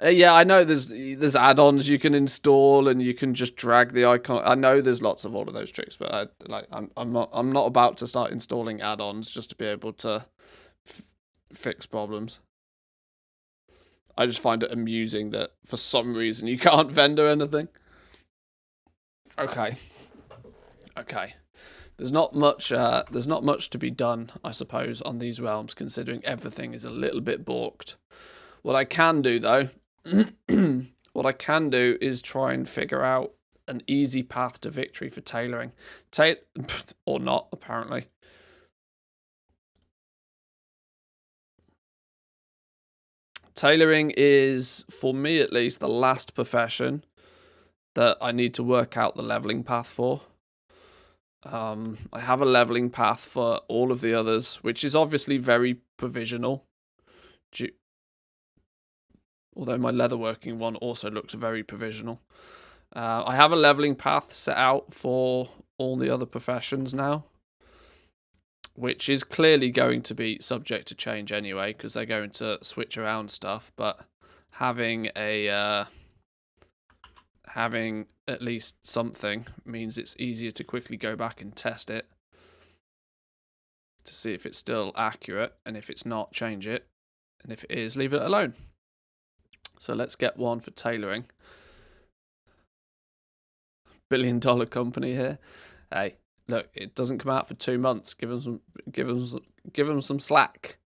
Yeah, I know there's add-ons you can install and you can just drag the icon. I know there's lots of all of those tricks, but I'm not about to start installing add-ons just to be able to fix problems. I just find it amusing that for some reason you can't vendor anything. Okay. There's not much to be done, I suppose, on these realms, considering everything is a little bit balked. What I can do, though, is try and figure out an easy path to victory for tailoring. Or not, apparently. Tailoring is, for me at least, the last profession that I need to work out the leveling path for. I have a leveling path for all of the others, which is obviously very provisional. Although my leatherworking one also looks very provisional. I have a leveling path set out for all the other professions now, which is clearly going to be subject to change anyway, because they're going to switch around stuff. But having at least something means it's easier to quickly go back and test it to see if it's still accurate, and if it's not, change it, and if it is, leave it alone. So let's get one for tailoring. $1 billion company here. Hey, look, it doesn't come out for 2 months. Give them some slack.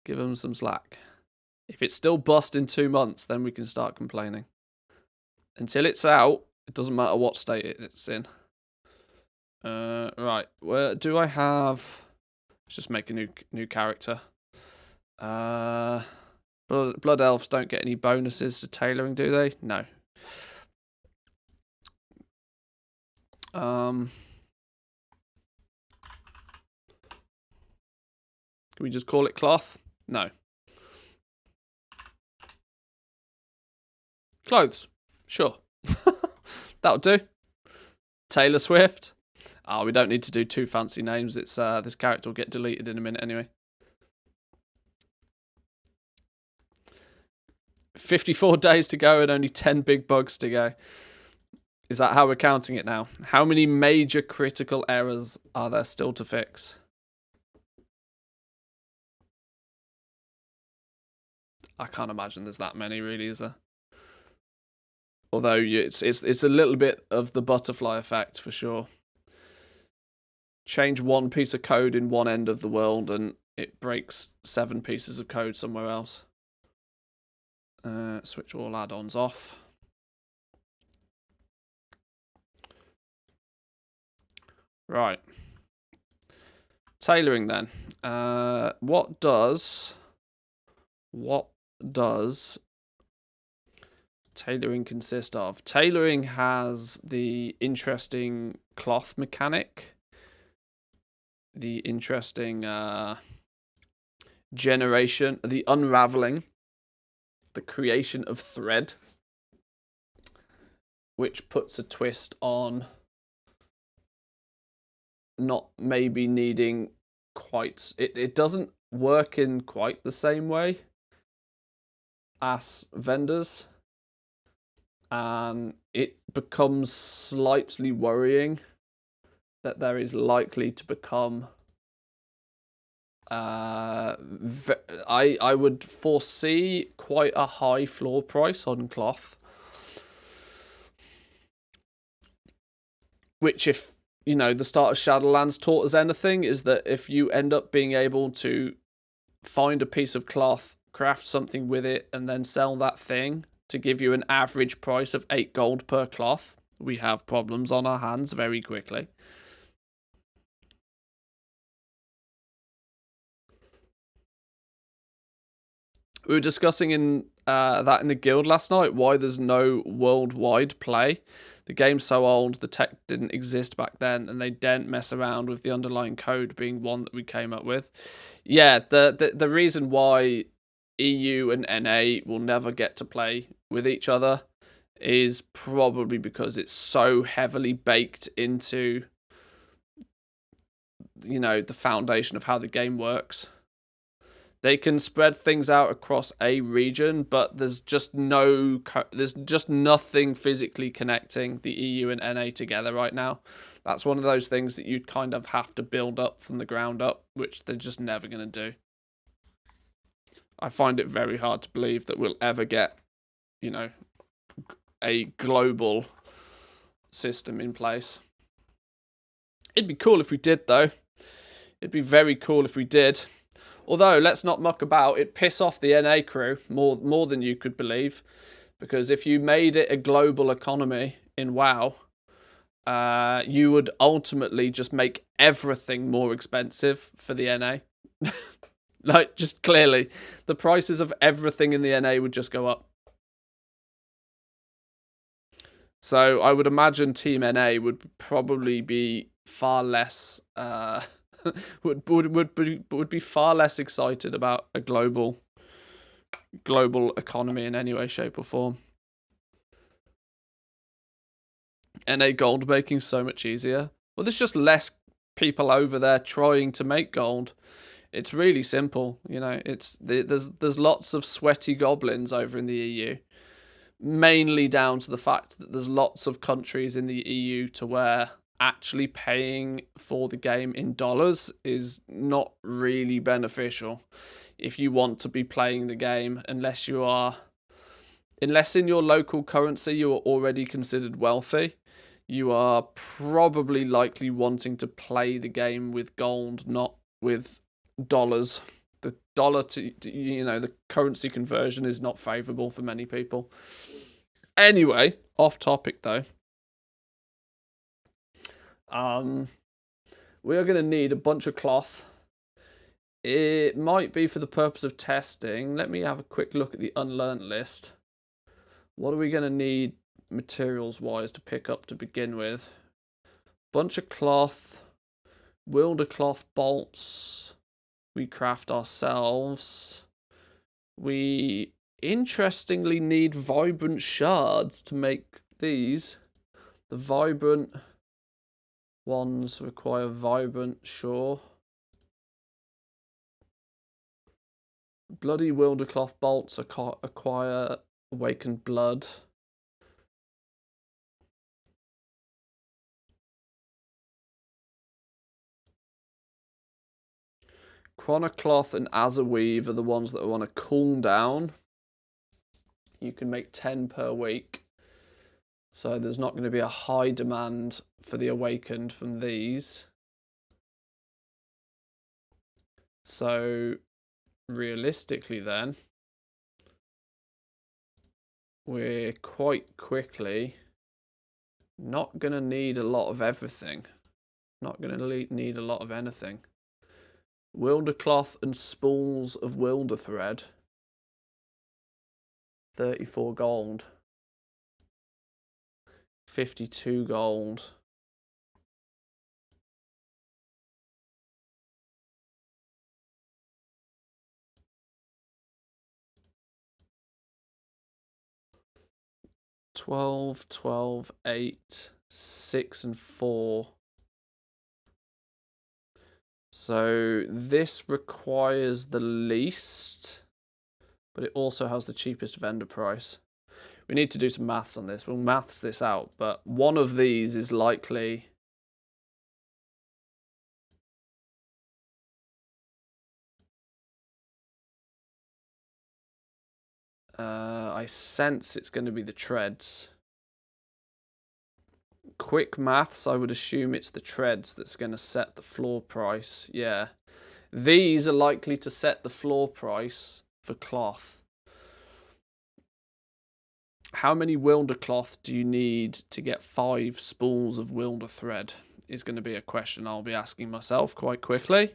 Give them some slack. If it's still bust in 2 months, then we can start complaining. Until it's out, it doesn't matter what state it's in. Right, where do I have? Let's just make a new character. Blood elves don't get any bonuses to tailoring, do they? No. Can we just call it cloth? No. Clothes. Sure. That'll do. Taylor Swift. Oh, we don't need to do too fancy names. It's this character will get deleted in a minute anyway. 54 days to go and only 10 big bugs to go. Is that how we're counting it now? How many major critical errors are there still to fix? I can't imagine there's that many, really, is there? Although it's a little bit of the butterfly effect for sure. Change one piece of code in one end of the world and it breaks 7 pieces of code somewhere else. Switch all add-ons off. Right. Tailoring then. What does tailoring consist of? Tailoring has the interesting cloth mechanic, the interesting generation, the unraveling, the creation of thread, which puts a twist on not maybe needing quite... It doesn't work in quite the same way as vendors, and it becomes slightly worrying that there is likely to become I would foresee quite a high floor price on cloth, which, if you know, the start of Shadowlands taught us anything, is that if you end up being able to find a piece of cloth, craft something with it, and then sell that thing to give you an average price of 8 gold per cloth, we have problems on our hands very quickly. We were discussing in that in the guild last night, why there's no worldwide play. The game's so old, the tech didn't exist back then, and they didn't mess around with the underlying code being one that we came up with. Yeah, the reason why EU and NA will never get to play with each other is probably because it's so heavily baked into, you know, the foundation of how the game works, They can spread things out across a region, but there's just nothing physically connecting the EU and NA together right now. That's one of those things that you'd kind of have to build up from the ground up, which they're just never going to do. I find it very hard to believe that we'll ever get, you know, a global system in place. It'd be cool if we did, though. It'd be very cool if we did. Although, let's not muck about. It'd piss off the NA crew more than you could believe. Because if you made it a global economy in WoW, you would ultimately just make everything more expensive for the NA. Like, just clearly, the prices of everything in the NA would just go up. So I would imagine Team NA would probably be far less would be far less excited about a global economy in any way, shape, or form. NA gold making so much easier. Well, there's just less people over there trying to make gold. It's really simple, you know. There's lots of sweaty goblins over in the EU. Mainly down to the fact that there's lots of countries in the EU to where actually paying for the game in dollars is not really beneficial if you want to be playing the game, unless in your local currency you are already considered wealthy. You are probably likely wanting to play the game with gold, not with dollars. The dollar to the currency conversion is not favorable for many people. Anyway, off topic though. We are going to need a bunch of cloth. It might be for the purpose of testing. Let me have a quick look at the unlearned list. What are we going to need materials wise to pick up to begin with? Bunch of cloth, wilder cloth bolts. We craft ourselves. We interestingly need vibrant shards to make these. The vibrant ones require vibrant, sure. Bloody wildercloth bolts acquire awakened blood. Chronocloth and Azurweave are the ones that want to cool down. You can make 10 per week. So there's not going to be a high demand for the awakened from these. So realistically then, we're quite quickly not going to need a lot of everything. Not going to need a lot of anything. Wilder cloth and spools of wilder thread. 34 gold. 52 gold. $12, $12, $8, $6 and $4. So this requires the least, but it also has the cheapest vendor price. We need to do some maths on this. We'll maths this out, but one of these is likely... I sense it's going to be the treads. Quick maths, I would assume it's the treads that's going to set the floor price. Yeah. These are likely to set the floor price for cloth. How many wilder cloth do you need to get 5 spools of wilder thread? Is going to be a question I'll be asking myself quite quickly.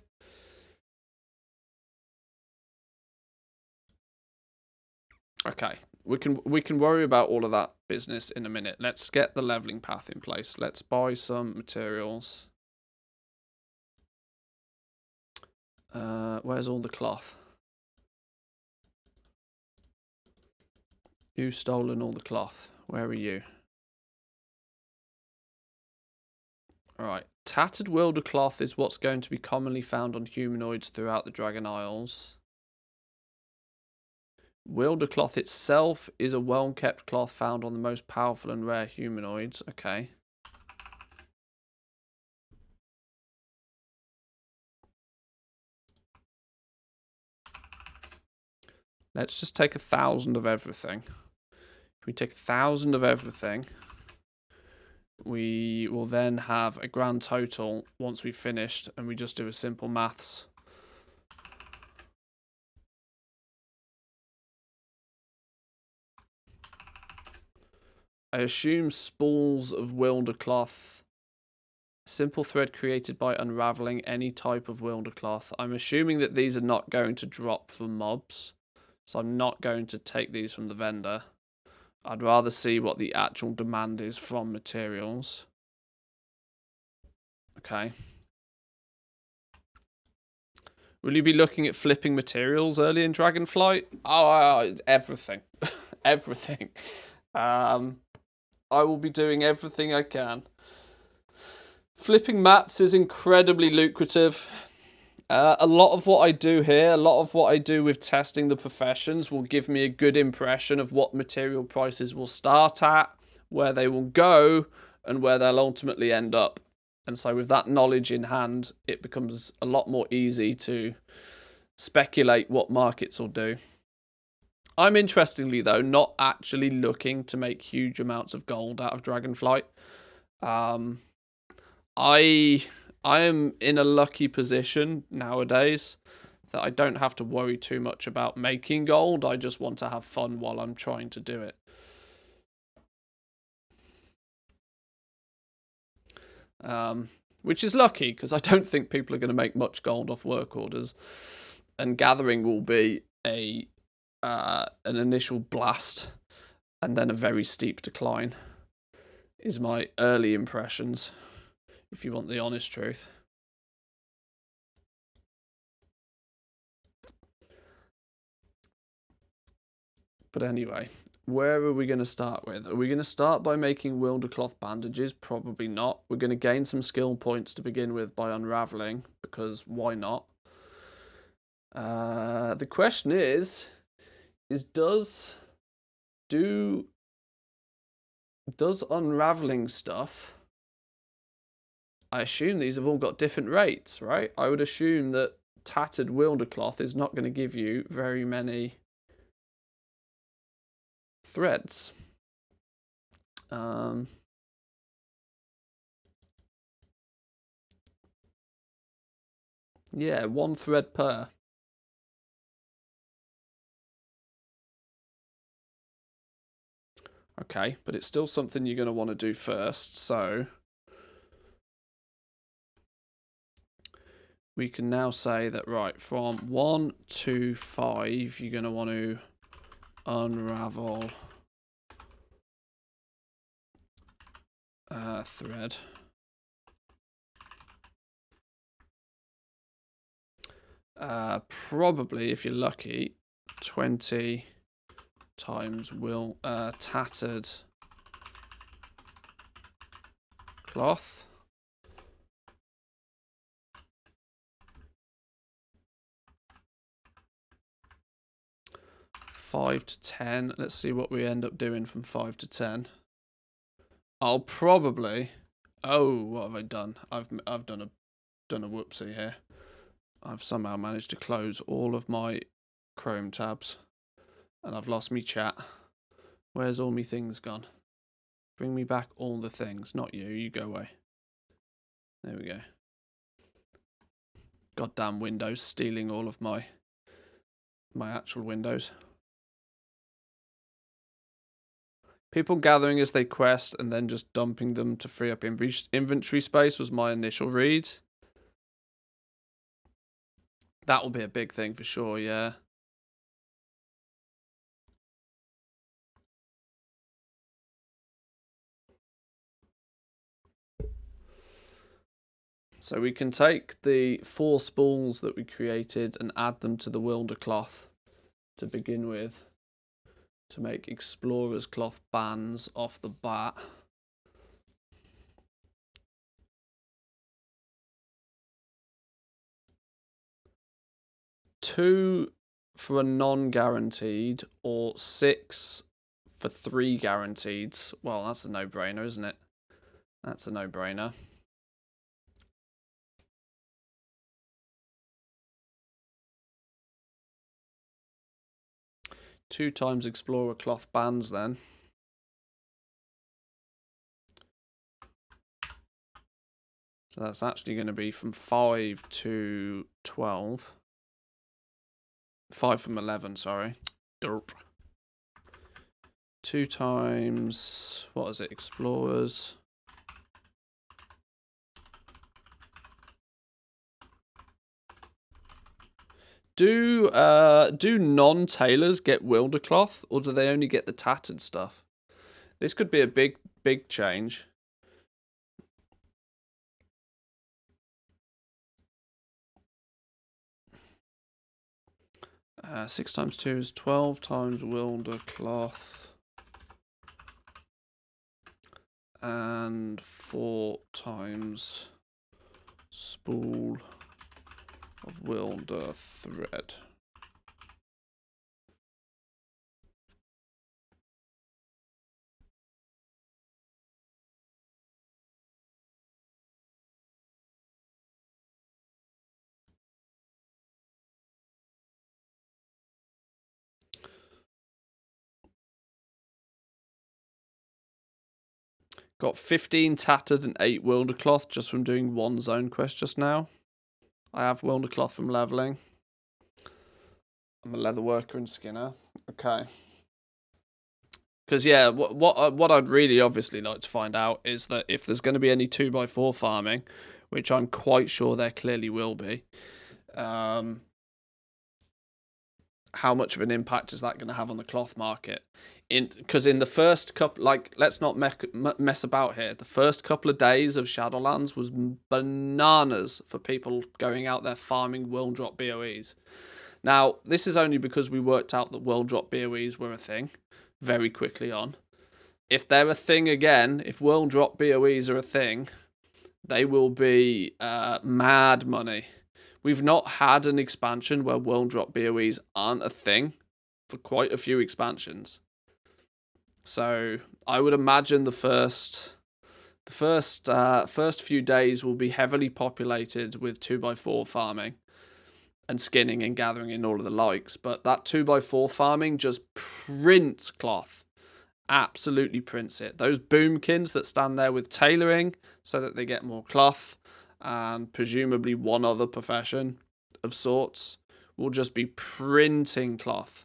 Okay, we can worry about all of that business in a minute. Let's get the leveling path in place. Let's buy some materials. Where's all the cloth? You've stolen all the cloth. Where are you? Alright. Tattered wilder cloth is what's going to be commonly found on humanoids throughout the Dragon Isles. Wilder cloth itself is a well-kept cloth found on the most powerful and rare humanoids. Okay. Let's just take 1,000 of everything. If we take 1,000 of everything, we will then have a grand total once we've finished, and we just do a simple maths. I assume spools of wilder cloth. Simple thread created by unraveling any type of wilder cloth. I'm assuming that these are not going to drop from mobs. So I'm not going to take these from the vendor. I'd rather see what the actual demand is from materials. Okay. Will you be looking at flipping materials early in Dragonflight? Oh, everything. Everything. I will be doing everything I can. Flipping mats is incredibly lucrative. A lot of what I do here, a lot of what I do with testing the professions will give me a good impression of what material prices will start at, where they will go, and where they'll ultimately end up. And so with that knowledge in hand, it becomes a lot more easy to speculate what markets will do. I'm interestingly, though, not actually looking to make huge amounts of gold out of Dragonflight. I am in a lucky position nowadays that I don't have to worry too much about making gold. I just want to have fun while I'm trying to do it. Which is lucky, because I don't think people are going to make much gold off work orders. And gathering will be an initial blast and then a very steep decline, is my early impressions, if you want the honest truth. But anyway, where are we going to start with? Are we going to start by making Wildercloth bandages? Probably not. We're going to gain some skill points to begin with by unraveling, because why not? The question is does unraveling stuff... I assume these have all got different rates, right? I would assume that tattered Wildercloth is not going to give you very many threads. Yeah, 1 thread per. Okay, but it's still something you're going to want to do first, so we can now say that, right, from 1 to 5, you're going to want to unravel thread. Probably, if you're lucky, 20 times tattered cloth. Five to 10. Let's see what we end up doing from 5 to 10. I'll probably... Oh, what have I done? I've done a whoopsie here. I've somehow managed to close all of my Chrome tabs, and I've lost me chat. Where's all me things gone? Bring me back all the things. Not you. You go away. There we go. Goddamn Windows stealing all of my actual windows. People gathering as they quest and then just dumping them to free up inventory space was my initial read. That will be a big thing for sure, yeah. So we can take the 4 spools that we created and add them to the Wildercloth to begin with, to make Explorer's Cloth bands off the bat. Two for a non-guaranteed or 6 for 3 guaranteeds. Well, that's a no-brainer, isn't it? That's a no-brainer. Two times Explorer cloth bands then. So that's actually going to be from 5 to 12. 5 from 11, sorry. Derp. 2 times, what is it, Explorers. Do non-tailors get wilder cloth, or do they only get the tattered stuff? This could be a big change. Uh, 6 times 2 is 12 times wilder cloth. And 4 times spool of wilder thread. Got 15 tattered and 8 wilder cloth just from doing one zone quest just now. I have wilder cloth from leveling. I'm a leather worker and skinner. Okay. Because yeah, what I'd really obviously like to find out is that if there's going to be any 2x4 farming, which I'm quite sure there clearly will be, how much of an impact is that going to have on the cloth market? Because in the first couple, like, let's not mess about here. The first couple of days of Shadowlands was bananas for people going out there farming world drop BOEs. Now, this is only because we worked out that world drop BOEs were a thing very quickly on. If they're a thing again, if world drop BOEs are a thing, they will be mad money. We've not had an expansion where world drop BOEs aren't a thing for quite a few expansions. So I would imagine the first few days will be heavily populated with 2x4 farming and skinning and gathering and all of the likes. But that 2x4 farming just prints cloth. Absolutely prints it. Those boomkins that stand there with tailoring so that they get more cloth, and presumably one other profession of sorts, will just be printing cloth.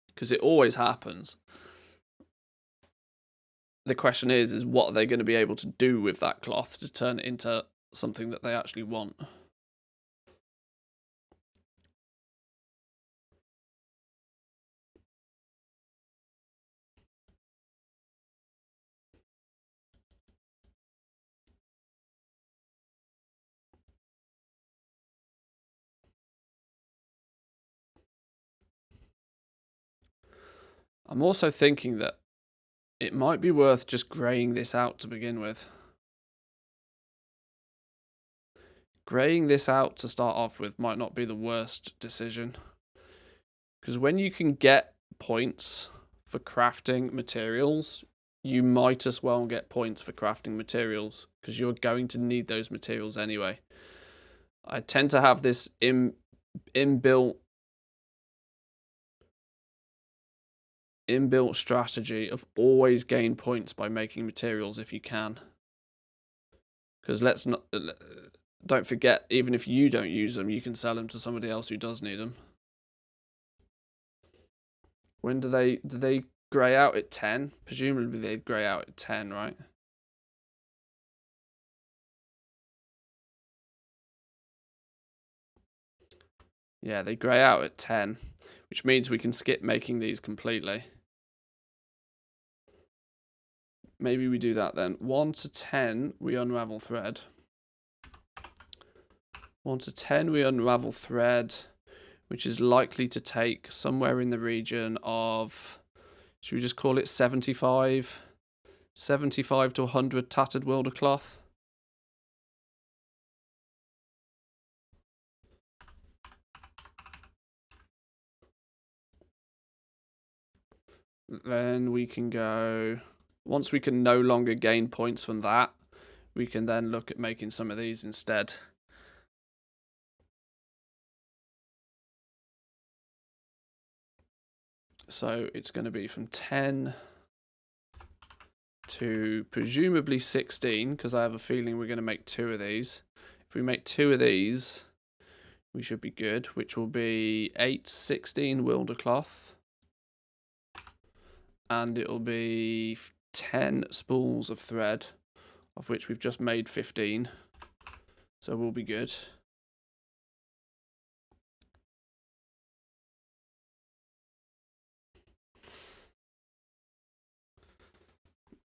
Because it always happens. The question is what are they going to be able to do with that cloth to turn it into something that they actually want? I'm also thinking that it might be worth just greying this out to begin with. Greying this out to start off with might not be the worst decision. Because when you can get points for crafting materials, you might as well get points for crafting materials, because you're going to need those materials anyway. I tend to have this inbuilt strategy of always gain points by making materials if you can. Because don't forget, even if you don't use them, you can sell them to somebody else who does need them. When do they grey out at 10? Presumably they grey out at 10, right? Yeah, they grey out at 10, which means we can skip making these completely. Maybe we do that then. 1 to 10, we unravel thread. 1 to 10, we unravel thread, which is likely to take somewhere in the region of, should we just call it 75 to 100 tattered wilder cloth? Then we can go... Once we can no longer gain points from that, we can then look at making some of these instead. So it's going to be from 10 to presumably 16, because I have a feeling we're going to make 2 of these. If we make 2 of these, we should be good, which will be 8, 16 Wildercloth. And it'll be 10 spools of thread, of which we've just made 15. So we'll be good.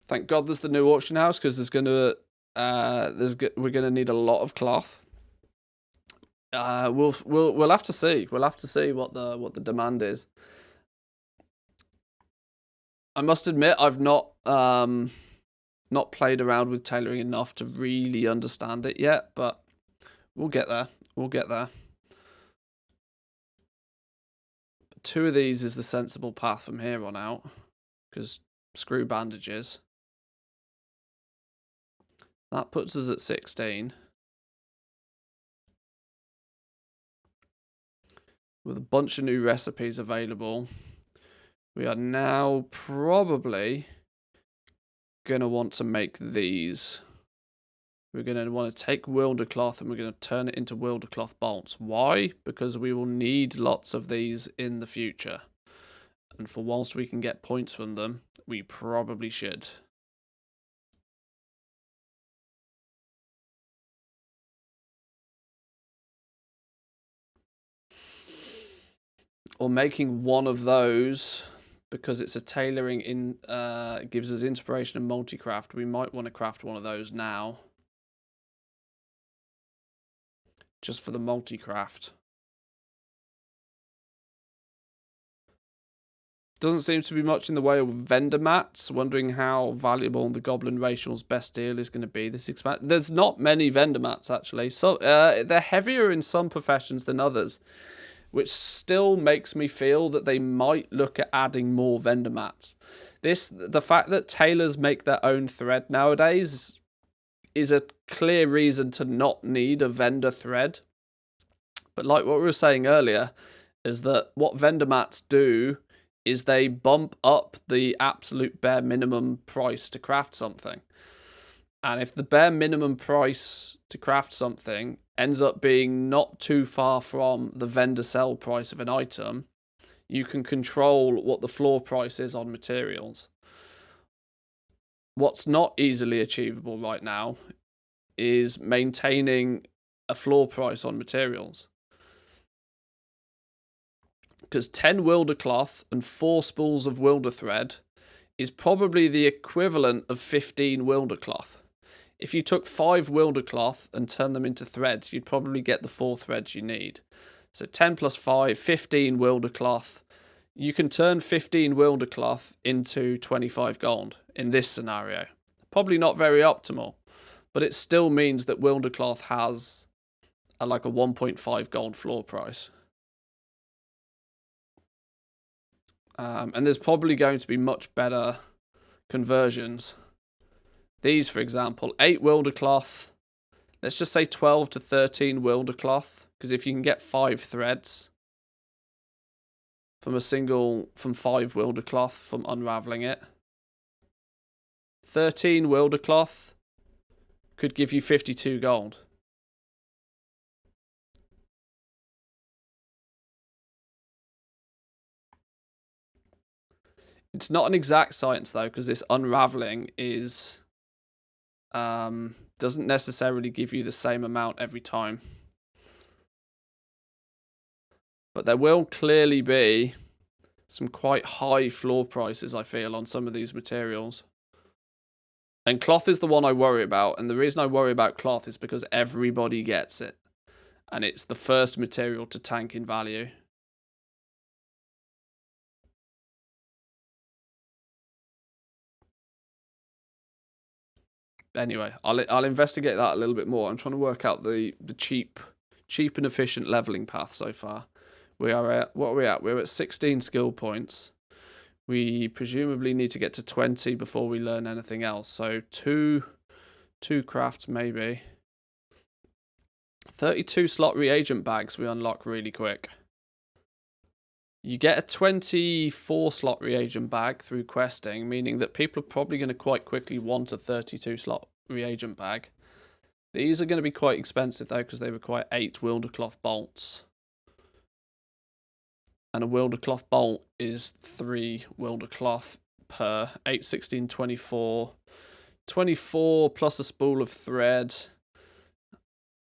Thank God there's the new auction house, because we're gonna need a lot of cloth. We'll have to see. We'll have to see what the demand is. I must admit I've not played around with tailoring enough to really understand it yet, but we'll get there. We'll get there. 2 of these is the sensible path from here on out, because screw bandages. That puts us at 16. With a bunch of new recipes available, we are now probably going to want to make these. We're going to want to take Wildercloth and we're going to turn it into Wildercloth bolts. Why? Because we will need lots of these in the future. And for whilst we can get points from them, we probably should. Or making one of those, because it's a tailoring in gives us inspiration and multi-craft. We might want to craft one of those now, just for the multi-craft. Doesn't seem to be much in the way of vendor mats. Wondering how valuable the Goblin Racial's best deal is going to be. There's not many vendor mats actually. So they're heavier in some professions than others, which still makes me feel that they might look at adding more vendor mats. The fact that tailors make their own thread nowadays is a clear reason to not need a vendor thread. But like what we were saying earlier, is that what vendor mats do is they bump up the absolute bare minimum price to craft something. And if the bare minimum price to craft something ends up being not too far from the vendor sell price of an item, you can control what the floor price is on materials. What's not easily achievable right now is maintaining a floor price on materials. Because 10 Wildercloth and 4 spools of Wilder thread is probably the equivalent of 15 Wildercloth. If you took 5 Wildercloth and turned them into threads, you'd probably get the 4 threads you need. So 10 plus 5, 15 Wildercloth. You can turn 15 Wildercloth into 25 gold in this scenario. Probably not very optimal, but it still means that Wildercloth has like a 1.5 gold floor price. And there's probably going to be much better conversions. These, for example, 8 Wildercloth. Let's just say 12 to 13 Wildercloth, because if you can get 5 threads from 5 Wildercloth from unraveling it, 13 Wildercloth could give you 52 gold. It's not an exact science though, because this unraveling is doesn't necessarily give you the same amount every time. But there will clearly be some quite high floor prices, I feel, on some of these materials. And cloth is the one I worry about, and the reason I worry about cloth is because everybody gets it. And it's the first material to tank in value. Anyway, I'll investigate that a little bit more. I'm trying to work out the cheap and efficient leveling path so far. We are at, what are we at? We're at 16 skill points. We presumably need to get to 20 before we learn anything else. So two crafts maybe. 32 slot reagent bags we unlock really quick. You get a 24 slot reagent bag through questing, meaning that people are probably going to quite quickly want a 32 slot reagent bag. These are going to be quite expensive though, because they require 8 Wildercloth bolts. And a Wildercloth bolt is 3 Wildercloth per 8, 16, 24. 24 plus a spool of thread.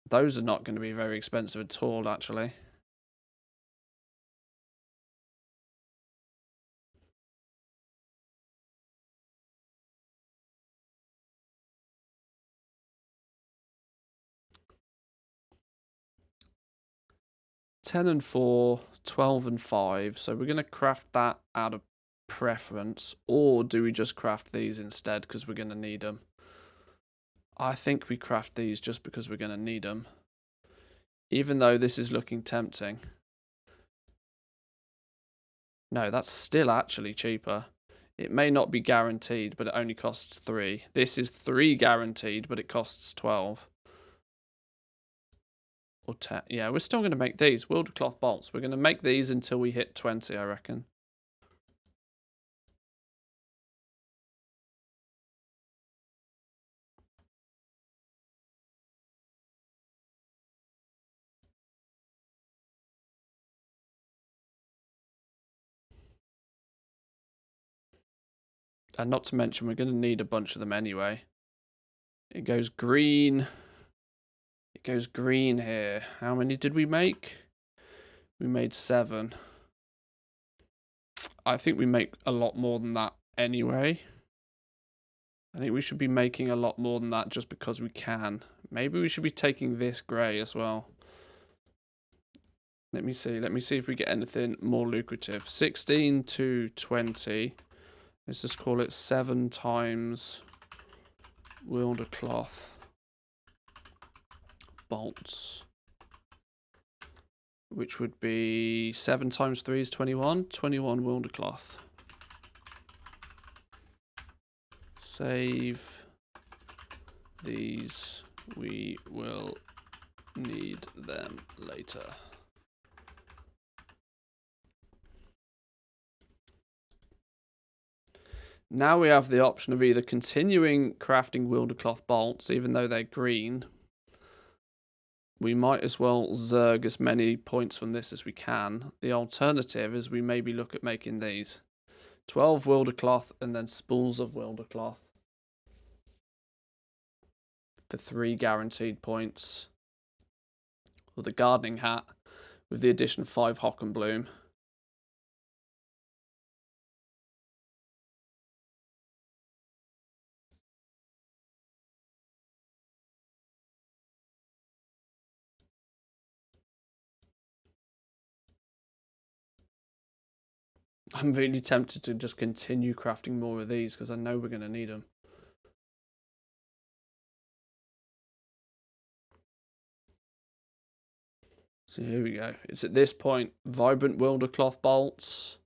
Those are not going to be very expensive at all, actually. $10 and $4, $12 and $5. So we're going to craft that out of preference. Or do we just craft these instead because we're going to need them? I think we craft these just because we're going to need them. Even though this is looking tempting. No, that's still actually cheaper. It may not be guaranteed, but it only costs 3. This is 3 guaranteed, but it costs 12. Or 10. Yeah, we're still going to make these. Wildercloth bolts. We're going to make these until we hit 20, I reckon. And not to mention, we're going to need a bunch of them anyway. It goes green. It goes green here. How many did we make? We made 7. I think we make a lot more than that anyway. I think we should be making a lot more than that just because we can. Maybe we should be taking this grey as well. Let me see. Let me see if we get anything more lucrative. 16 to 20. Let's just call it 7 times Wildercloth bolts. Which would be 7 times 3 is 21. 21 Wildercloth. Save these. We will need them later. Now we have the option of either continuing crafting Wildercloth bolts, even though they're green. We might as well zerg as many points from this as we can. The alternative is we maybe look at making these. 12 Wildercloth and then spools of Wildercloth. For 3 guaranteed points. Or the gardening hat with the addition of 5 Hock and Bloom. I'm really tempted to just continue crafting more of these because I know we're going to need them. So here we go. It's at this point, vibrant Wildercloth bolts.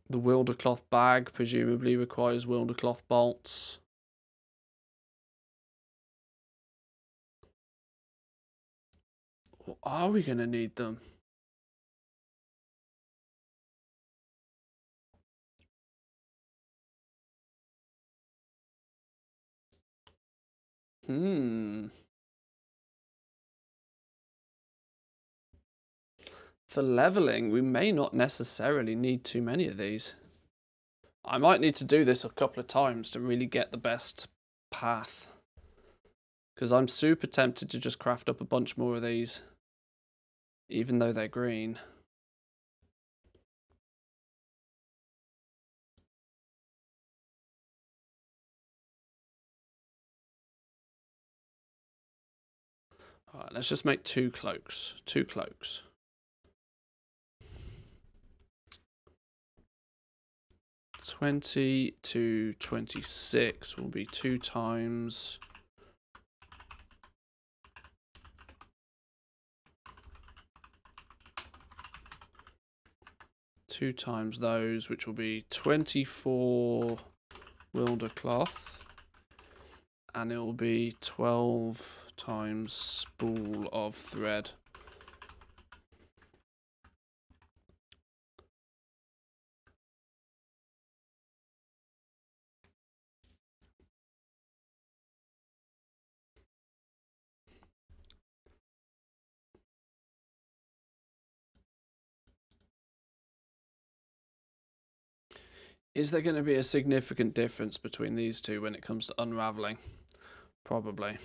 The Wildercloth bag presumably requires Wildercloth bolts. Or are we going to need them? For leveling, we may not necessarily need too many of these. I might need to do this a couple of times to really get the best path. Because I'm super tempted to just craft up a bunch more of these. Even though they're green. Alright, let's just make 2 cloaks. 2 cloaks. $20 to $26 will be 2 times. 2 times those, which will be 24 wilder cloth. And it will be 12 times spool of thread. Is there going to be a significant difference between these two when it comes to unraveling? Probably.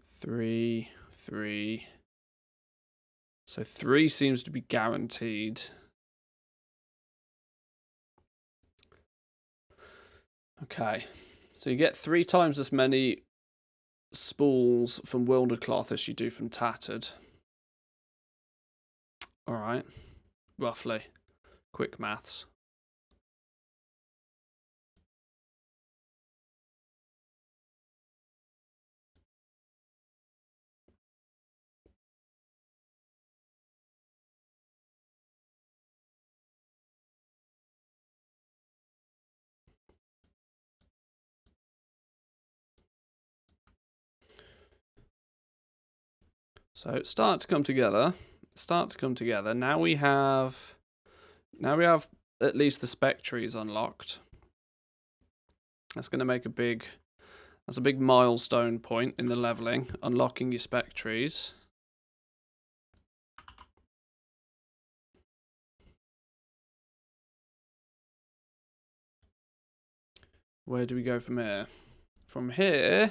Three. So 3 seems to be guaranteed. Okay. So you get 3 times as many spools from wilder cloth as you do from tattered. Alright. Roughly. Quick maths. So it's starting to come together. Now we have at least the spec trees unlocked. That's going to make a big milestone point in the leveling, unlocking your spec trees. Where do we go from here? From here,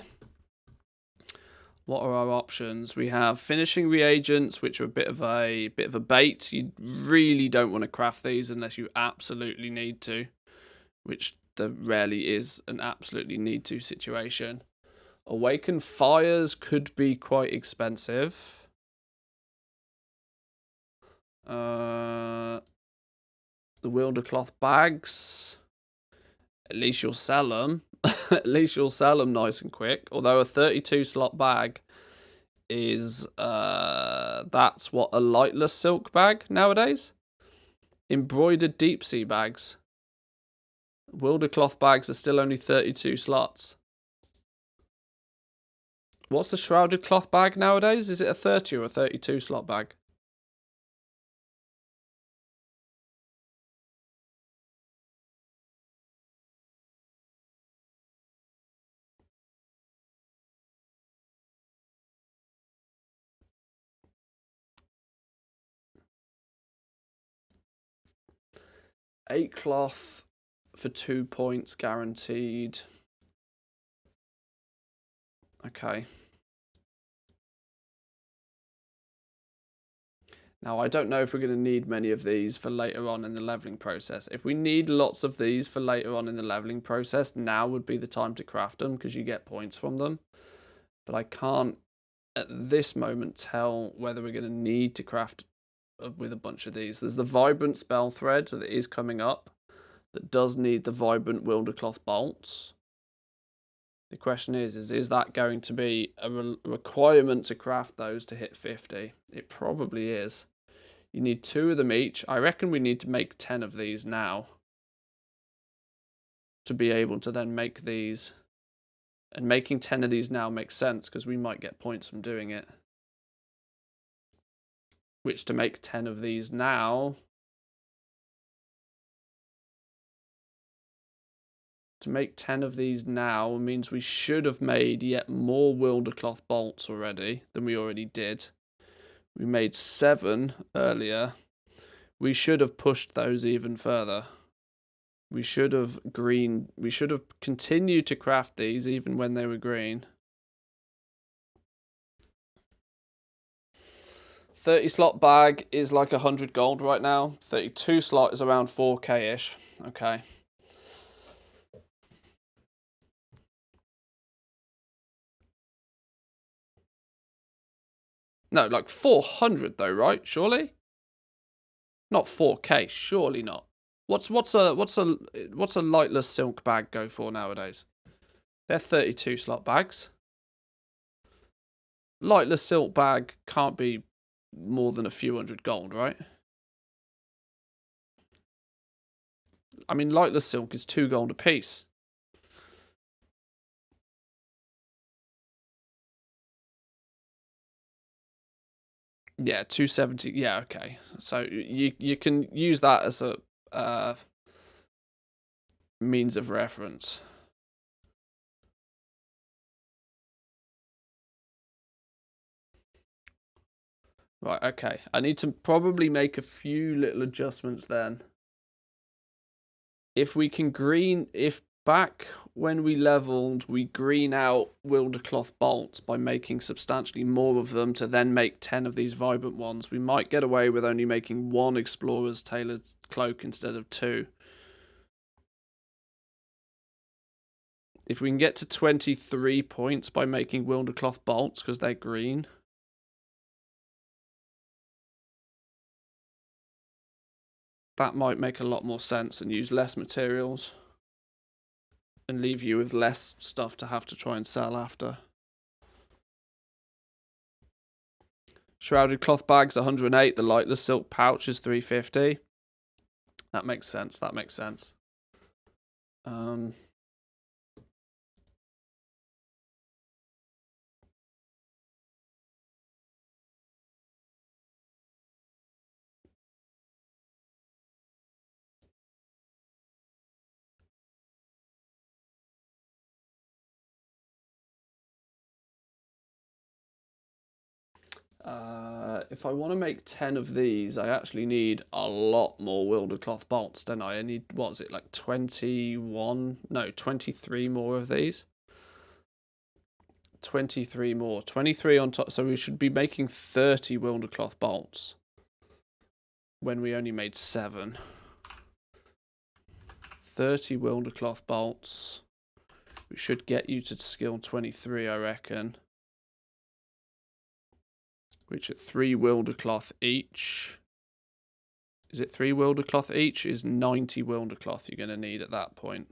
what are our options? We have finishing reagents, which are a bit of a bait. You really don't want to craft these unless you absolutely need to, which there rarely is an absolutely need to situation. Awaken fires could be quite expensive. The wilder cloth bags. At least you'll sell them. At least you'll sell them nice and quick. Although a 32 slot bag is that's what, a lightless silk bag nowadays. Embroidered deep sea bags. Wilder cloth bags are still only 32 slots. What's the shrouded cloth bag nowadays? Is it a 30 or a 32 slot bag? Eight cloth for 2 points guaranteed. Okay. Now, I don't know if we're going to need many of these for later on in the leveling process. If we need lots of these for later on in the leveling process, now would be the time to craft them because you get points from them. But I can't, at this moment, tell whether we're going to need to craft with a bunch of these. There's the Vibrant Spell Thread that is coming up that does need the Vibrant Wildercloth Bolts. The question is that going to be a requirement to craft those to hit 50? It probably is. You need 2 of them each. I reckon we need to make 10 of these now to be able to then make these. And making 10 of these now makes sense because we might get points from doing it. Which, to make 10 of these now... To make 10 of these now means we should have made yet more Wildercloth bolts already than we already did. We made 7 earlier. We should have pushed those even further. We should have continued to craft these even when they were green. 30 slot bag is like 100 gold right now. 32 slot is around 4k-ish. Okay. No, like 400 though, right? Surely? Not 4K, surely not. What's a lightless silk bag go for nowadays? They're 32 slot bags. Lightless silk bag can't be more than a few hundred gold, right? I mean, lightless silk is 2 gold a piece. Yeah, 270. Yeah, okay. So you can use that as a means of reference. Right, okay. I need to probably make a few little adjustments then. If we can if back when we leveled, we green out Wildercloth bolts by making substantially more of them to then make 10 of these vibrant ones, we might get away with only making 1 Explorer's Tailored Cloak instead of 2. If we can get to 23 points by making Wildercloth bolts, because they're green. That might make a lot more sense and use less materials. And leave you with less stuff to have to try and sell after. Shrouded cloth bags 108. The lightless silk pouch is 350. That makes sense. That makes sense. If I want to make 10 of these, I actually need a lot more Wildercloth bolts, don't I? I need, what is it, like 21? No, 23 more of these. 23 more. 23 on top. So we should be making 30 Wildercloth bolts when we only made 7. 30 Wildercloth bolts. We should get you to skill 23, I reckon. Which at 3 Wildercloth each. Is it 3 Wildercloth each? Is 90 Wildercloth you're going to need at that point.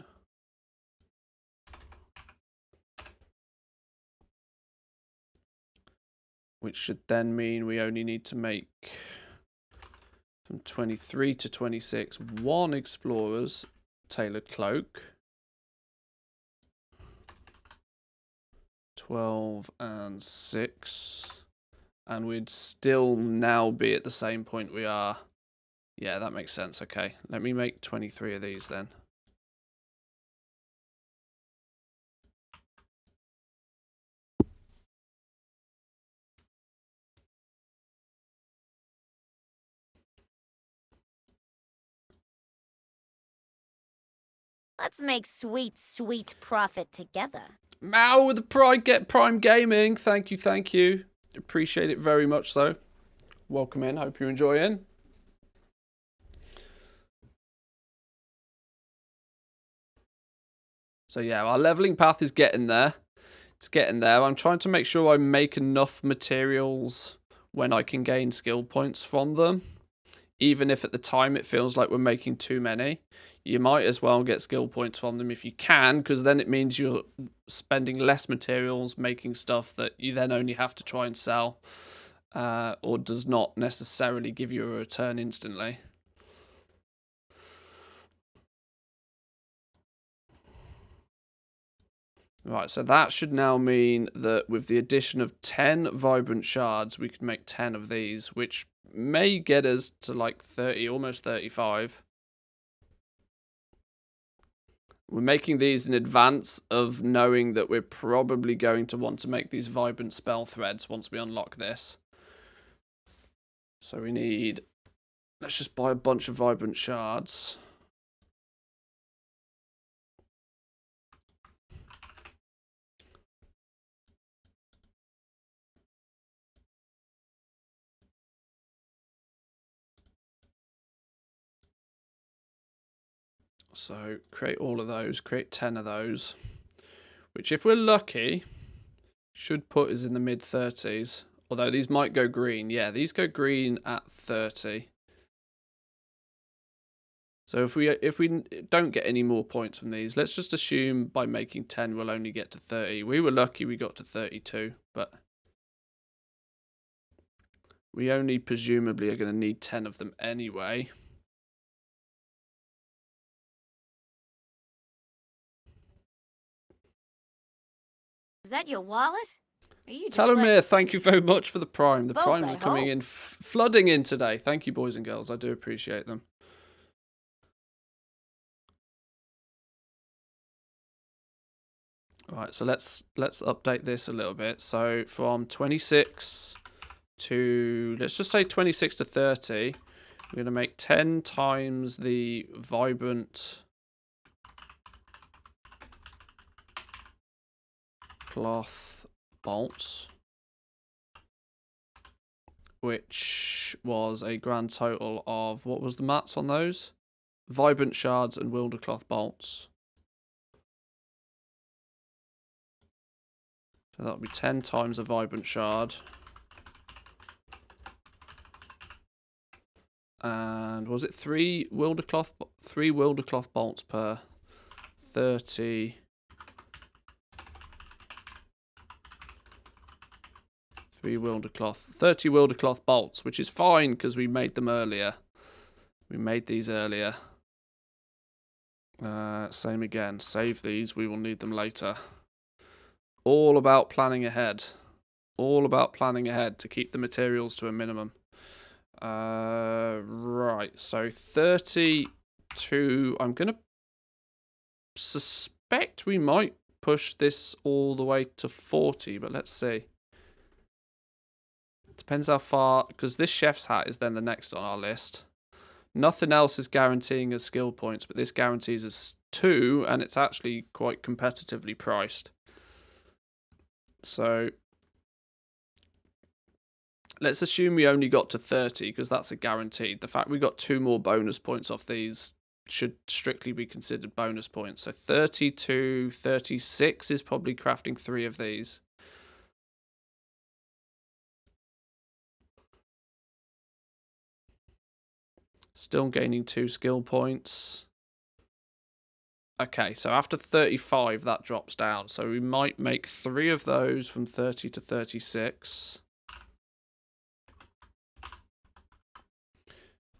Which should then mean we only need to make from 23 to 26 1 Explorer's Tailored Cloak. 12 and 6. And we'd still now be at the same point we are. Yeah, that makes sense. Okay, let me make 23 of these then. Let's make sweet, sweet profit together. Mao with the Pride Get Prime Gaming. Thank you, thank you. Appreciate it very much so. Welcome in, hope you're enjoying. So yeah, our leveling path is getting there. It's getting there. I'm trying to make sure I make enough materials when I can gain skill points from them. Even if at the time it feels like we're making too many. You might as well get skill points from them if you can, because then it means you're spending less materials making stuff that you then only have to try and sell, or does not necessarily give you a return instantly. Right, so that should now mean that with the addition of 10 vibrant shards, we can make 10 of these, which may get us to like 30, almost 35. We're making these in advance of knowing that we're probably going to want to make these vibrant spell threads once we unlock this. So we need... Let's just buy a bunch of vibrant shards. So create all of those, create 10 of those, which if we're lucky, should put us in the mid-30s Although these might go green. Yeah, these go green at 30. So if we don't get any more points from these, let's just assume by making 10 we'll only get to 30. We were lucky we got to 32, but we only presumably are going to need 10 of them anyway. Is that your wallet? Are you just Talomir, thank you very much for the Prime. The Both, Primes I are coming hope. in, flooding in today. Thank you, boys and girls. I do appreciate them. Right, so let's update this a little bit. So from 26 to, let's just say 26 to 30, we're going to make 10 times the vibrant cloth bolts, which was a grand total of, what was the mats on those? Vibrant shards and wilder cloth bolts. So that'll be 10 times a vibrant shard. And was it 3 wilder cloth bolts per 30? 30 wilder cloth bolts, which is fine because we made them earlier. We made these earlier. Same again. Save these. We will need them later. All about planning ahead. All about planning ahead to keep the materials to a minimum. Right. So 32. I'm going to suspect we might push this all the way to 40, but let's see. Depends how far, because this chef's hat is then the next on our list. Nothing else is guaranteeing us skill points, but this guarantees us 2, and it's actually quite competitively priced. So let's assume we only got to 30, because that's a guaranteed. The fact we got 2 more bonus points off these should strictly be considered bonus points. So 30 to 36 is probably crafting 3 of these. Still gaining 2 skill points. Okay, so after 35, that drops down. So we might make 3 of those from 30 to 36.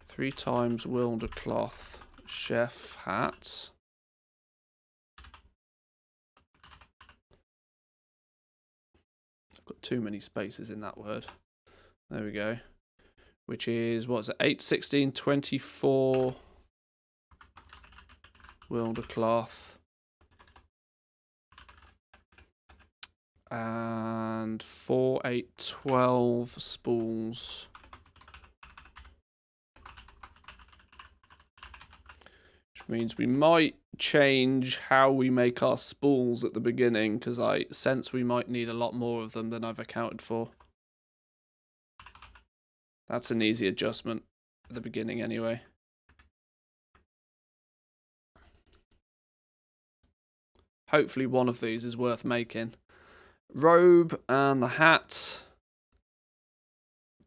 3 times wilder cloth chef hat. I've got too many spaces in that word. There we go. Which is, what's it, 8, 16, 24 wilder cloth. And 4, 8, 12 spools. Which means we might change how we make our spools at the beginning, because I sense we might need a lot more of them than I've accounted for. That's an easy adjustment at the beginning anyway. Hopefully one of these is worth making. Robe and the hat.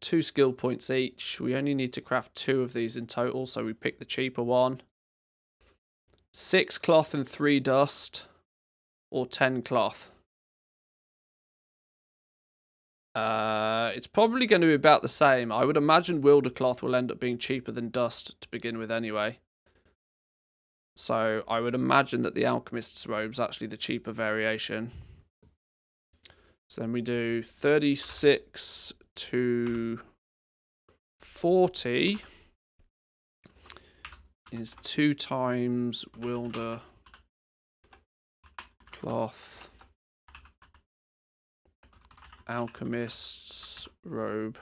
2 skill points each. We only need to craft 2 of these in total, so we pick the cheaper one. 6 cloth and 3 dust. Or 10 cloth. It's probably going to be about the same. I would imagine wilder cloth will end up being cheaper than dust to begin with anyway. So I would imagine that the alchemist's robe is actually the cheaper variation. So then we do 36 to 40 is 2 times wilder cloth alchemist's robe.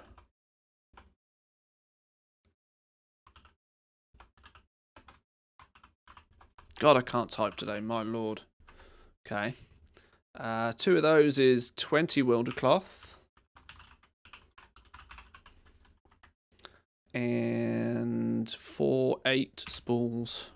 God, I can't type today, my lord. Okay. 2 of those is 20 wilder cloth. And 4, 8 spools.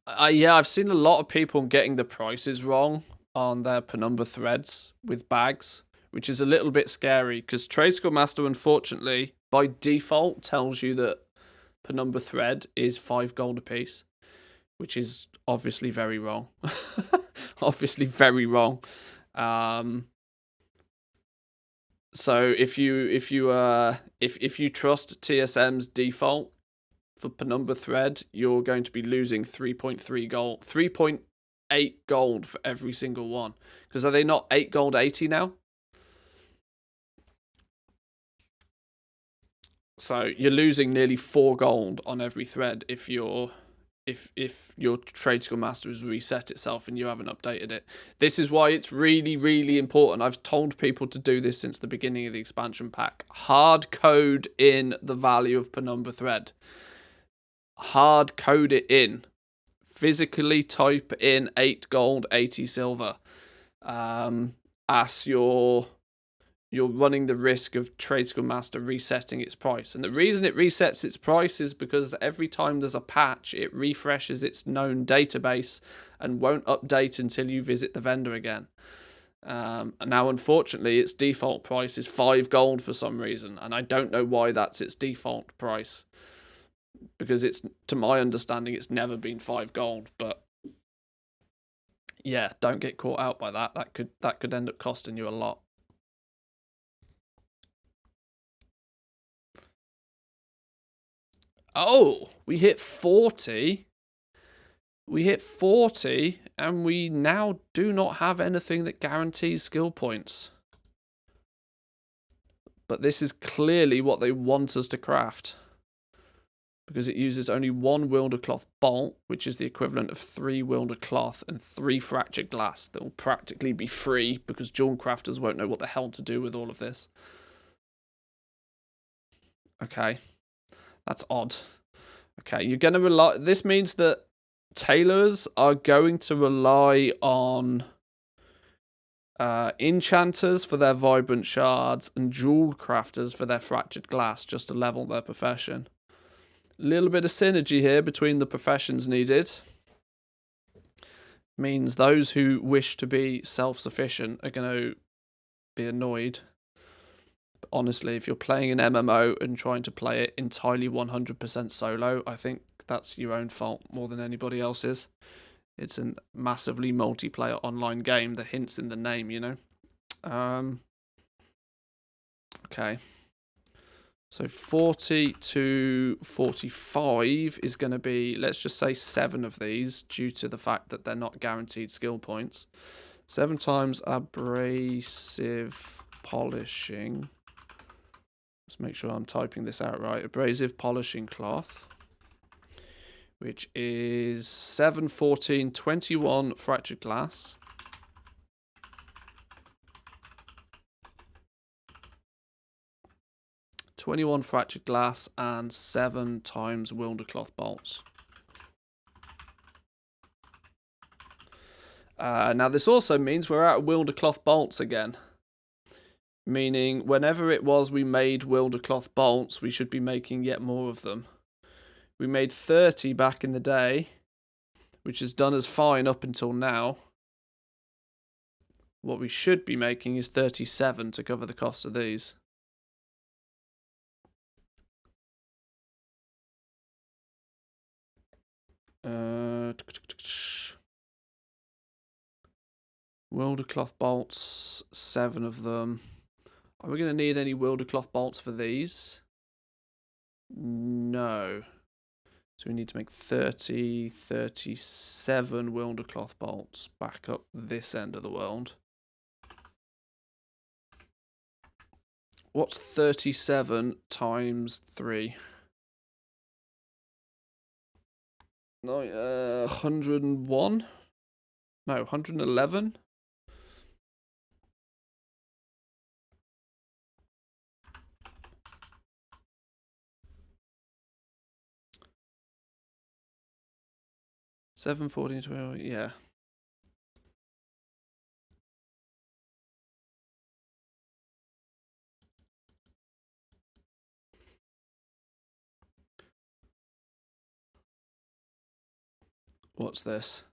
Yeah, I've seen a lot of people getting the prices wrong on their penumbra threads with bags, which is a little bit scary because Trade School Master, unfortunately, by default tells you that penumbra thread is 5 gold apiece, which is obviously very wrong. Obviously very wrong. So if you trust TSM's default for penumbra thread, you're going to be losing 3.3 gold, 3.8 gold for every single one. Because are they not 8 gold 80 now? So you're losing nearly 4 gold on every thread if your Trade School Master has reset itself and you haven't updated it. This is why it's really, really important. I've told people to do this since the beginning of the expansion pack. Hard code in the value of penumbra thread. Hard code it in. Physically type in 8 gold, 80 silver. As you're running the risk of Trade School Master resetting its price. And the reason it resets its price is because every time there's a patch, it refreshes its known database and won't update until you visit the vendor again. And now, unfortunately, its default price is 5 gold for some reason. And I don't know why that's its default price. Because it's, to my understanding, it's never been 5 gold. But yeah, don't get caught out by that. That could end up costing you a lot. Oh, we hit 40. We hit 40, and we now do not have anything that guarantees skill points. But this is clearly what they want us to craft. Because it uses only 1 wilder cloth bolt, which is the equivalent of 3 wilder cloth and 3 fractured glass. That will practically be free, because jewel crafters won't know what the hell to do with all of this. Okay. That's odd. Okay, you're going to rely... This means that tailors are going to rely on enchanters for their vibrant shards and jewel crafters for their fractured glass, just to level their profession. A little bit of synergy here between the professions needed. Means those who wish to be self-sufficient are going to be annoyed. Honestly, if you're playing an MMO and trying to play it entirely 100% solo, I think that's your own fault more than anybody else's. It's a massively multiplayer online game. The hint's in the name, you know. Okay. So 40 to 45 is going to be, let's just say 7 of these, due to the fact that they're not guaranteed skill points. 7 times abrasive polishing. Let's make sure I'm typing this out right. Abrasive polishing cloth, which is 7, 14, 21 fractured glass. $21 fractured glass and 7 times wilder cloth bolts. Now this also means we're out of wilder cloth bolts again. Meaning, whenever it was we made wilder cloth bolts, we should be making yet more of them. We made 30 back in the day, which has done us fine up until now. What we should be making is 37 to cover the cost of these. Wilder cloth bolts, 7 of them. Are we going to need any wilder cloth bolts for these? No. So we need to make 30, 37 wilder cloth bolts back up this end of the world. What's 37 times 3? No, 101? No, 111? Seven, 14, 12, yeah. What's this?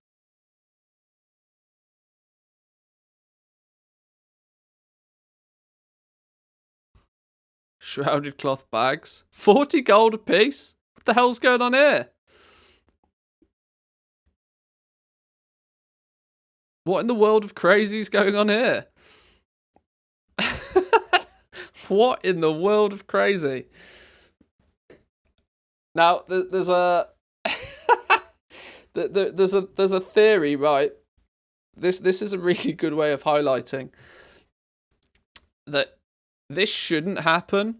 Shrouded cloth bags. 40 gold apiece? What the hell's going on here? What in the world of crazy is going on here? What in the world of crazy? Now, there's a there's a theory, right? This is a really good way of highlighting that this shouldn't happen,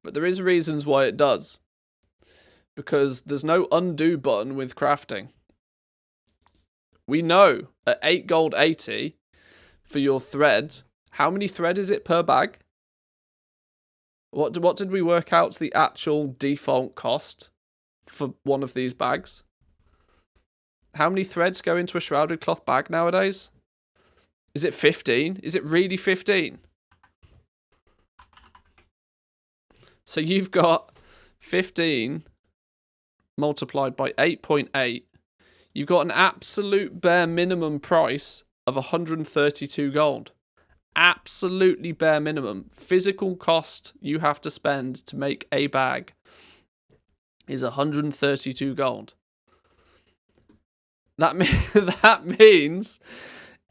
but there is reasons why it does. Because there's no undo button with crafting. We know at 8 gold 80 for your thread, how many thread is it per bag? What did we work out the actual default cost for one of these bags? How many threads go into a shrouded cloth bag nowadays? Is it 15? Is it really 15? So you've got 15 multiplied by 8.8. You've got an absolute bare minimum price of 132 gold. Absolutely bare minimum. Physical cost you have to spend to make a bag is 132 gold. That means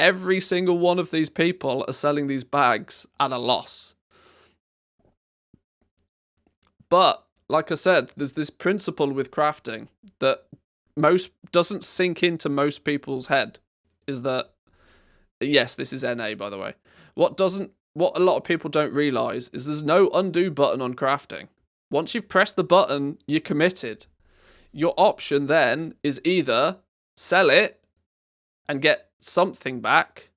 every single one of these people are selling these bags at a loss. But, like I said, there's this principle with crafting that doesn't sink into most people's head, is that, yes, this is NA, by the way. What a lot of people don't realise is there's no undo button on crafting. Once you've pressed the button, you're committed. Your option then is either sell it and get something back,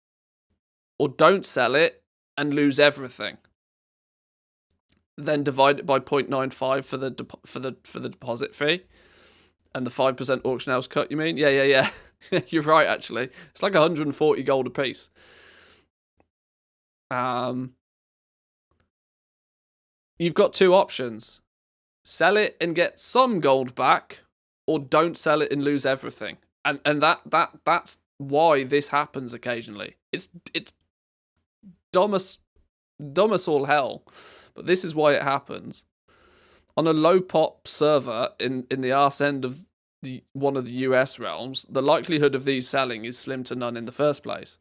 or don't sell it and lose everything. Then divide it by 0.95 for the deposit fee, and the 5% auction house cut. You mean? Yeah. You're right. Actually, it's like 140 gold a piece. You've got two options: sell it and get some gold back, or don't sell it and lose everything. And that's why this happens occasionally. It's dumb as all hell, but this is why it happens. On a low pop server in the arse end of one of the US realms, the likelihood of these selling is slim to none in the first place.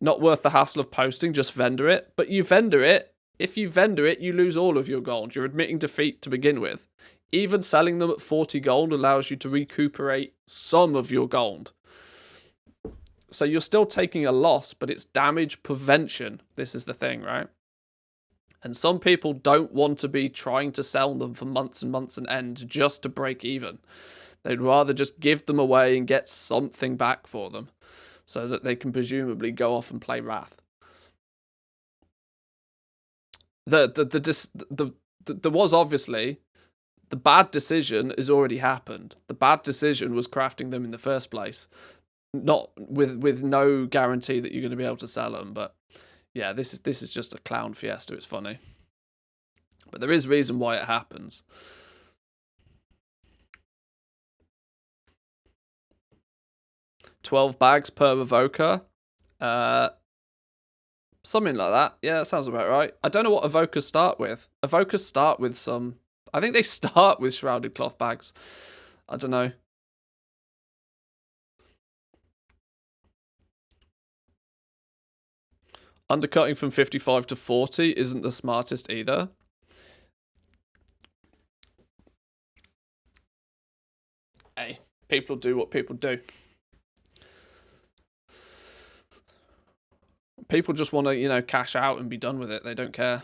Not worth the hassle of posting, just vendor it. But you vendor it. If you vendor it, you lose all of your gold. You're admitting defeat to begin with. Even selling them at 40 gold allows you to recuperate some of your gold. So you're still taking a loss, but it's damage prevention. This is the thing, right? And some people don't want to be trying to sell them for months and months on end just to break even. They'd rather just give them away and get something back for them, so that they can presumably go off and play Wrath. There was obviously, the bad decision has already happened. The bad decision was crafting them in the first place, not with no guarantee that you're going to be able to sell them. But yeah, this is just a clown fiesta. It's funny, but there is reason why it happens. $12 bags per evoker. Something like that. Yeah, that sounds about right. I don't know what evokers start with. Evokers start with some... I think they start with shrouded cloth bags. I don't know. Undercutting from 55 to 40 isn't the smartest either. Hey, people do what people do. People just want to, cash out and be done with it. They don't care.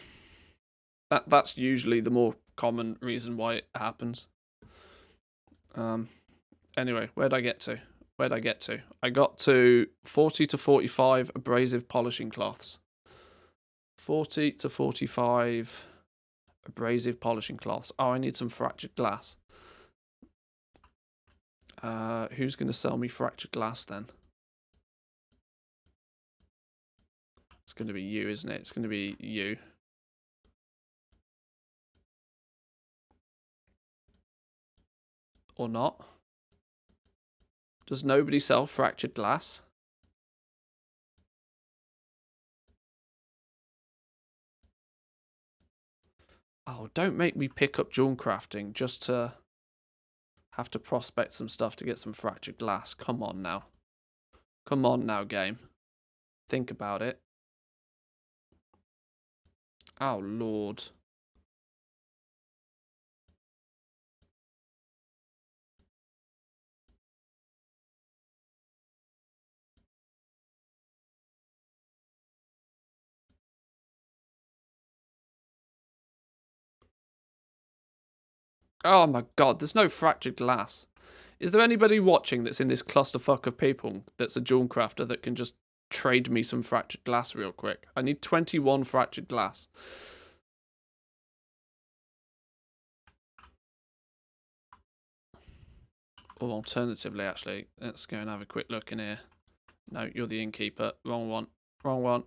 That's usually the more common reason why it happens. Anyway, where'd I get to? I got to 40 to 45 abrasive polishing cloths. 40 to 45 abrasive polishing cloths. Oh, I need some fractured glass. Who's going to sell me fractured glass then? It's going to be you, isn't it? It's going to be you. Or not. Does nobody sell fractured glass? Oh, don't make me pick up jewel crafting just to have to prospect some stuff to get some fractured glass. Come on now. Come on now, game. Think about it. Oh, Lord. Oh my god, there's no fractured glass. Is there anybody watching that's in this clusterfuck of people that's a jewel crafter that can just trade me some fractured glass real quick? I need 21 fractured glass. Or alternatively, actually, let's go and have a quick look in here. No, you're the innkeeper. Wrong one. Wrong one.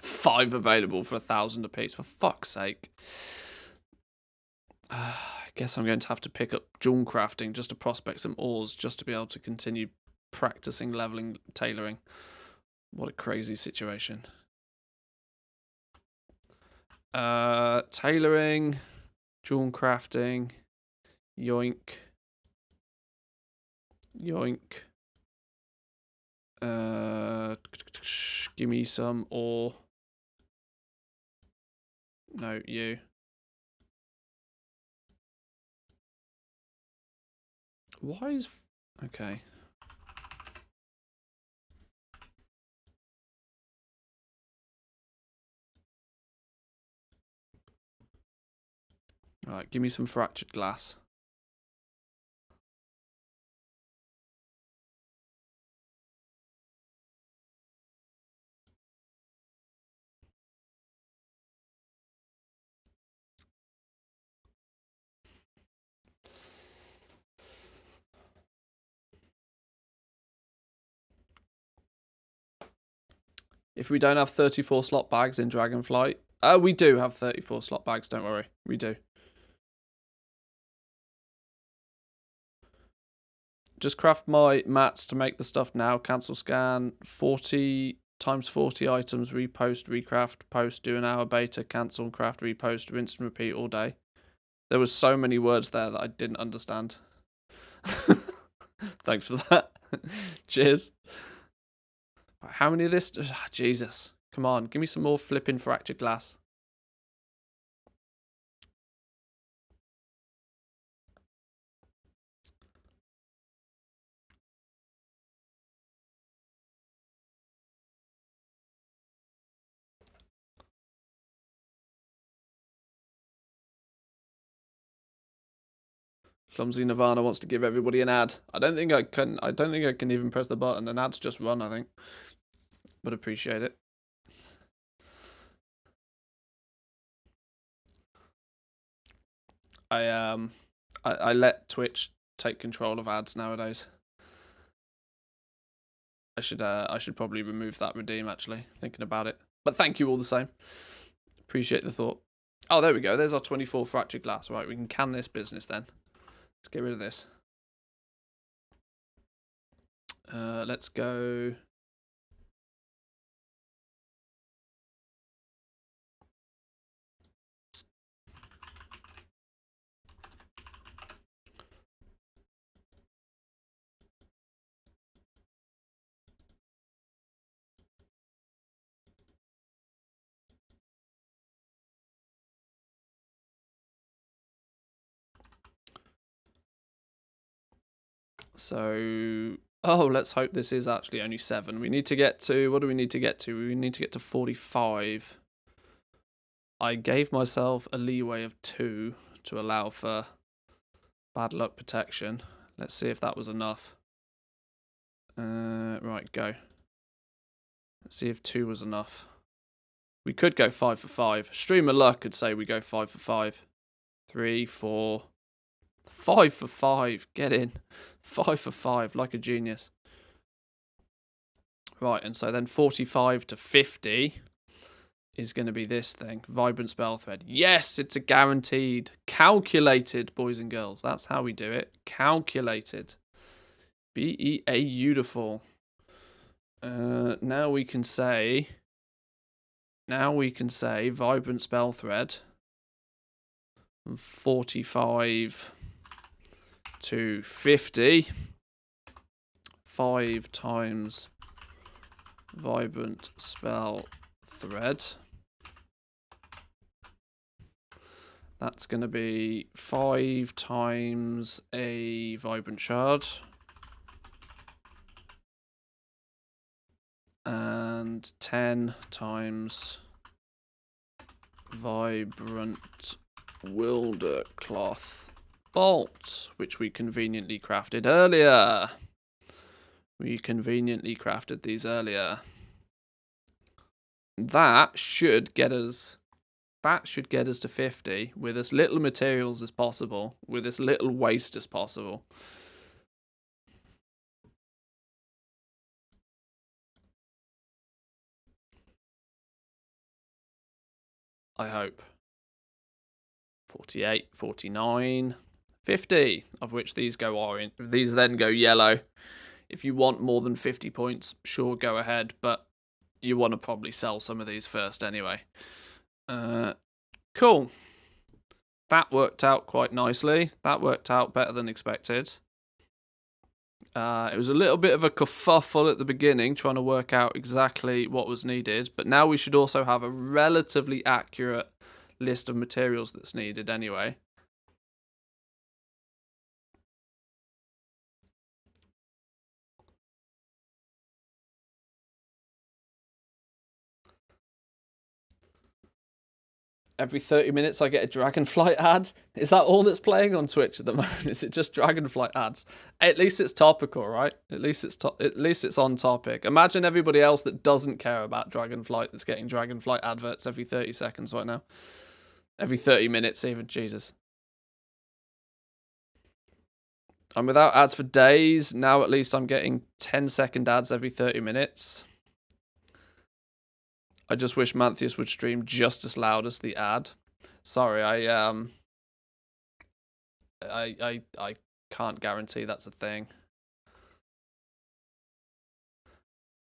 Five available for 1,000 apiece. For fuck's sake. I guess I'm going to have to pick up jewel crafting just to prospect some ores, just to be able to continue practicing leveling tailoring. What a crazy situation. Tailoring, jewel crafting, yoink, yoink. Give me some ore. No, you. Why is... Okay. Right, give me some fractured glass. If we don't have 34 slot bags in Dragonflight... we do have 34 slot bags, don't worry. We do. Just craft my mats to make the stuff now. Cancel scan. 40 times 40 items. Repost, recraft, post, do an hour beta, cancel, craft, repost, rinse and repeat all day. There was so many words there that I didn't understand. Thanks for that. Cheers. How many of this? Oh, Jesus. Come on, give me some more flipping fractured glass. Clumsy Nirvana wants to give everybody an ad. I don't think I can even press the button. An ad's just run, I think. But appreciate it. I let Twitch take control of ads nowadays. I should probably remove that redeem, actually, thinking about it. But thank you all the same. Appreciate the thought. Oh, there we go. There's our 24 fractured glass. Right, we can can this business then. Let's get rid of this. Let's go... So, oh, let's hope this is actually only 7. We need to get to, what do we need to get to? We need to get to 45. I gave myself a leeway of 2 to allow for bad luck protection. Let's see if that was enough. Right, go. Let's see if 2 was enough. We could go 5 for 5. Stream of luck could say we go 5 for 5. 3, 4... 5 for 5. Get in. 5 for 5, like a genius. Right, and so then 45 to 50 is going to be this thing. Vibrant spell thread. Yes, it's a guaranteed. Calculated, boys and girls. That's how we do it. Calculated. beautiful. Now we can say vibrant spell thread. 45 to 50. 5 times vibrant spell thread. That's going to be 5 times a vibrant shard. And 10 times vibrant wilder cloth bolt, which we conveniently crafted earlier. We conveniently crafted these earlier. That should get us to 50 with as little materials as possible, with as little waste as possible. I hope. 48, 49, 50, of which these go orange. These then go yellow. If you want more than 50 points, sure, go ahead, but you want to probably sell some of these first anyway. Cool. That worked out quite nicely. That worked out better than expected. It was a little bit of a kerfuffle at the beginning, trying to work out exactly what was needed, but now we should also have a relatively accurate list of materials that's needed anyway. Every 30 minutes I get a Dragonflight ad. Is that all that's playing on Twitch at the moment? Is it just Dragonflight ads? At least it's topical, right? At least it's on topic. Imagine everybody else that doesn't care about Dragonflight that's getting Dragonflight adverts every 30 seconds right now. Every 30 minutes even, Jesus. I'm without ads for days. Now at least I'm getting 10-second ads every 30 minutes. I just wish Manthius would stream just as loud as the ad. Sorry, I can't guarantee that's a thing.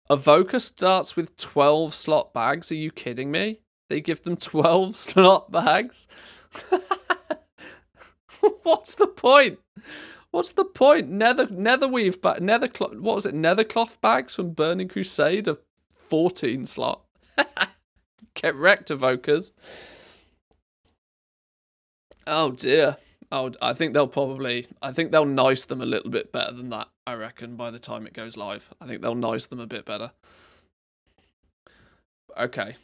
Evoker starts with 12 slot bags. Are you kidding me? They give them 12 slot bags? What's the point? What's the point? Netherweave what was it? Nethercloth bags from Burning Crusade of 14 slot. Get wrecked, evokers. Oh dear. Oh, I think they'll nice them a little bit better than that, I reckon, by the time it goes live. I think they'll nice them a bit better. Okay.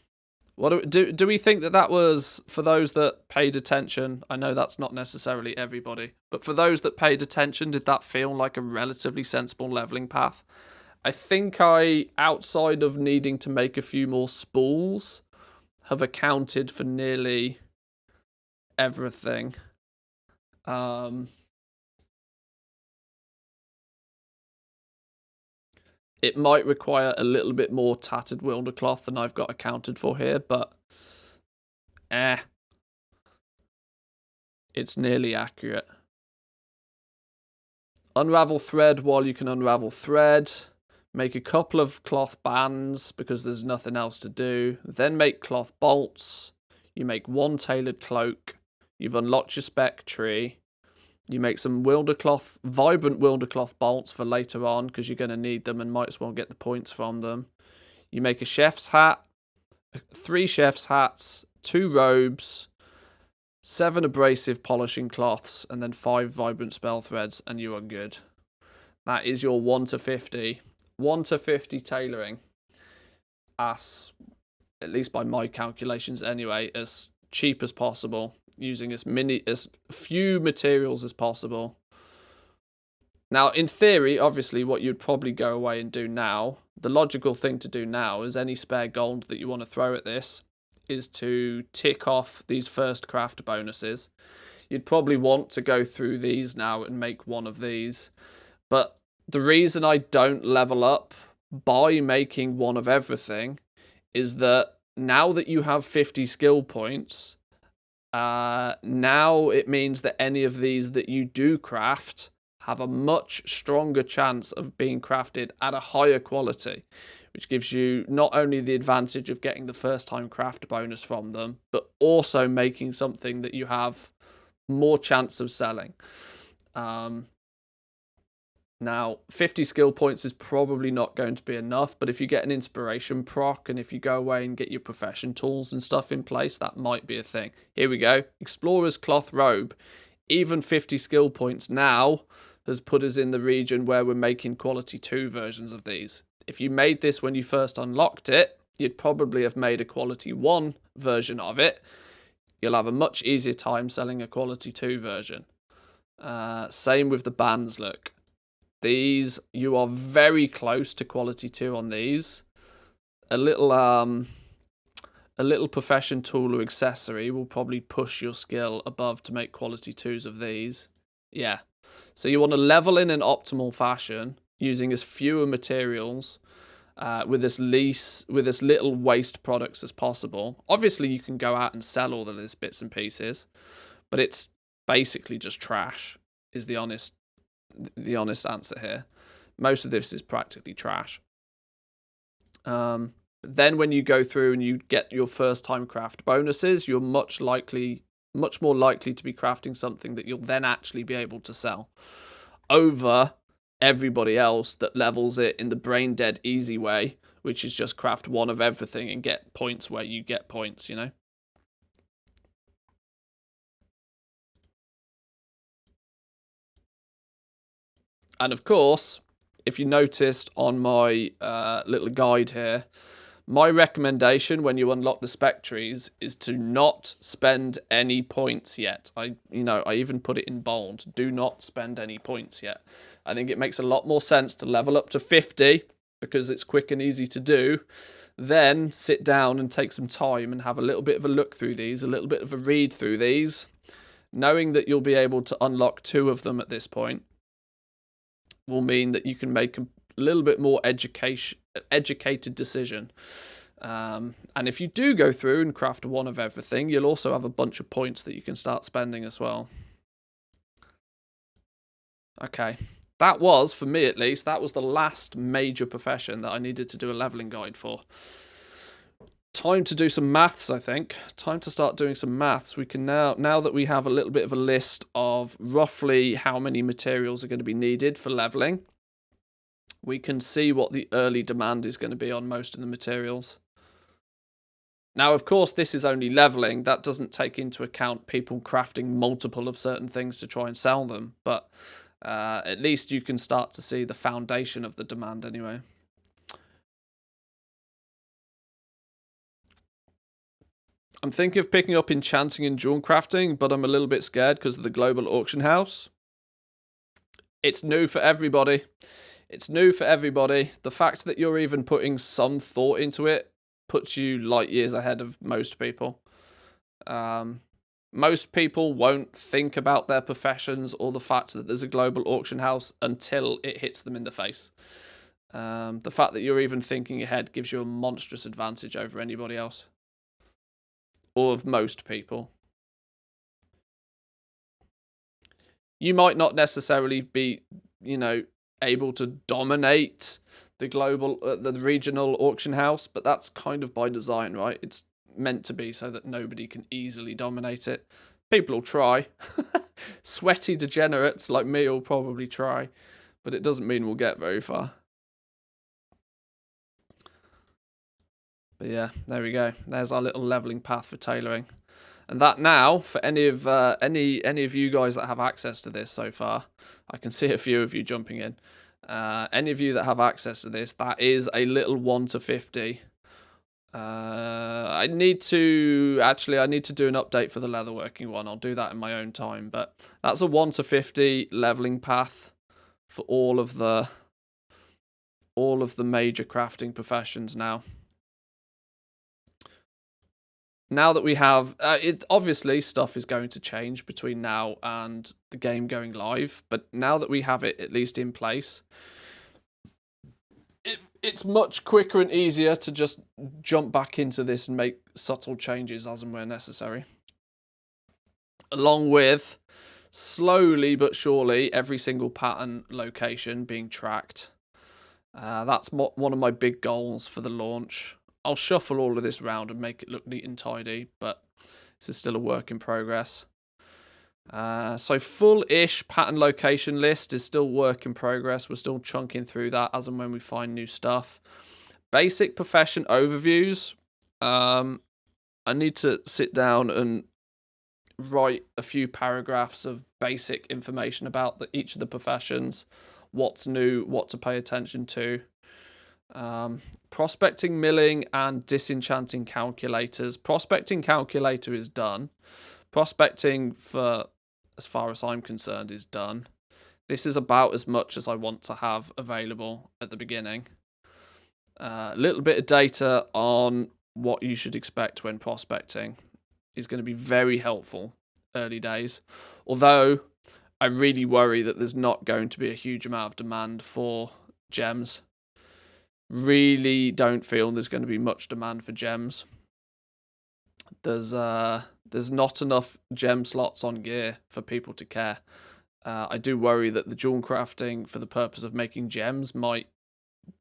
What do we think that was, for those that paid attention? I know that's not necessarily everybody, but for those that paid attention, did that feel like a relatively sensible leveling path? I think outside of needing to make a few more spools, have accounted for nearly everything. It might require a little bit more tattered wilder cloth than I've got accounted for here, but it's nearly accurate. Unravel thread while you can unravel thread. Make a couple of cloth bands because there's nothing else to do. Then make cloth bolts. You make one tailored cloak. You've unlocked your spec tree. You make some vibrant wilder cloth bolts for later on because you're going to need them and might as well get the points from them. You make a chef's hat, 3 chef's hats, 2 robes, 7 abrasive polishing cloths, and then 5 vibrant spell threads, and you are good. That is your 1 to 50. 1 to 50 tailoring. At least by my calculations anyway, as cheap as possible, using as few materials as possible. Now, in theory, obviously, what you'd probably go away and do now, the logical thing to do now is any spare gold that you want to throw at this is to tick off these first craft bonuses. You'd probably want to go through these now and make one of these. But the reason I don't level up by making one of everything is that now that you have 50 skill points, now it means that any of these that you do craft have a much stronger chance of being crafted at a higher quality, which gives you not only the advantage of getting the first time craft bonus from them, but also making something that you have more chance of selling. Now, 50 skill points is probably not going to be enough, but if you get an inspiration proc and if you go away and get your profession tools and stuff in place, that might be a thing. Here we go. Explorer's Cloth Robe. Even 50 skill points now has put us in the region where we're making quality 2 versions of these. If you made this when you first unlocked it, you'd probably have made a quality 1 version of it. You'll have a much easier time selling a quality 2 version. Same with the bands, look. These, you are very close to quality 2 on these. A little profession tool or accessory will probably push your skill above to make quality 2s of these. Yeah. So you want to level in an optimal fashion using as fewer materials with as little waste products as possible. Obviously, you can go out and sell all of these bits and pieces, but it's basically just trash, is the honest answer here. Most of this is practically trash. Then when you go through and you get your first time craft bonuses, you're much more likely to be crafting something that you'll then actually be able to sell over everybody else that levels it in the brain dead easy way, which is just craft one of everything and get points where you get points, you know? And of course, if you noticed on my little guide here, my recommendation when you unlock the spec trees is to not spend any points yet. I even put it in bold. Do not spend any points yet. I think it makes a lot more sense to level up to 50 because it's quick and easy to do. Then sit down and take some time and have a little bit of a look through these, a little bit of a read through these, knowing that you'll be able to unlock 2 of them at this point will mean that you can make a little bit more educated decision. And if you do go through and craft one of everything, you'll also have a bunch of points that you can start spending as well. Okay, that was, for me at least, that was the last major profession that I needed to do a leveling guide for. Time to do some maths, I think. Time to start doing some maths. We can now that we have a little bit of a list of roughly how many materials are going to be needed for leveling, we can see what the early demand is going to be on most of the materials. Now, of course, this is only leveling. That doesn't take into account people crafting multiple of certain things to try and sell them. But at least you can start to see the foundation of the demand anyway. I'm thinking of picking up Enchanting and Jewel Crafting, but I'm a little bit scared because of the global auction house. It's new for everybody. It's new for everybody. The fact that you're even putting some thought into it puts you light years ahead of most people. Most people won't think about their professions or the fact that there's a global auction house until it hits them in the face. The fact that you're even thinking ahead gives you a monstrous advantage over anybody else. Or of most people. You might not necessarily be, able to dominate the global, the regional auction house, but that's kind of by design, right? It's meant to be so that nobody can easily dominate it. People will try. Sweaty degenerates like me will probably try, but it doesn't mean we'll get very far. But yeah, there we go. There's our little leveling path for tailoring. And that now, for any of you guys that have access to this so far, I can see a few of you jumping in. Any of you that have access to this, that is a little 1 to 50. I need to do an update for the leatherworking one. I'll do that in my own time. But that's a 1 to 50 leveling path for all of the major crafting professions now. Now that we have, obviously stuff is going to change between now and the game going live, but now that we have it at least in place, it's much quicker and easier to just jump back into this and make subtle changes as and where necessary. Along with, slowly but surely, every single pattern location being tracked. That's one of my big goals for the launch. I'll shuffle all of this round and make it look neat and tidy, but this is still a work in progress. So full-ish pattern location list is still work in progress. We're still chunking through that as and when we find new stuff. Basic profession overviews. I need to sit down and write a few paragraphs of basic information about each of the professions. What's new, what to pay attention to. Prospecting, milling, and disenchanting calculators. Prospecting calculator is done. Prospecting, for as far as I'm concerned, is done. This is about as much as I want to have available at the beginning. A little bit of data on what you should expect when prospecting is going to be very helpful early days. Although I really worry that there's not going to be a huge amount of demand for gems. Really don't feel there's going to be much demand for gems. There's not enough gem slots on gear for people to care. I do worry that the jewel crafting for the purpose of making gems might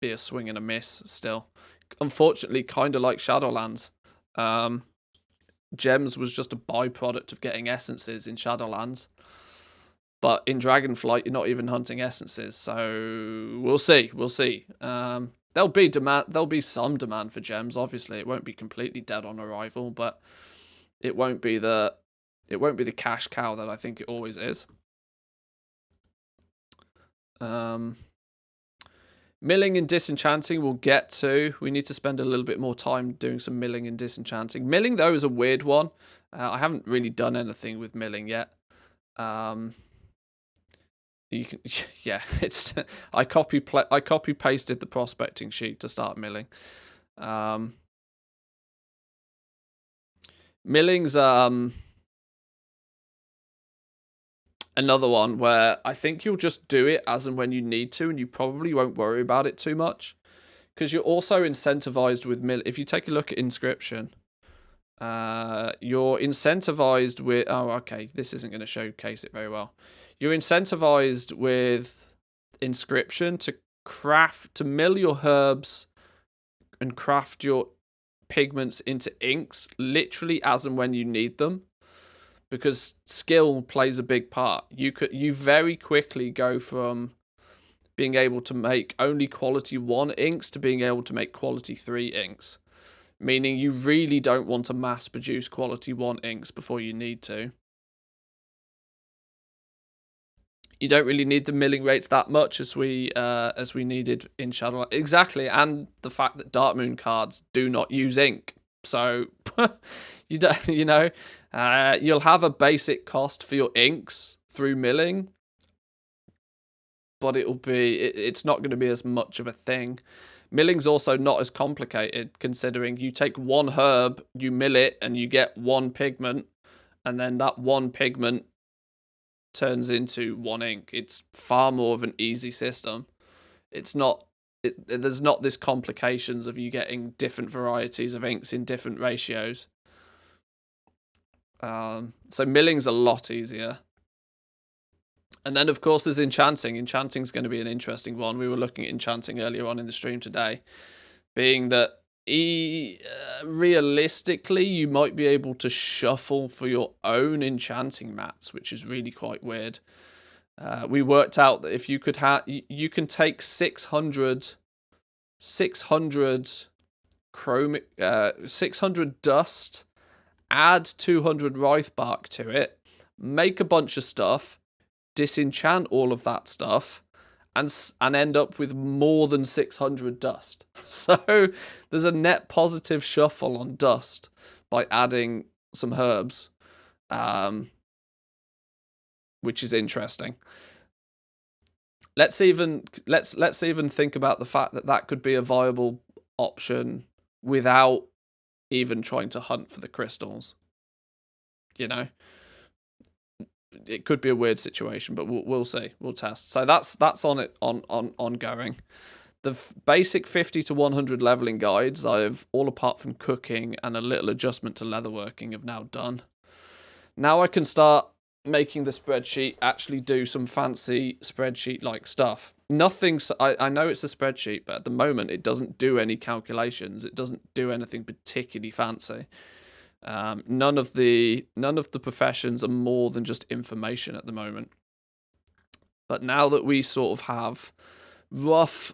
be a swing and a miss still. Unfortunately, kind of like Shadowlands. Gems was just a byproduct of getting essences in Shadowlands. But in Dragonflight, you're not even hunting essences, so we'll see. There'll be demand. There'll be some demand for gems. Obviously, it won't be completely dead on arrival, but it won't be the cash cow that I think it always is. Milling and disenchanting we'll get to. We need to spend a little bit more time doing some milling and disenchanting. Milling, though, is a weird one. I haven't really done anything with milling yet. You can, yeah, it's I copy pasted the prospecting sheet to start milling. Milling's another one where I think you'll just do it as and when you need to, and you probably won't worry about it too much, because you're also incentivized with mill. If you take a look at inscription, you're incentivized with. Oh, okay, this isn't going to showcase it very well. You're incentivized with inscription to mill your herbs and craft your pigments into inks literally as and when you need them, because skill plays a big part. You very quickly go from being able to make only quality 1 inks to being able to make quality 3 inks, meaning you really don't want to mass produce quality 1 inks before you need to. You don't really need the milling rates that much as we needed in Shadow. Exactly, and the fact that Darkmoon cards do not use ink, so you don't, you'll have a basic cost for your inks through milling, but it's not going to be as much of a thing. Milling's also not as complicated, considering you take 1 herb, you mill it, and you get 1 pigment, and then that 1 pigment turns into 1 ink. It's far more of an easy system. There's not this complications of you getting different varieties of inks in different ratios. So milling's a lot easier. And then, of course, there's enchanting. Enchanting's going to be an interesting one. We were looking at enchanting earlier on in the stream today, being that realistically, you might be able to shuffle for your own enchanting mats, which is really quite weird. We worked out that if you could you can take 600 dust, add 200 Wraithbark to it, make a bunch of stuff, disenchant all of that stuff, and end up with more than 600 dust. So there's a net positive shuffle on dust by adding some herbs, which is interesting. Let's even think about the fact that could be a viable option without even trying to hunt for the crystals. It could be a weird situation, but we'll see. We'll test. So that's on it ongoing. the basic 50 to 100 leveling guides, I've, all apart from cooking and a little adjustment to leatherworking, have now done. Now I can start making the spreadsheet actually do some fancy spreadsheet-like stuff. I know it's a spreadsheet, but at the moment it doesn't do any calculations. It doesn't do anything particularly fancy. None of the professions are more than just information at the moment. But now that we sort of have rough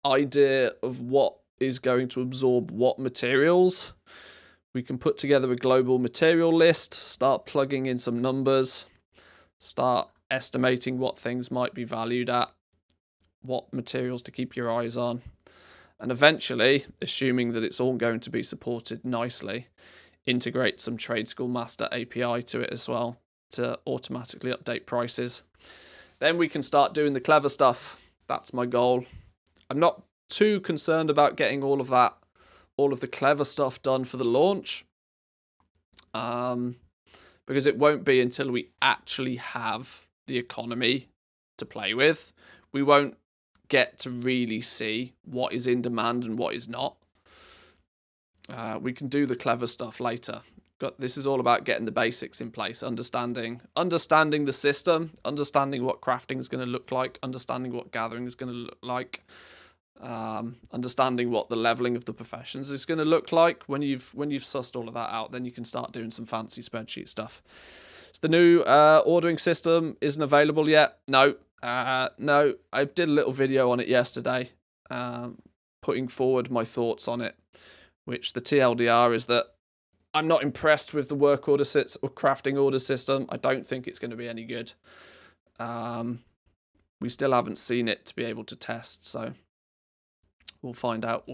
idea of what is going to absorb what materials, we can put together a global material list, start plugging in some numbers, start estimating what things might be valued at, what materials to keep your eyes on, and eventually, assuming that it's all going to be supported nicely, integrate some Trade School Master API to it as well to automatically update prices. Then we can start doing the clever stuff. That's my goal. I'm not too concerned about getting all of the clever stuff done for the launch, because it won't be until we actually have the economy to play with. We won't get to really see what is in demand and what is not. We can do the clever stuff later. This is all about getting the basics in place, understanding the system, understanding what crafting is going to look like, understanding what gathering is going to look like, understanding what the leveling of the professions is going to look like. When you've sussed all of that out, then you can start doing some fancy spreadsheet stuff. So the new ordering system isn't available yet. No, I did a little video on it yesterday, putting forward my thoughts on it, which the TLDR is that I'm not impressed with the work order or crafting order system. I don't think it's going to be any good. We still haven't seen it to be able to test, so we'll find out.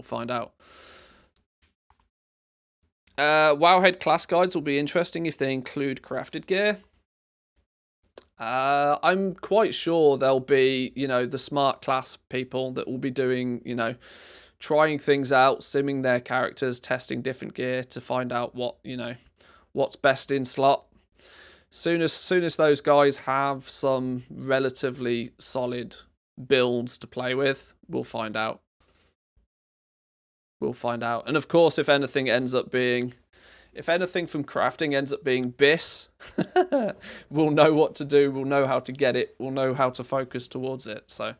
Wowhead class guides will be interesting if they include crafted gear. I'm quite sure there'll be, the smart class people that will be doing, trying things out, simming their characters, testing different gear to find out what's best in slot. Soon as those guys have some relatively solid builds to play with, we'll find out. And of course, if anything from crafting ends up being BIS, we'll know what to do, we'll know how to get it, we'll know how to focus towards it. So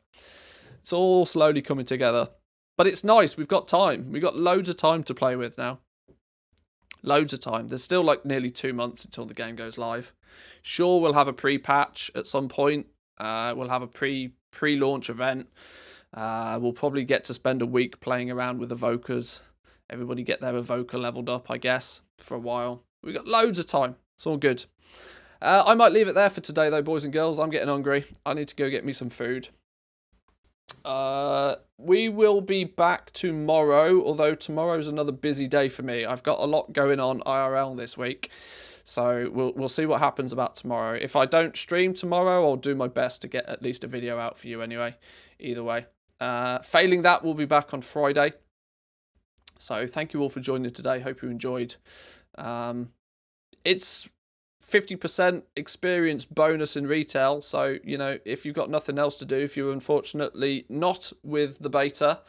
it's all slowly coming together. But it's nice, we've got time. We've got loads of time to play with now. Loads of time. There's still like nearly 2 months until the game goes live. Sure, we'll have a pre-patch at some point. We'll have a pre-launch event. We'll probably get to spend a week playing around with evokers. Everybody get their evoker leveled up, I guess, for a while. We've got loads of time. It's all good. I might leave it there for today, though, boys and girls. I'm getting hungry. I need to go get me some food. We will be back tomorrow, although tomorrow's another busy day for me. I've got a lot going on IRL this week, so we'll see what happens about tomorrow. If I don't stream tomorrow, I'll do my best to get at least a video out for you anyway. Either way. Failing that, we'll be back on Friday. So thank you all for joining today. Hope you enjoyed. It's 50% experience bonus in retail. So, if you've got nothing else to do, if you're unfortunately not with the beta,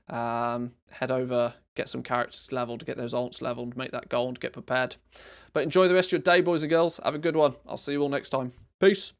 head over, get some characters leveled, get those alts leveled, make that gold, get prepared. But enjoy the rest of your day, boys and girls. Have a good one. I'll see you all next time. Peace.